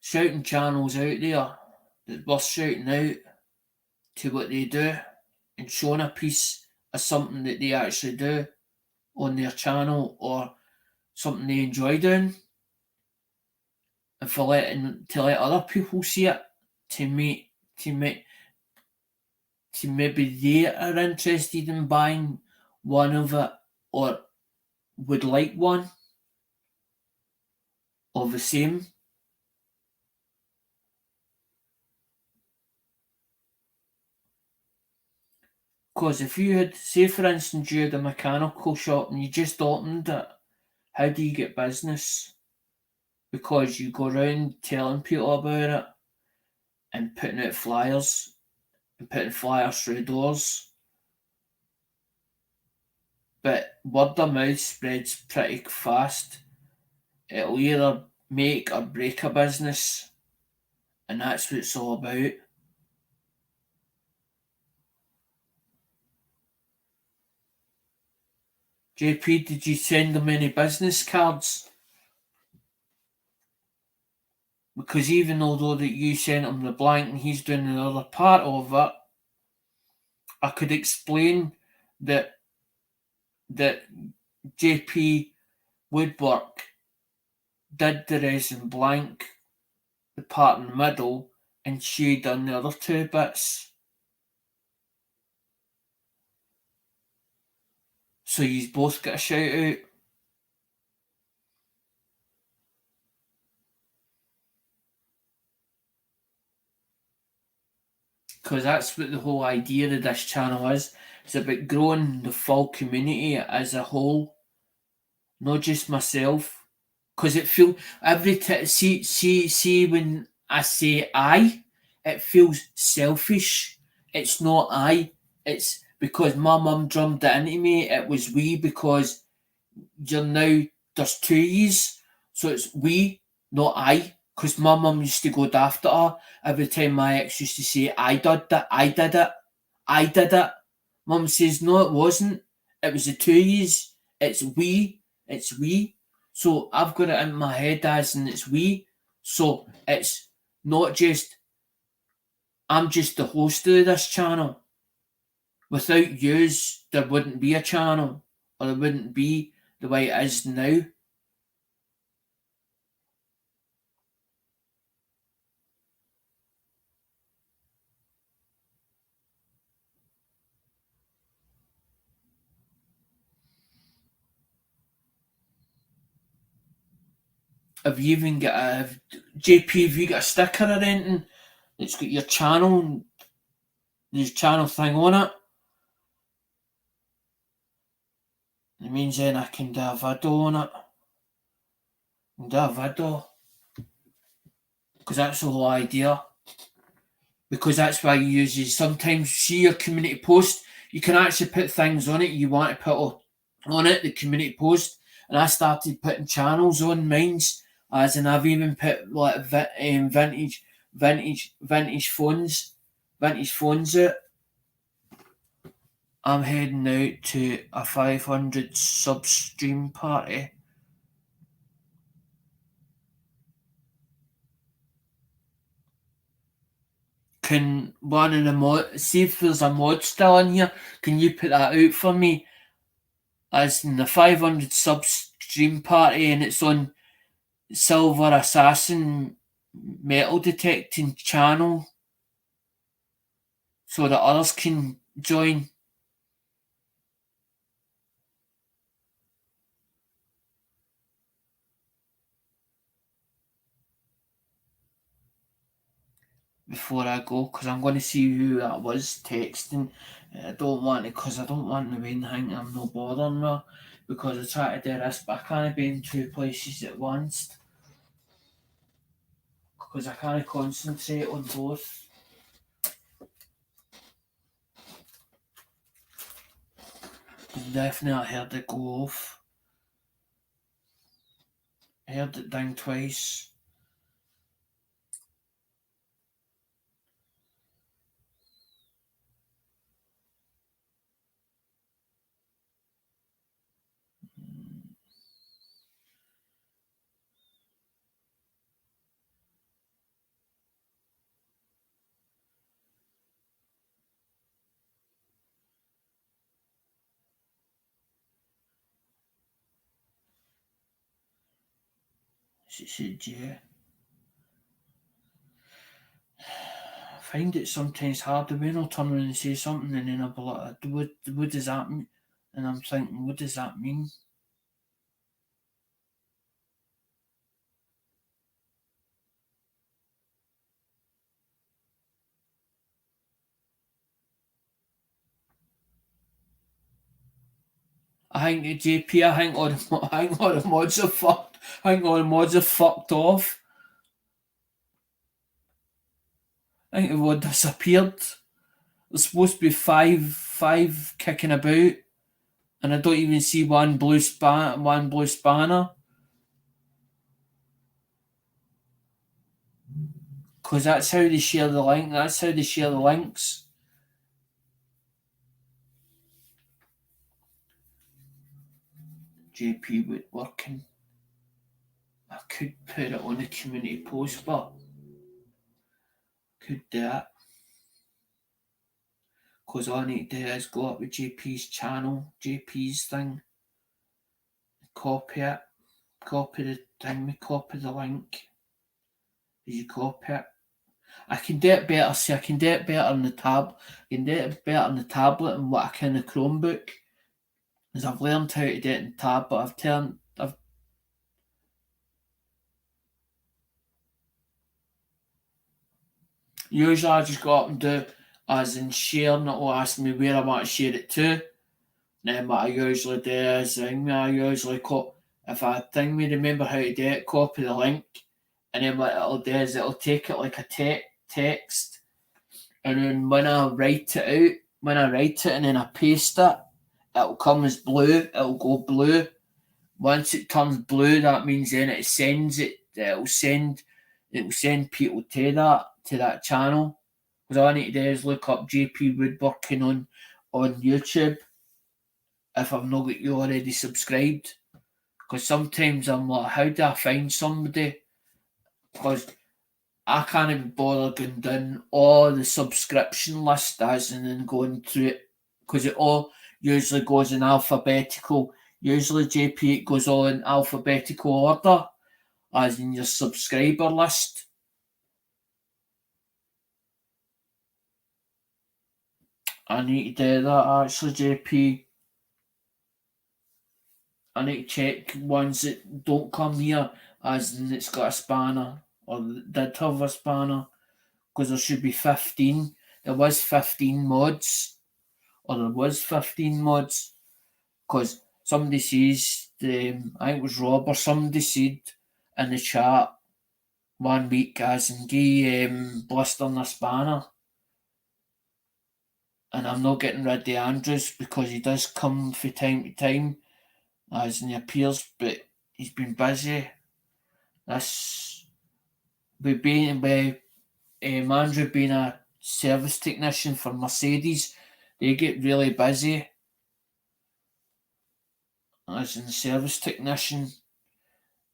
Shouting channels out there that worth shouting out to what they do and showing a piece of something that they actually do on their channel or something they enjoy doing, and for to let other people see it, to make to maybe they are interested in buying one of it or would like one of the same. Because if you had, say for instance, you had a mechanical shop and you just opened it, how do you get business? Because you go around telling people about it and putting out flyers and putting flyers through doors. But word of mouth spreads pretty fast. It'll either make or break a business, and that's what it's all about. JP, did you send them any business cards? Because even although that you sent him the blank and he's doing another part of it, I could explain that JP Woodwork did the resin blank, the part in the middle, and she done the other two bits. So you both get a shout out. Because that's what the whole idea of this channel is. It's about growing the full community as a whole, not just myself. Because it feels see when I say I, it feels selfish. It's not I. It's because my mum drummed it into me. It was we because you're now there's two yous, so it's we, not I. Because my mum used to go daft at her every time my ex used to say, I did that, I did it, I did it. Mum says, no, it wasn't. It was the two yous. It's we, it's we. So I've got it in my head as and it's we. So it's not just, I'm just the host of this channel. Without yous, there wouldn't be a channel, or there wouldn't be the way it is now. Have you even got a JP? Have you got a sticker or anything? It's got your channel, there's channel thing on it. It means then I can do a video on it. And do a video. Because that's the whole idea. Because that's why you use it. Sometimes see your community post, you can actually put things on it you want to put on it, the community post. And I started putting channels on mine's, as in I've even put like vintage phones out. I'm heading out to a 500 sub stream party. Can one of the mod, see if there's a mod still in here, can you put that out for me? As in the 500 sub stream party, and it's on Silver Assassin metal detecting channel so that others can join. before I go, because I'm going to see who that was texting. I don't want to, because I don't want the main thing I'm no bothering with, because I try to do this, but I can't be in two places at once, because I can't concentrate on both. Definitely I heard it go off. I heard it ding twice. She said, yeah. I find it sometimes hard when I'll turn around and say something and then I'll be like, what does that mean? And I'm thinking, what does that mean? I think the JP, I think all the mods are fucked. I think all the mods are fucked off. I think they've all disappeared. There's supposed to be five kicking about, and I don't even see one blue spanner. Because that's how they share the link. That's how they share the links. JP Woodworking. I could put it on a community post, but could do it. Because all I need to do is go up with JP's channel, JP's thing, copy it, copy the thing, copy the link. You copy it. I can do it better. See, I can do it better on the tab. I can do it better on the tablet than what I can in the Chromebook. Because I've learned how to do it in tab, but I've usually I just go up and do as in share, not will ask me where I want to share it to. Then what I usually do is I usually if I remember how to do it, copy the link, and then what it'll do is it'll take it like a text, and then when I write it and then I paste it, it'll come as blue. It'll go blue. Once it turns blue, that means then it sends it. It'll send people to that channel. Because all I need to do is look up JP Woodworking on YouTube if I've not got you already subscribed. Because sometimes I'm like, how do I find somebody? Because I can't even bother going down all the subscription list as and then going through it. Because it all usually goes in alphabetical. Usually, JP, it goes all in alphabetical order, as in your subscriber list. I need to do that actually, JP. I need to check ones that don't come here, as in it's got a spanner, or did have a spanner, because there should be 15. There was 15 mods, or there was 15 mods, because somebody says, I think it was Rob or somebody said in the chat one week, as in gay Blister and a spanner. And I'm not getting rid of Andrews because he does come from time to time, as in he appears, but he's been busy. This with being with Andrew being a service technician for Mercedes, they get really busy as in service technician,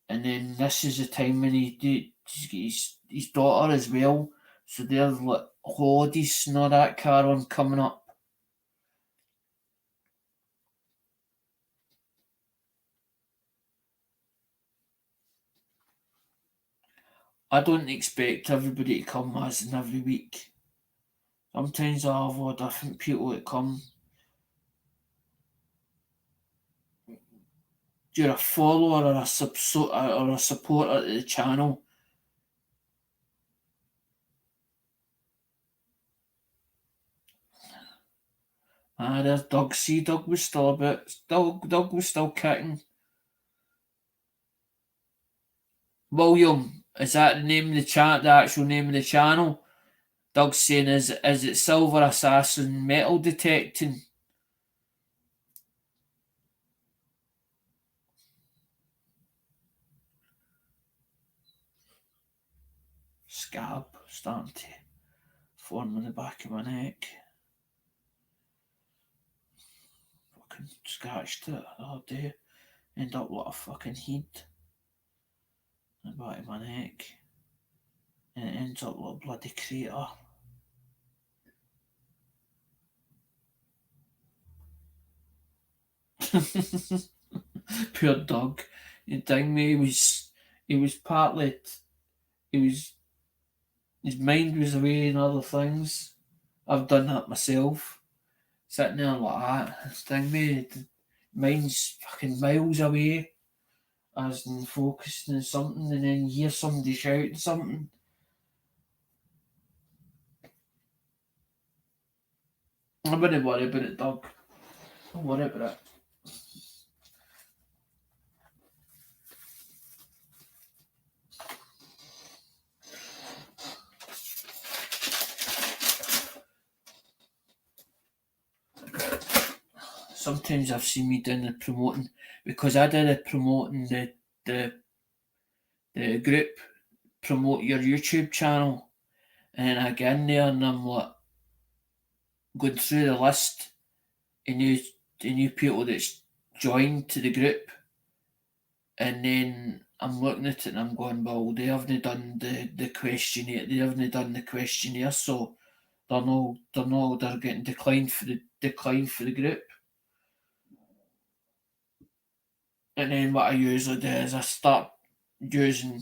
and then this is the time when his daughter as well. So there's like holidays and all that car on coming up. I don't expect everybody to come as in every week. Sometimes I have all different people that come. You're a follower or a supporter of the channel. Ah, there's Doug. See, Doug was still a bit. Doug was still kicking. William, is that the name of the chat? The actual name of the channel? Doug's saying, is it Silver Assassin metal detecting? Scab starting to form on the back of my neck. Fucking scratched it the other day. End up like a fucking heat on the back of my neck. And it ends up like a bloody crater. Poor Doug. You dang me, he was partly he was his mind was away in other things. I've done that myself. Sitting there like that, dang me, the mind's fucking miles away. As in focusing on something and then you hear somebody shouting something. I wouldn't worry about it, Doug. Don't worry about it. Sometimes I've seen me doing the promoting because I did it promoting the group promote your YouTube channel, and then I get in there and I'm like going through the list of new people that's joined to the group, and then I'm looking at it and I'm going, well, they haven't done the questionnaire, so they're getting declined for the group. And then what I usually do is I start using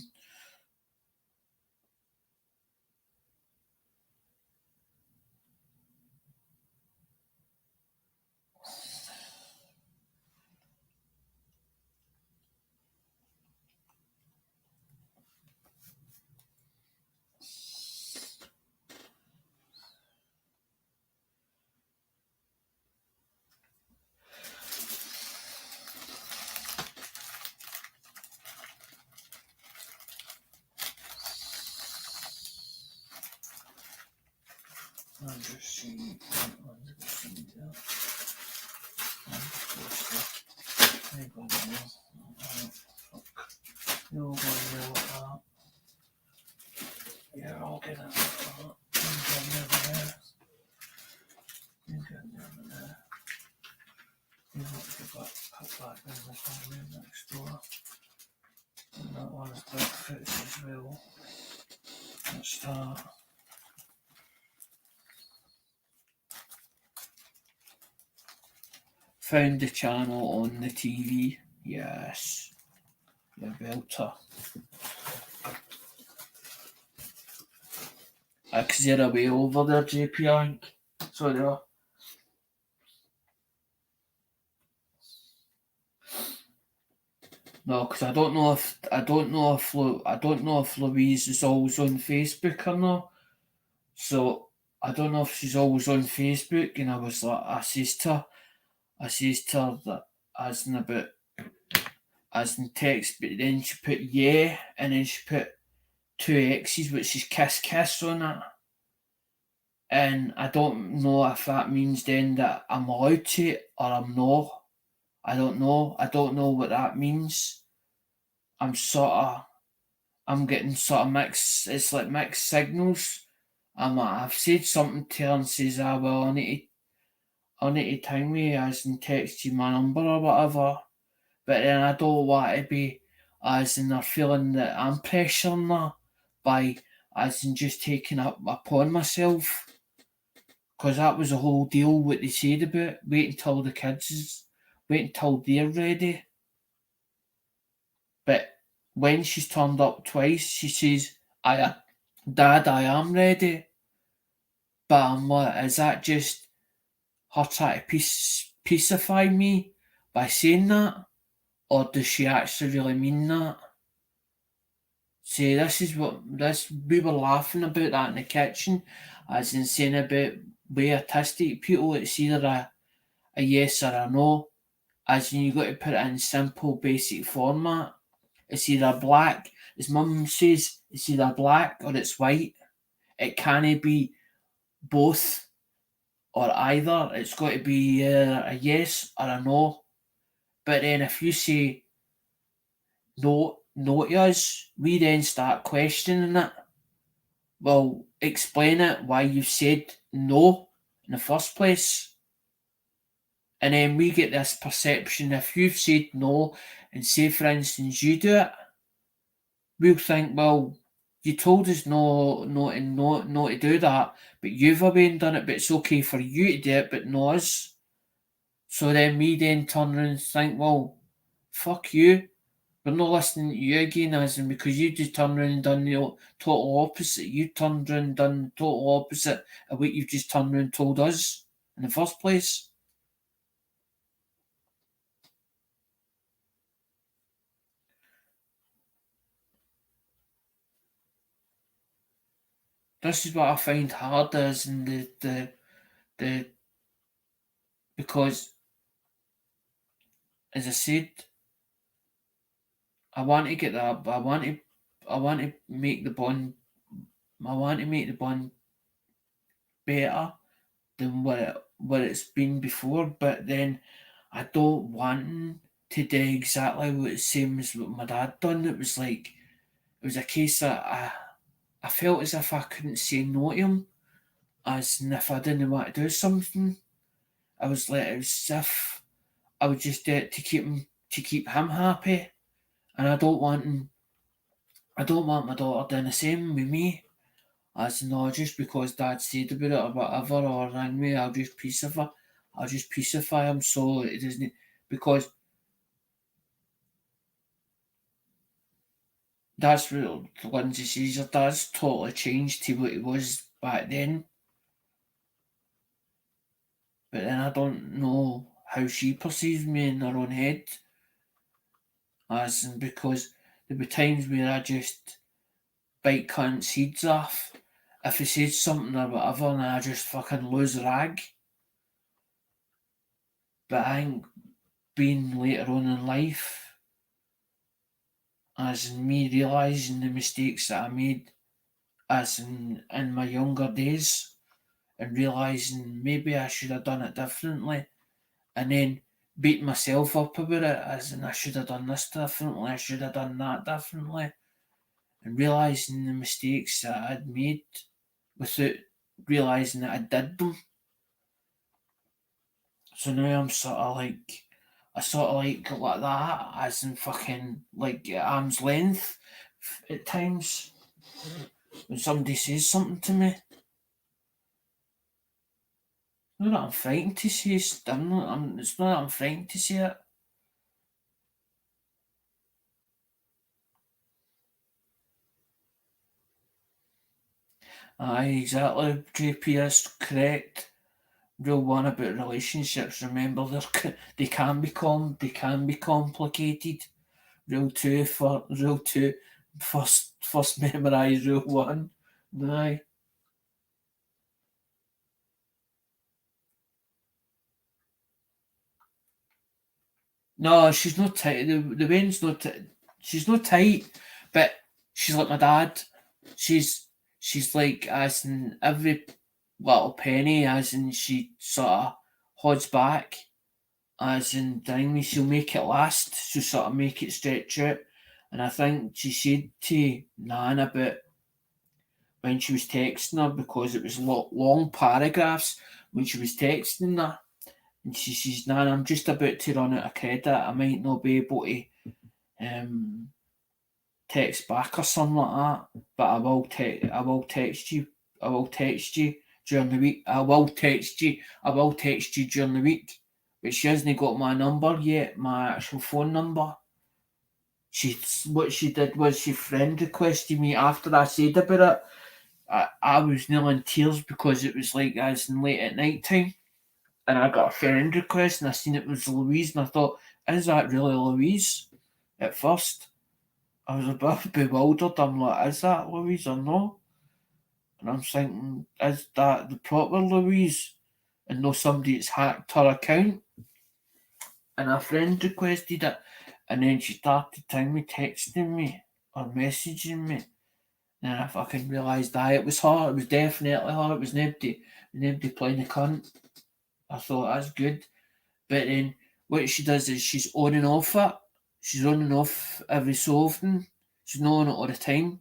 you're all getting that. You want to get back in the room next door. And that one is back fixed as well. Let's start. Found the channel on the TV. Yes. You belter. Because you're away over there, JP Inc. So there. No, because I don't know if Louise is always on Facebook or not. So I don't know if she's always on Facebook, and I was like, I says to her that as in about as in text, but then she put yeah, and then she put two X's, which is kiss kiss on it. And I don't know if that means then that I'm allowed to or I'm not. I don't know. I don't know what that means. I'm getting sort of mixed. It's like mixed signals. I've said something to her and says, well, I need to tell me as in text you my number or whatever. But then I don't want to be as in they're feeling that I'm pressuring her by as in just taking up upon myself. Because that was the whole deal what they said about wait until wait until they're ready. But when she's turned up twice, she says, Dad, I am ready. But I'm like, is that just her trying to pacify me by saying that? Or does she actually really mean that? See, we were laughing about that in the kitchen, as in saying about way autistic people. It's either a yes or a no, as in you got to put it in simple, basic format. It's either black, as mum says, it's either black or it's white. It can't be both or either. It's got to be a yes or a no. But then if you say no to us, we then start questioning it. Well, explain it why you said no in the first place. And then we get this perception if you've said no and say for instance you do it, we'll think, well, you told us no to do that, but you've away and done it, but it's okay for you to do it, but not us. So then we then turn around and think, well, fuck you. We're not listening to you again, as in because you just turned around and done the total opposite. You turned around and done the total opposite of what you've just turned around and told us in the first place. This is what I find hard is in the because as I said, I want to get that, but I want to make the bond. I want to make the bond better than what it's been before. But then I don't want to do exactly what the same as what my dad done. It was like it was a case that I felt as if I couldn't say no to him, as in if I didn't want to do something. I was like it was as if I would just do it to keep him happy, and I don't want my daughter doing the same with me. As no, just because dad said about it or whatever, or rang me, I'll just pacify him so it doesn't. Because that's what Lindsay says, your dad's totally changed to what he was back then. But then I don't know how she perceives me in her own head. As in, because there be times where I just bite cunt seeds off. If he says something or whatever, and I just fucking lose rag. But I think being later on in life, as in me realising the mistakes that I made, as in my younger days, and realising maybe I should have done it differently, and then beat myself up about it, as in I should have done this differently, I should have done that differently, and realising the mistakes that I'd made without realising that I did them. So now I'm sort of like that, as in fucking like at arm's length at times when somebody says something to me. Not that I'm frightened to say stuff. It's not that I'm frightened to say it. Aye, exactly. JP is correct. Rule one about relationships. Remember, they can be complicated. Rule two. First memorise rule one. Aye. No, she's not tight. The Wayne's not. She's not tight, but she's like my dad. She's like as in every little penny, as in she sort of hodds back, as in thing. She'll make it last. She'll sort of make it stretch out. And I think she said to Nan about when she was texting her because it was long paragraphs when she was texting her. And she says, Nan, I'm just about to run out of credit. I might not be able to um, text back or something like that. But I will text you. I will text you during the week. I will text you during the week. But she hasn't got my number yet, my actual phone number. What she did was she friend requested me after I said about it. I was nearly in tears because it was like as in late at night time. And I got a friend request and I seen it was Louise and I thought, is that really Louise? At first. I was a bit bewildered. I'm like, is that Louise or no? And I'm thinking, is that the proper Louise? and know somebody that's hacked her account. And a friend requested it, and then she started telling me, texting me or messaging me. And I fucking realised that it was her. It was definitely her. It was nobody playing the cunt. I thought that's good. But then what she does is she's on and off it. She's on and off every so often. She's not on it all the time.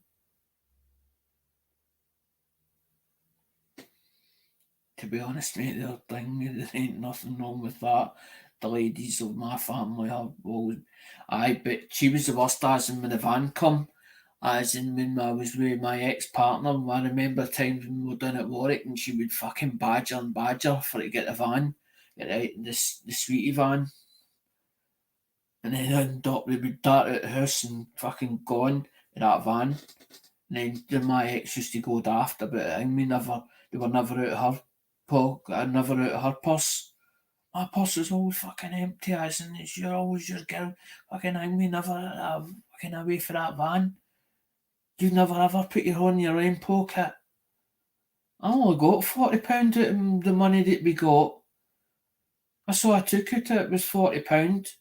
To be honest, mate, the other thing, there ain't nothing wrong with that. The ladies of my family have always. But she was the worst as in when the van come. As in when I was with my ex partner, I remember times when we were down at Warwick and she would fucking badger for to get the van, get out the sweetie van. And then end up we would dart out the house and fucking gone in that van. And then my ex used to go daft about it. And they were never out of her never out of her purse. My purse was always fucking empty, as in it's you're always your girl. Fucking hang me never fucking away for that van. You've never ever put your hand in your own pocket. I only got £40 out of the money that we got. So I took it was £40.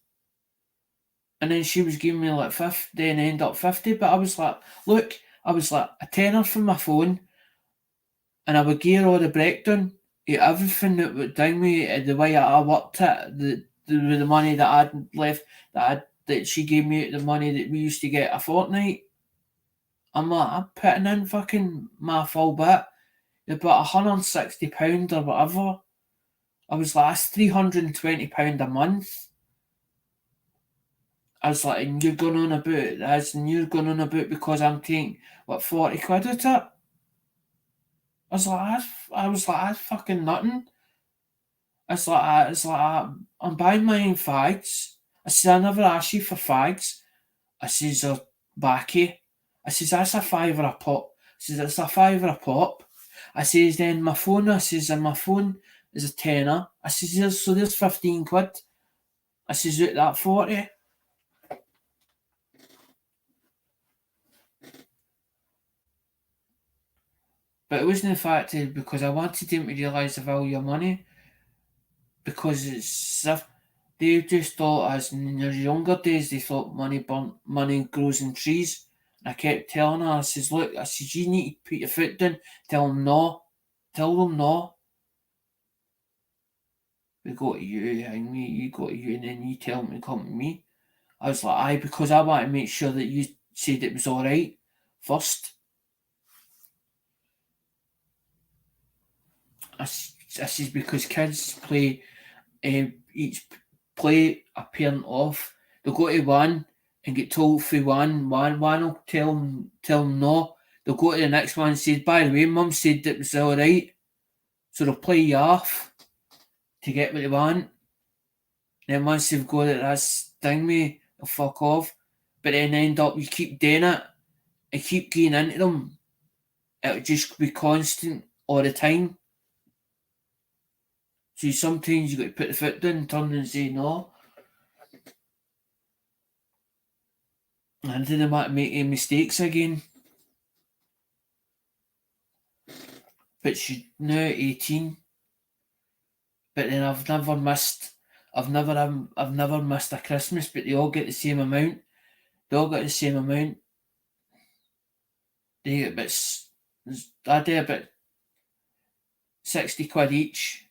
And then she was giving me like 50, then end up 50. But I was like, look, I was like a tenner from my phone, and I would gear all the breakdown, everything that would ding me, the way I worked it, the money that I'd left, that she gave me, the money that we used to get a fortnight. I'm like, I'm putting in fucking my full bit. About £160 or whatever. I was like, that's £320 a month. I was like, and you're going on about this, and you're going on about because I'm taking, what, 40 quid at it? I was like, that's fucking nothing. It's like, I'm buying my own fags. I said, I never asked you for fags. I says, or backy. I says, that's a fiver a pop. I says, it's a fiver a pop. I says, then my phone, and my phone is a tenner. I says, so there's 15 quid. I says, out that 40. But it wasn't the fact because I wanted him to realise the value of money. Because it's they just thought, as in their younger days, they thought money grows in trees. And I kept telling her, I says, look, I says, you need to put your foot down. Tell them no. Tell them no. We go to you, and me, you go to you, and then you tell them to come to me. I was like, aye, because I want to make sure that you said it was alright first. I says, because kids play each play a parent off. They'll go to one and get told for one will tell them no. They'll go to the next one and say, by the way, mum said it was alright. So they'll play you off to get what they want. Then once they've got it, that's thing me, they'll fuck off. But then end up you keep doing it and keep getting into them. It'll just be constant all the time. So sometimes you got to put the foot down, turn and say no. And I didn't want to make any mistakes again. But she's now 18. But then I've never missed a Christmas, but they all get the same amount. They all got the same amount. They get I do about 60 quid each.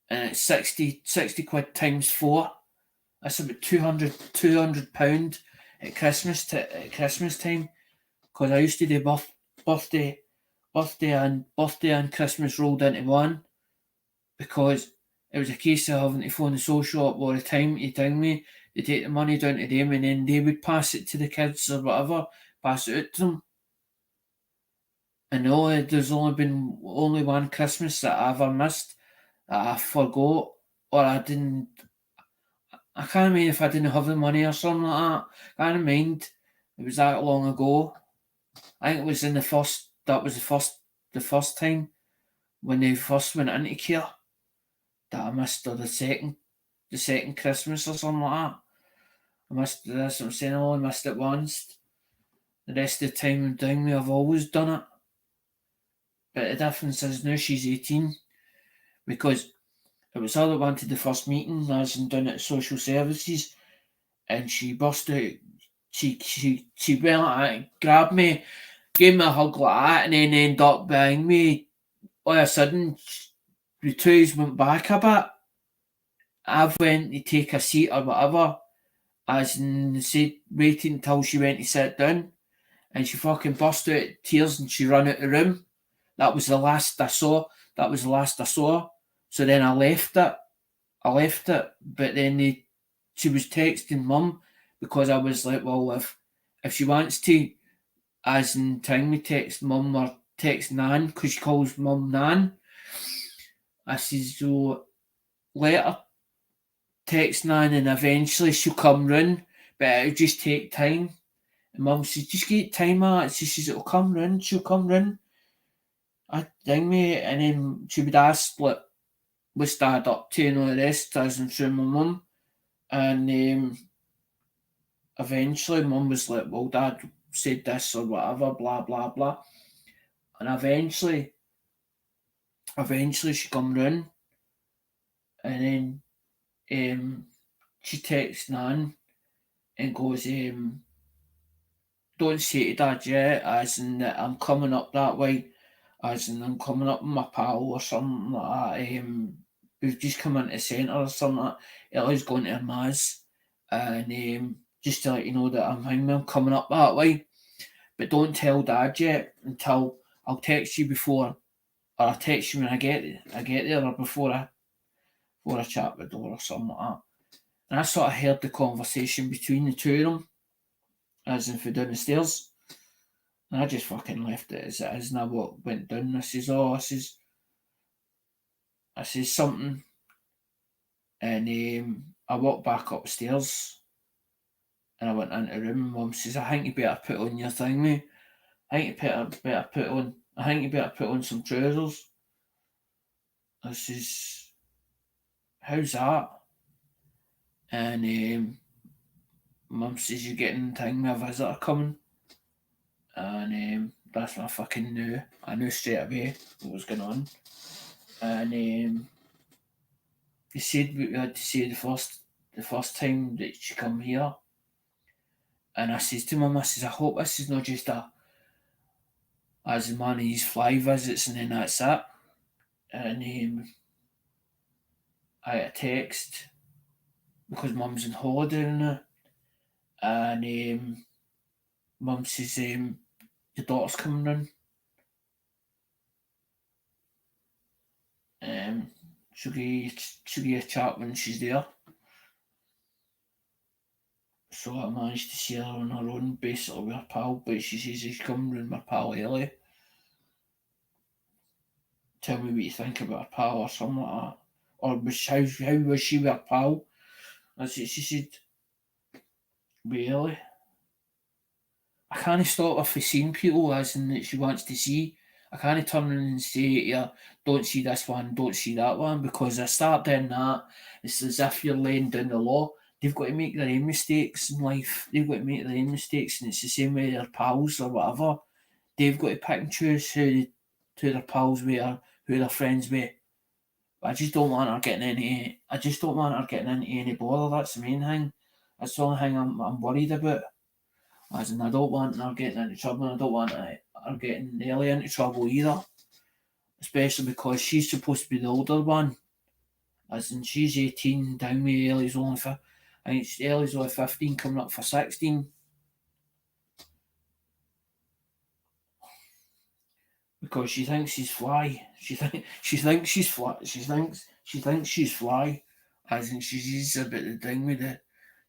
And it's 60 quid times 4. That's about £200 at Christmas time. Because I used to do birthday and Christmas rolled into one, because it was a case of having to phone the social up all the time to tell me they take the money down to them, and then they would pass it to the kids or whatever, pass it out to them. And there's only been one Christmas that I ever missed that I forgot, or I didn't. I can't remember if I didn't have the money or something like that. I can't remember. It was that long ago. I think it was the first time when they first went into care that I missed, or the second Christmas or something like that. I missed this. I'm saying I only missed it once. The rest of the time I'm doing me, I've always done it. But the difference is now she's 18, because it was her that wanted the first meeting, as in done at social services, and she burst out. She went like grabbed me, gave me a hug like that, and then ended up behind me. All of a sudden, the two went back a bit. I went to take a seat or whatever, as in said, waiting until she went to sit down, and she fucking burst out in tears and she ran out the room. That was the last I saw. That was the last I saw her. So then I left it. But then she was texting mum because I was like, well, if she wants to, as in time me text mum or text Nan, because she calls mum Nan. I says, so let her text Nan and eventually she'll come round, but it'll just take time. And mum says, just get time out. She says, it'll come round, she'll come round. I ding me, and then she would ask, like, what's dad up to and all the rest, as in through my mum. And eventually mum was like, well, dad said this or whatever, blah, blah, blah. And eventually she come round, and then she texts Nan and goes, don't say to dad yet, as in that I'm coming up that way, as in I'm coming up with my pal or something like that. We've just come into the centre or something like that. Ellie's going to her ma's, and just to let you know that I'm coming up that way. But don't tell dad yet until I'll text you before, or I'll text you when I get there, or before I chat the door or something like that. And I sort of heard the conversation between the two of them, as in for down the stairs. And I just fucking left it as it is, and I went down. I says, oh, I says something, and I walked back upstairs, and I went into the room. And mum says, I think you better put on your thing, mate. I think you better put on. I think you better put on some trousers. I says, how's that? And mum says, you're getting thing with a visitor coming. And that's when I fucking knew. I knew straight away what was going on. And they said what we had to say the first time that she come here. And I says to mum, I says, I hope this is not just as a man of these fly visits and then that's it. And I had a text because mum's on holiday now. And mum says, your daughter's coming round. She'll give you a chat when she's there. So I managed to see her on her own, basically with her pal, but she says she's coming round with her pal early. Tell me what you think about her pal or something like that. Or how was she with her pal? She said, really? I can't stop her from seeing people as in that she wants to see. I can't turn around and say to her, don't see this one, don't see that one, because I start doing that, it's as if you're laying down the law. They've got to make their own mistakes in life. They've got to make their own mistakes, and it's the same with their pals or whatever. They've got to pick and choose who their pals with or who they're friends with. But I just don't want her getting into any bother. That's the main thing. That's the only thing I'm worried about. As in, I don't want her getting into trouble, and I don't want her getting Ellie into trouble either. Especially because she's supposed to be the older one. As in, she's 18, down with Ellie's only I think Ellie's only 15, coming up for 16. Because she thinks she's fly. She thinks she's fly. She thinks she's fly. As in, she's a bit of thing with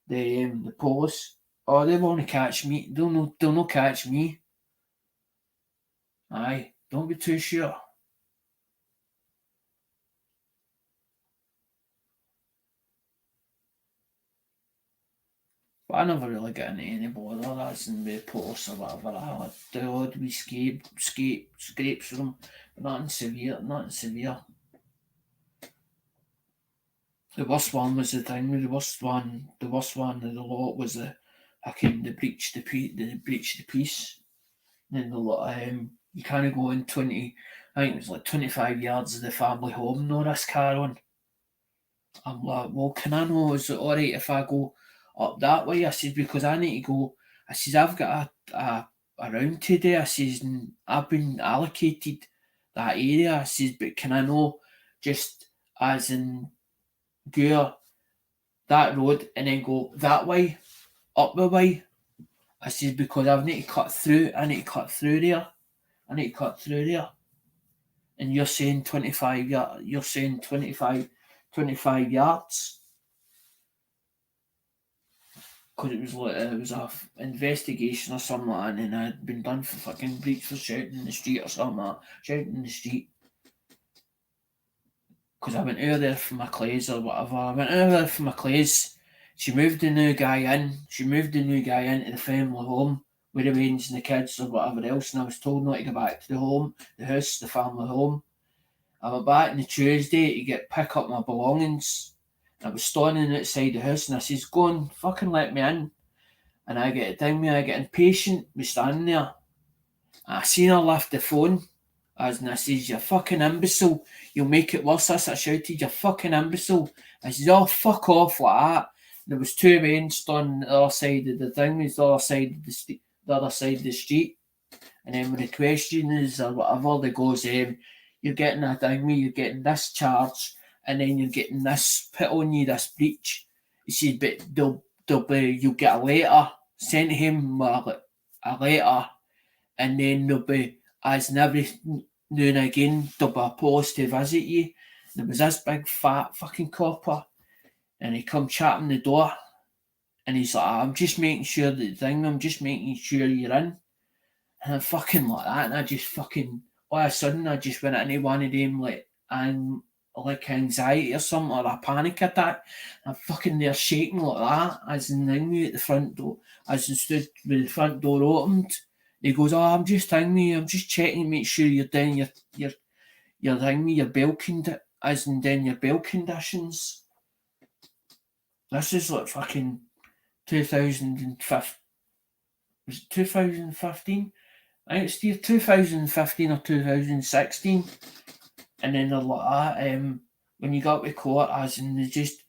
the police. Oh, they want to catch me. They'll not catch me. Aye, don't be too sure. But I never really get into any bother, that's in the police or whatever. I do odd wee scrapes from them, but nothing severe. The worst one was the thing. The worst one of the lot was the breach the peace. And then the lot, you can't go in 20. I think it was like 25 yards of the family home. No, this car on. I'm like, well, can I know, is it alright if I go up that way? I says, because I need to go. I says, I've got a round today. I says, and I've been allocated that area. I says, but can I know just as in go that road and then go that way, up the way? I says, because I need to cut through, I need to cut through there. I need to cut through there. And you're saying 25 yards, you're saying 25 yards. Because it was like it was investigation or something like that, and it had been done for fucking breach for shouting in the street or something like that. Shouting in the street. Because I went over there for my clays or whatever. I went over there for my clays. She moved the new guy in. She moved the new guy into the family home with the Waynes and the kids or whatever else, and I was told not to go back to the home, the house, the family home. I went back on the Tuesday to pick up my belongings. I was standing outside the house and I says, go on, fucking let me in. And I get down me, I get impatient with standing there. I seen her lift the phone, as and I says, you fucking imbecile, you'll make it worse. I shouted, you fucking imbecile. I says, oh, fuck off like that. There was two men standing the other side of the thing, the other side of the other side of the street. And then when the question is or whatever, they goes, you're getting a thingy, you're getting this charge, and then you're getting this put on you, this breach. He said, but you'll get a letter sent him a letter, and then there'll be, as in every now and again, there'll be a post to visit you. There was this big fat fucking copper, and he come chatting the door, and he's like, I'm just making sure I'm just making sure you're in. And I'm fucking like that, and I just fucking all of a sudden I just went into one of them like anxiety or something or a panic attack. I'm fucking there shaking like that as in me at the front door, as in stood with the front door opened. He goes, oh, I'm just me, I'm just checking to make sure you're doing your me, your bail as in doing your bail conditions. This is like fucking 2015. Was it 2015? I think it's either 2015 or 2016. And then they're like when you got to court, as in they just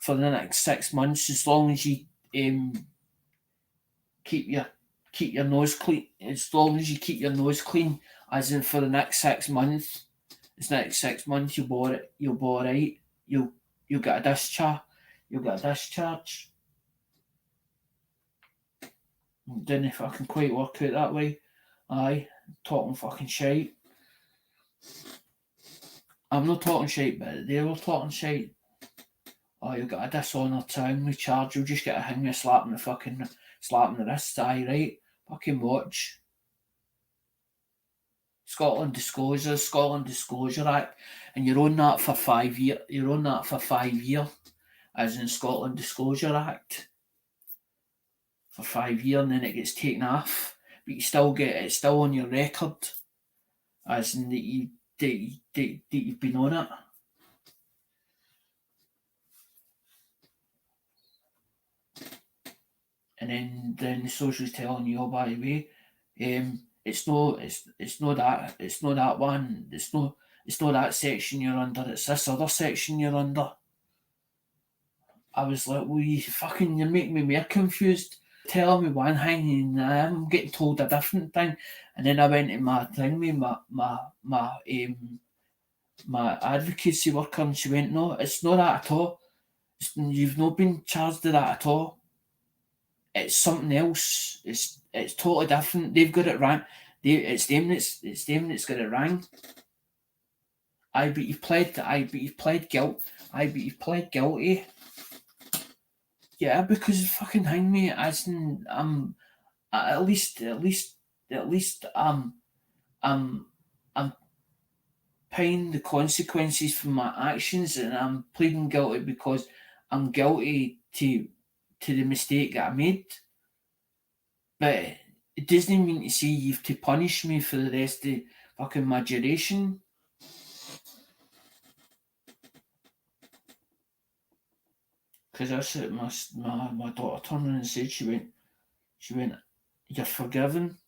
for the next 6 months, as long as you keep your nose clean, as long as you keep your nose clean, as in for the next 6 months, you'll be alright. You'll get a discharge. You'll get a discharge. Didn't fucking quite work out that way. Aye, talking fucking shite. I'm not talking shite, but they were talking shite. Oh, you got a dishonour timely charge, you'll just get a hang of slap in the wrist, aye, right? Fucking watch. Scotland Disclosure Act, and you're on that for 5 years. You're on that for 5 years, as in Scotland Disclosure Act, for 5 years, and then it gets taken off, but you still get it's still on your record, as in that you've been on it. And then the social's telling you, oh, by the way, it's not that one, it's not that section you're under, it's this other section you're under. I was like, well, you're making me more confused. Telling me one thing and I'm getting told a different thing. And then I went to my thing with my advocacy worker, and she went, no, it's not that at all. You've not been charged with that at all. It's something else. It's totally different. They've got it wrong. It's them that's got it wrong. But you've pled guilty. Yeah, because fucking hang me, as in at least I'm paying the consequences for my actions, and I'm pleading guilty because I'm guilty to the mistake that I made. But it doesn't mean to say you've to punish me for the rest of fucking my duration. Because I said my daughter turned around and said, she went, you're forgiven.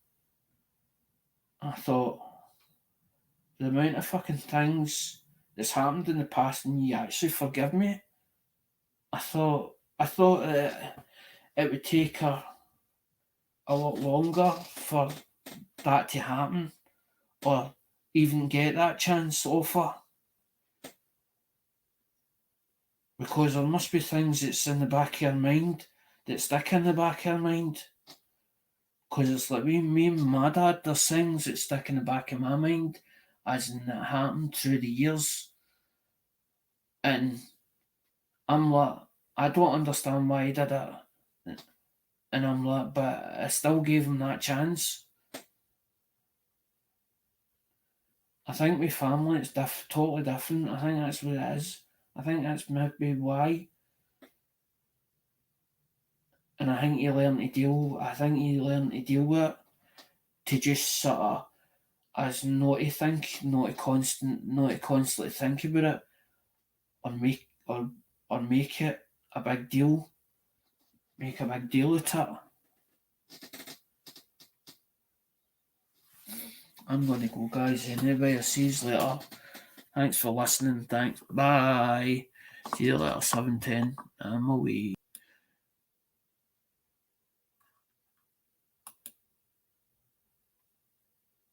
I thought, the amount of fucking things that's happened in the past and you actually forgive me. I thought that it would take her a lot longer for that to happen, or even get that chance off her. Because there must be things that's in the back of her mind that stick in the back of her mind. Because it's like me and my dad, there's things that stick in the back of my mind as in that happened through the years. And I'm like, I don't understand why he did it. And I'm like, but I still gave him that chance. I think with family it's totally different. I think that's what it is. I think that's maybe why. And I think you learn to deal. I think you learn to deal with it, to just sort of as not to think, not to constantly think about it, or make it a big deal, make a big deal of it. I'm gonna go, guys. Anyway, I'll see you later. Thanks for listening. Thanks. Bye. See you later. 7:10. I'm away.